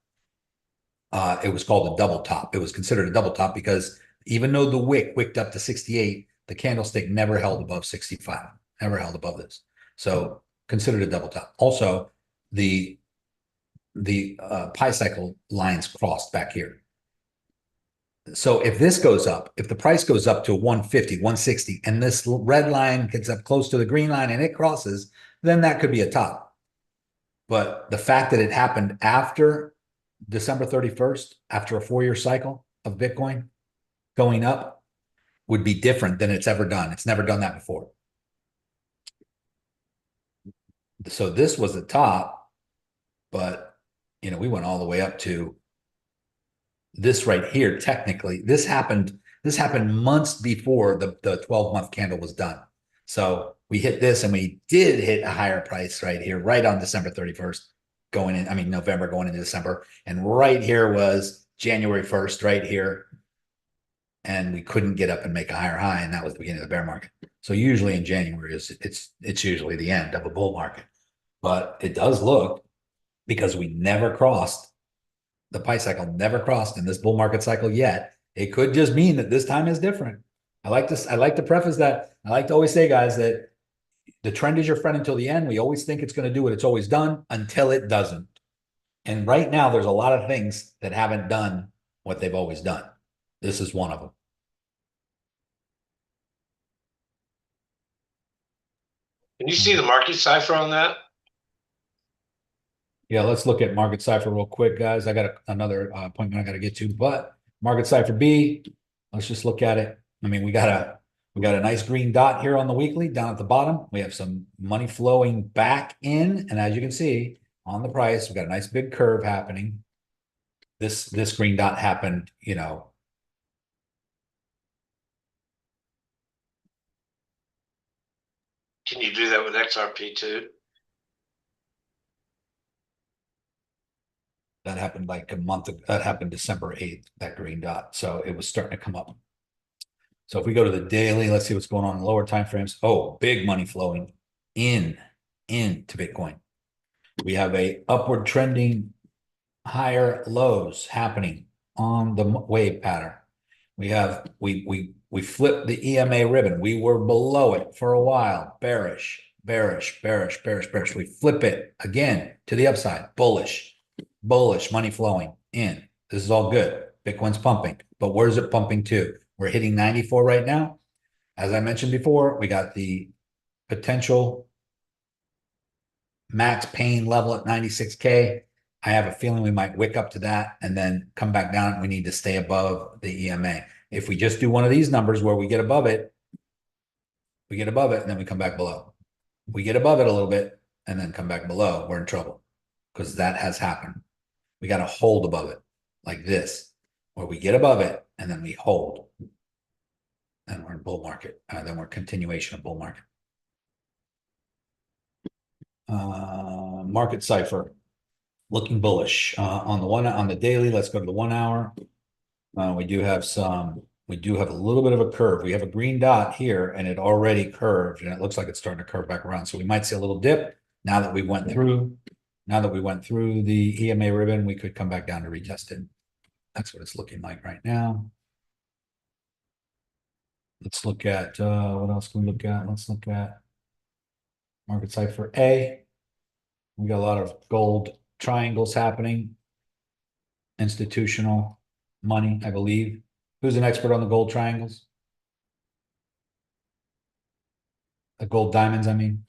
it was called a double top. It was considered a double top because even though the wick wicked up to 68, the candlestick never held above 65, never held above this. So considered a double top. Also, the pi cycle lines crossed back here. So if this goes up, if the price goes up to 150, 160, and this red line gets up close to the green line and it crosses, then that could be a top. But the fact that it happened after December 31st, after a 4-year cycle of Bitcoin going up, would be different than it's ever done. It's never done that before. So this was the top, but you know, we went all the way up to this right here. Technically, this happened months before the 12-month candle was done. So we hit this, and we did hit a higher price right here, right on December 31st, November going into December. And right here was January 1st, right here. And we couldn't get up and make a higher high, and that was the beginning of the bear market. So usually in January it's usually the end of a bull market. But it does look, because we never crossed, the pi cycle never crossed in this bull market cycle yet. It could just mean that this time is different. I like to preface that. I like to always say, guys, that the trend is your friend until the end. We always think it's going to do what it's always done until it doesn't. And right now, there's a lot of things that haven't done what they've always done. This is one of them. Can you see the market cipher on that? Yeah, let's look at market cipher real quick, guys. I got another appointment I got to get to, but market cipher B, let's just look at it. I mean, we got a nice green dot here on the weekly down at the bottom. We have some money flowing back in, and as you can see on the price, we got a nice big curve happening. This green dot happened, you know, Can you do that with XRP too? that happened like a month ago. That happened December 8th, that green dot. So it was starting to come up. So if we go to the daily, let's see what's going on in lower time frames. Oh, big money flowing into Bitcoin. We have a upward trending higher lows happening on the wave pattern. We flipped the EMA ribbon. We were below it for a while. Bearish. We flip it again to the upside. Bullish, money flowing in. This is all good. Bitcoin's pumping, but where's it pumping to? We're hitting 94 right now. As I mentioned before, we got the potential max pain level at 96K. I have a feeling we might wick up to that and then come back down. We need to stay above the EMA. If we just do one of these numbers where we get above it, and then we come back below. We get above it a little bit and then come back below, we're in trouble, because that has happened. We got to hold above it like this, where we get above it and then we hold. And we're in bull market. Then we're continuation of bull market. Market cipher looking bullish on the daily. Let's go to the 1 hour. We do have a little bit of a curve. We have a green dot here, and it already curved, and it looks like it's starting to curve back around. So we might see a little dip now that we went through. Now that we went through the EMA ribbon, we could come back down to retest it. That's what it's looking like right now. Let's look at what else can we look at? Let's look at market cipher A. We got a lot of gold triangles happening. Institutional money, I believe. Who's an expert on the gold triangles? The gold diamonds, I mean.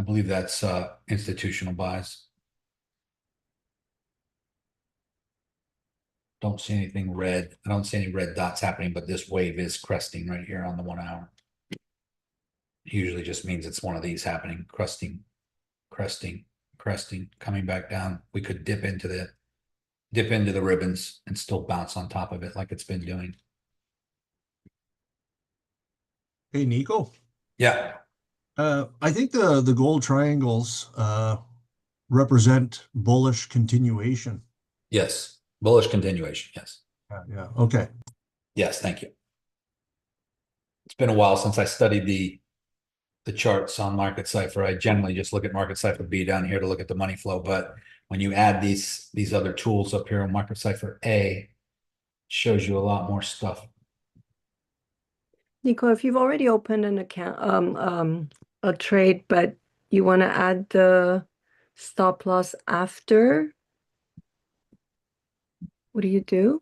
I believe that's institutional buys. Don't see anything red. I don't see any red dots happening, but this wave is cresting right here on the 1 hour. Usually just means it's one of these happening, cresting, coming back down. We could dip into the ribbons and still bounce on top of it like it's been doing. Hey, Nico. Yeah. I think the gold triangles represent bullish continuation. Yes. Bullish continuation. Yes. Yeah. Okay. Yes. Thank you. It's been a while since I studied the charts on Market Cipher. I generally just look at Market Cipher B down here to look at the money flow. But when you add these other tools up here on Market Cipher A, it shows you a lot more stuff. Nico, if you've already opened an account, a trade, but you want to add the stop loss after, what do you do?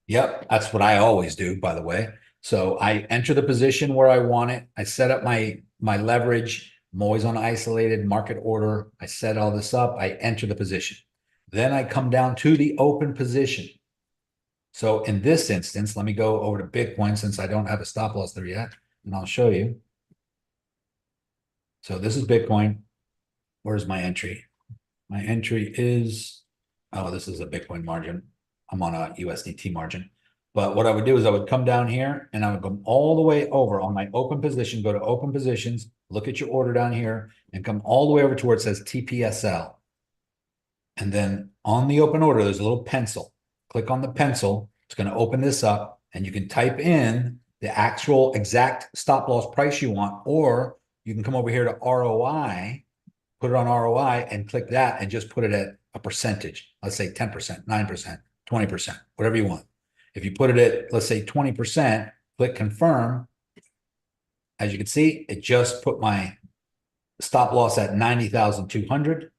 Yep, that's what I always do, by the way. So I enter the position where I want it. I set up my leverage. I'm always on isolated market order. I set all this up. I enter the position. Then I come down to the open position. So in this instance, let me go over to Bitcoin since I don't have a stop loss there yet, and I'll show you. So this is Bitcoin. Where's my entry? My entry is, oh, this is a Bitcoin margin. I'm on a USDT margin. But what I would do is I would come down here and I would go all the way over on my open position, go to open positions, look at your order down here and come all the way over to where it says TPSL. And then on the open order, there's a little pencil. Click on the pencil. It's going to open this up and you can type in the actual exact stop loss price you want, or you can come over here to ROI, put it on ROI and click that and just put it at a percentage. Let's say 10%, 9%, 20%, whatever you want. If you put it at, let's say 20%, click confirm. As you can see, it just put my stop loss at 90,200,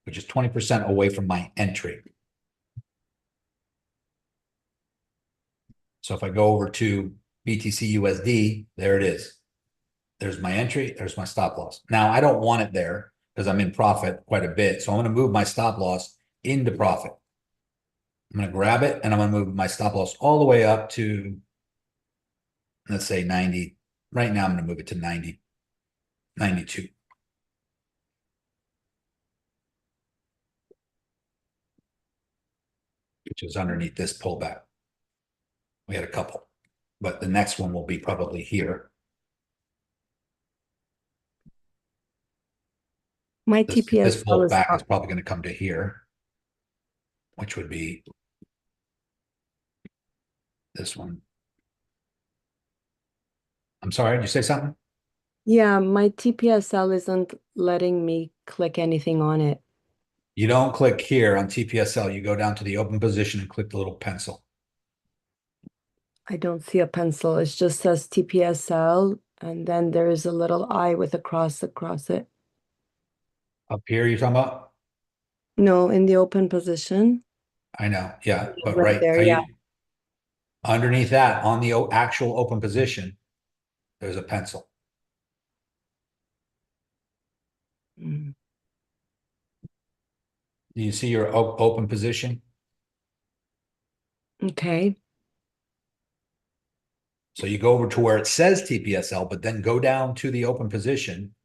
which is 20% away from my entry. So if I go over to BTC USD, there it is. There's my entry. There's my stop loss. Now I don't want it there because I'm in profit quite a bit. So I'm going to move my stop loss into profit. I'm going to grab it and I'm going to move my stop loss all the way up to, let's say 90. Right now I'm going to move it to 90, 92. Which is underneath this pullback. We had a couple, but the next one will be probably here. My This TPS pullback is probably going to come to here, which would be this one. I'm sorry, did you say something? Yeah, my TPSL isn't letting me click anything on it. You don't click here on TPSL. You go down to the open position and click the little pencil. I don't see a pencil. It just says TPSL, and then there is a little I with a cross across it. Up here, you're talking about? No, in the open position. I know, yeah, but Right there, yeah. Underneath that, on the actual open position, there's a pencil. Mm. Do you see your open position? Okay. So you go over to where it says TPSL, but then go down to the open position,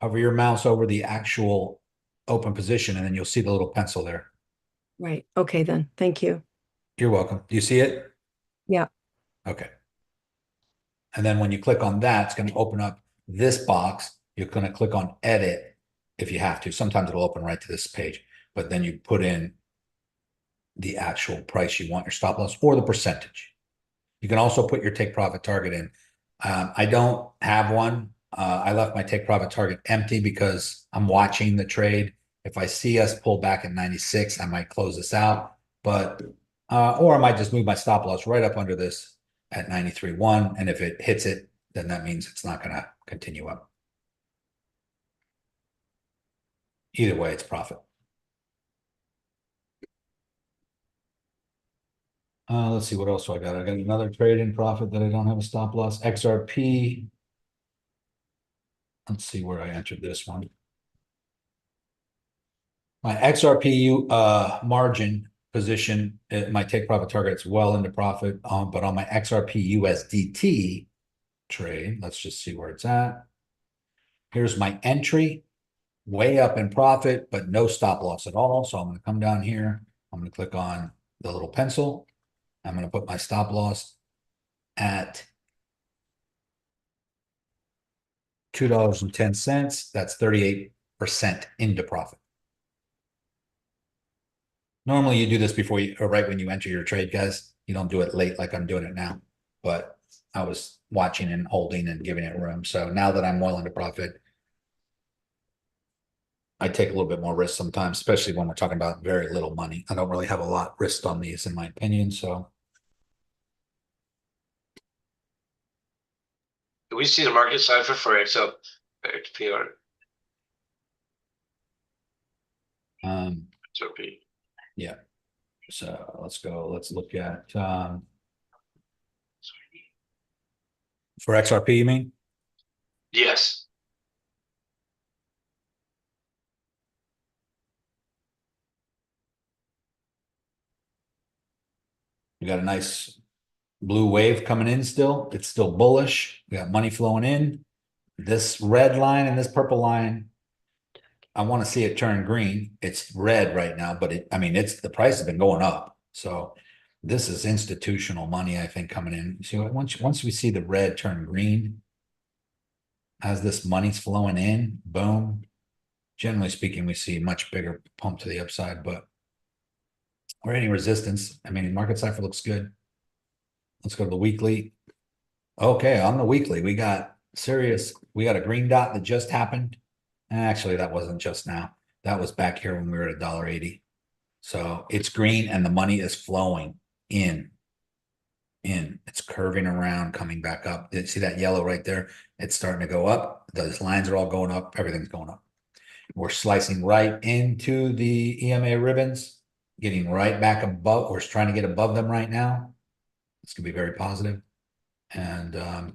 hover your mouse over the actual open position, and then you'll see the little pencil there. Right. Okay, then. Thank you. You're welcome. Do you see it? Yeah. Okay. And then when you click on that, it's going to open up this box. You're going to click on edit if you have to. Sometimes it'll open right to this page, but then you put in the actual price you want your stop loss or the percentage. You can also put your take profit target in. I don't have one. I left my take profit target empty because I'm watching the trade. If I see us pull back at 96, I might close this out, but or I might just move my stop loss right up under this at 93.1. And if it hits it, then that means it's not going to continue up. Either way, it's profit. Let's see, what else do I got? I got another trade in profit that I don't have a stop loss. XRP. let's see where I entered this one. My XRP margin position, my take profit target, it's well into profit. But on my XRP USDT trade, let's just see where it's at. Here's my entry, way up in profit, but no stop loss at all. So I'm going to come down here. I'm going to click on the little pencil. I'm going to put my stop loss at $2.10. That's 38% into profit. Normally you do this before you, or right when you enter your trade, guys. You don't do it late like I'm doing it now. But I was watching and holding and giving it room. So now that I'm well into profit, I take a little bit more risk sometimes, especially when we're talking about very little money. I don't really have a lot risked on these, in my opinion. So Do we see the market cipher for XRP? XRP. Yeah. So let's go. Let's look at for XRP, you mean? Yes. We got a nice blue wave coming in still. It's still bullish. We got money flowing in. This red line and this purple line, I want to see it turn green. It's red right now, but the price has been going up. So this is institutional money, I think, coming in. See, once we see the red turn green, as this money's flowing in, boom. Generally speaking, we see much bigger pump to the upside, but we're hitting resistance. Market cipher looks good. Let's go to the weekly. Okay, on the weekly, we got a green dot that just happened. Actually, that wasn't just now. That was back here when we were at $1.80. So it's green and the money is flowing in. It's curving around, coming back up. See that yellow right there? It's starting to go up. Those lines are all going up. Everything's going up. We're slicing right into the EMA ribbons, getting right back above. We're trying to get above them right now. It's going to be very positive. And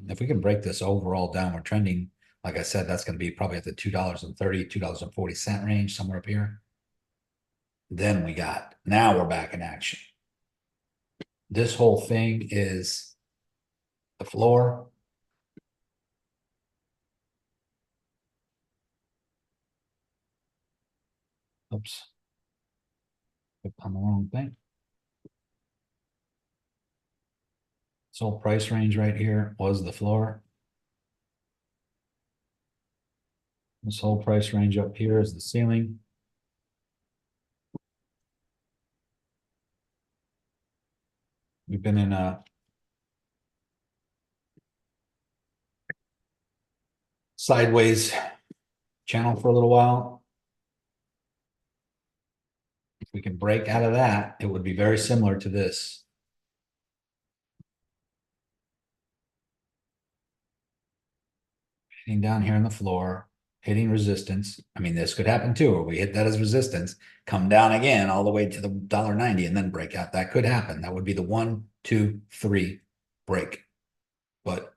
if we can break this overall downward trending, like I said, that's going to be probably at the $2.30, $2.40 range, somewhere up here. Then now we're back in action. This whole thing is the floor. Oops. Clicked on the wrong thing. This whole price range right here was the floor. This whole price range up here is the ceiling. We've been in a sideways channel for a little while. If we can break out of that, it would be very similar to this. Hitting down here on the floor, hitting resistance. This could happen too, or we hit that as resistance, come down again all the way to the $1.90 and then break out. That could happen. That would be the 1, 2, 3 break. But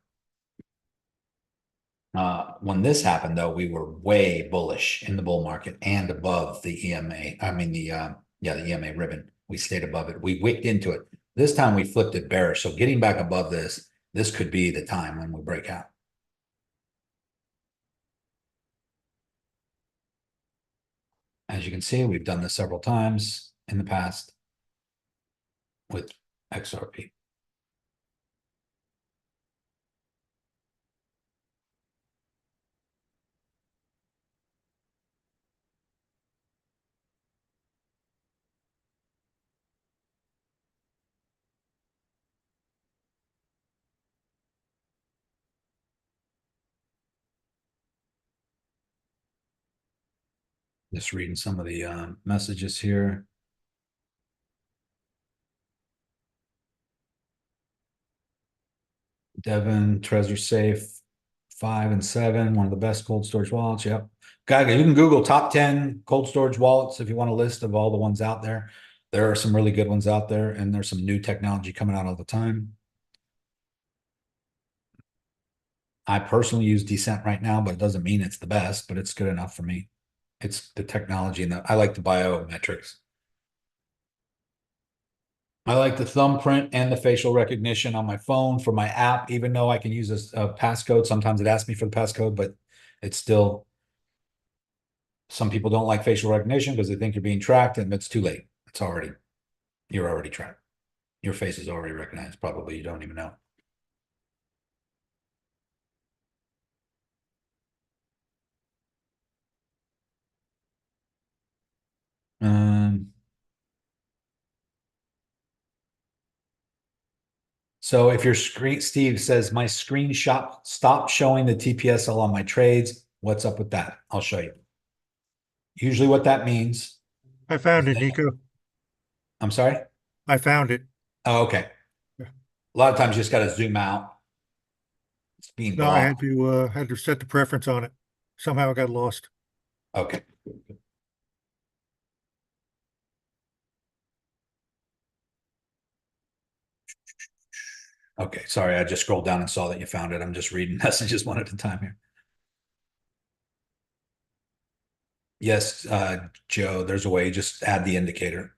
when this happened, though, we were way bullish in the bull market and above the EMA. The EMA ribbon. We stayed above it. We wicked into it. This time we flipped it bearish. So getting back above this could be the time when we break out. As you can see, we've done this several times in the past with XRP. Just reading some of the messages here. Devin, Trezor Safe, 5 and 7, one of the best cold storage wallets. Yep. Guys, you can Google top 10 cold storage wallets if you want a list of all the ones out there. There are some really good ones out there, and there's some new technology coming out all the time. I personally use Descent right now, but it doesn't mean it's the best, but it's good enough for me. It's the technology and I like the biometrics. I like the thumbprint and the facial recognition on my phone for my app, even though I can use a passcode. Sometimes it asks me for the passcode, but it's still, some people don't like facial recognition because they think you're being tracked, and it's too late. You're already tracked. Your face is already recognized. Probably you don't even know. So if your screen, Steve says my screenshot stopped showing the TPSL on my trades, what's up with that? I'll show you. Usually what that means. I found it, Nico. I'm sorry? I found it. Oh, okay. A lot of times you just got to zoom out. It's being No, I blocked. had to set the preference on it. Somehow I got lost. Okay. Okay, sorry, I just scrolled down and saw that you found it. I'm just reading messages one at a time here. Yes, Joe, there's a way, just add the indicator.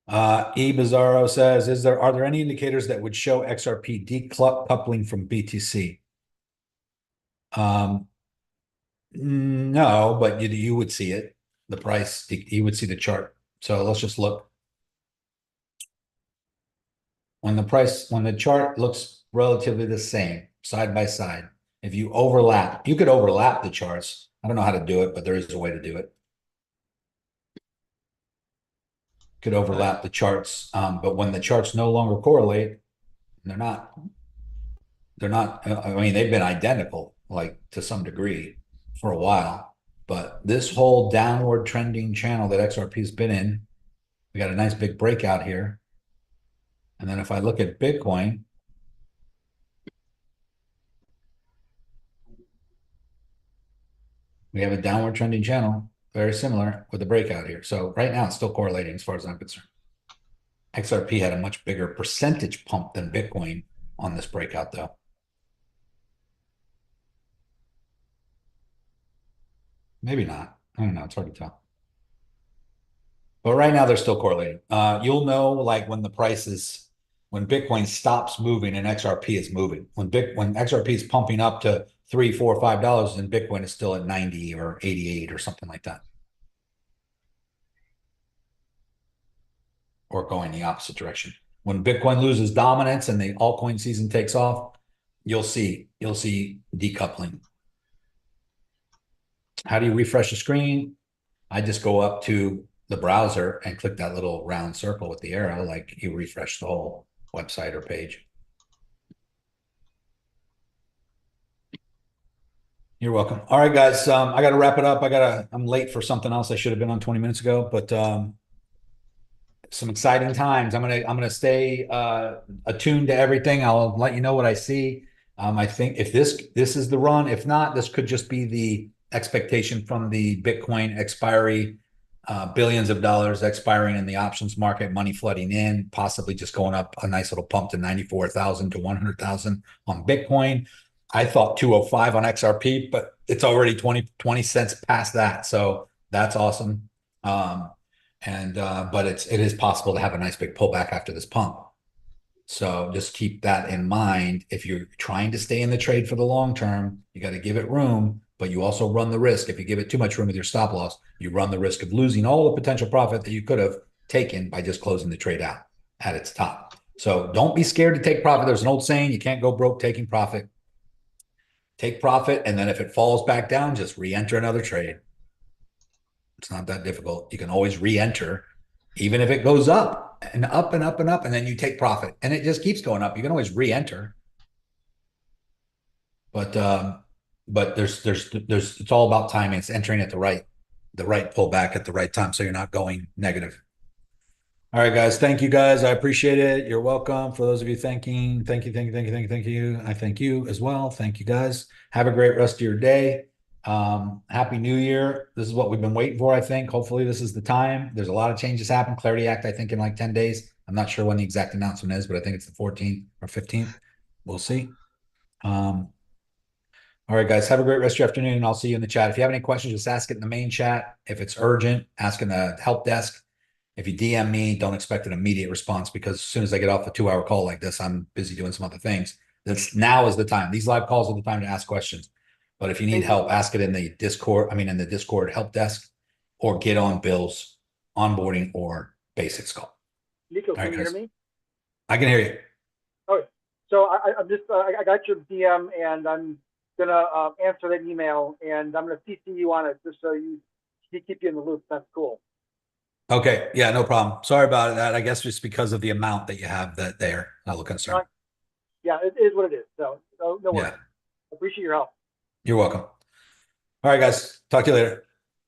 E Bizarro says, are there any indicators that would show XRP decoupling from BTC? No, but you would see it. The price, you would see the chart. So let's just look. When the chart looks relatively the same, side by side, if you overlap, you could overlap the charts. I don't know how to do it, but there is a way to do it. Could overlap the charts, but when the charts no longer correlate, they're not, I mean, they've been identical, like to some degree for a while, but this whole downward trending channel that XRP has been in, we got a nice big breakout here. And then if I look at Bitcoin, we have a downward trending channel, very similar with the breakout here. So right now it's still correlating as far as I'm concerned. XRP had a much bigger percentage pump than Bitcoin on this breakout though. Maybe not. I don't know. It's hard to tell. But right now they're still correlating. You'll know like when Bitcoin stops moving and XRP is moving. When XRP is pumping up to $3, $4, $5, and Bitcoin is still at 90 or 88 or something like that. Or going the opposite direction. When Bitcoin loses dominance and the altcoin season takes off, you'll see decoupling. How do you refresh the screen? I just go up to the browser and click that little round circle with the arrow, like you refresh the whole website or page. You're welcome. All right, guys. I got to wrap it up. I'm late for something else. I should have been on 20 minutes ago, but some exciting times. I'm gonna stay attuned to everything. I'll let you know what I see. I think if this is the run, if not, this could just be the expectation from the Bitcoin expiry, billions of dollars expiring in the options market, money flooding in, possibly just going up a nice little pump to 94,000 to 100,000 on Bitcoin. I thought 205 on XRP, but it's already 20 cents past that. So that's awesome. But it is possible to have a nice big pullback after this pump. So just keep that in mind. If you're trying to stay in the trade for the long term, you got to give it room, but you also run the risk. If you give it too much room with your stop loss, you run the risk of losing all the potential profit that you could have taken by just closing the trade out at its top. So don't be scared to take profit. There's an old saying, you can't go broke taking profit. Take profit, and then if it falls back down, just re-enter another trade. It's not that difficult. You can always re-enter, even if it goes up and up and up and up, and then you take profit, and it just keeps going up. You can always re-enter. But it's all about timing. It's entering at the right pullback at the right time, so you're not going negative. All right, guys. Thank you, guys. I appreciate it. You're welcome. For those of you thanking, thank you. I thank you as well. Thank you, guys. Have a great rest of your day. Happy New Year. This is what we've been waiting for, I think. Hopefully this is the time. There's a lot of changes happen. Clarity Act, I think, in like 10 days. I'm not sure when the exact announcement is, but I think it's the 14th or 15th. We'll see. All right, guys, have a great rest of your afternoon, and I'll see you in the chat. If you have any questions, just ask it in the main chat. If it's urgent, ask in the help desk. If you DM me, don't expect an immediate response, because as soon as I get off a 2-hour call like this, I'm busy doing some other things. Now is the time. These live calls are the time to ask questions. But if you need help, ask it in the Discord, in the Discord help desk, or get on Bill's onboarding or basics call. Nico, All right, can you hear guys. me? I can hear you. Okay. So I'm just, I got your DM, and I'm going to answer that email, and I'm going to CC you on it just so he keep you in the loop. That's cool. Okay. Yeah, no problem. Sorry about that. I guess just because of the amount that you have that there. Not a little concerned. Yeah, it is what it is. So no worries. Yeah. Appreciate your help. You're welcome. All right, guys. Talk to you later.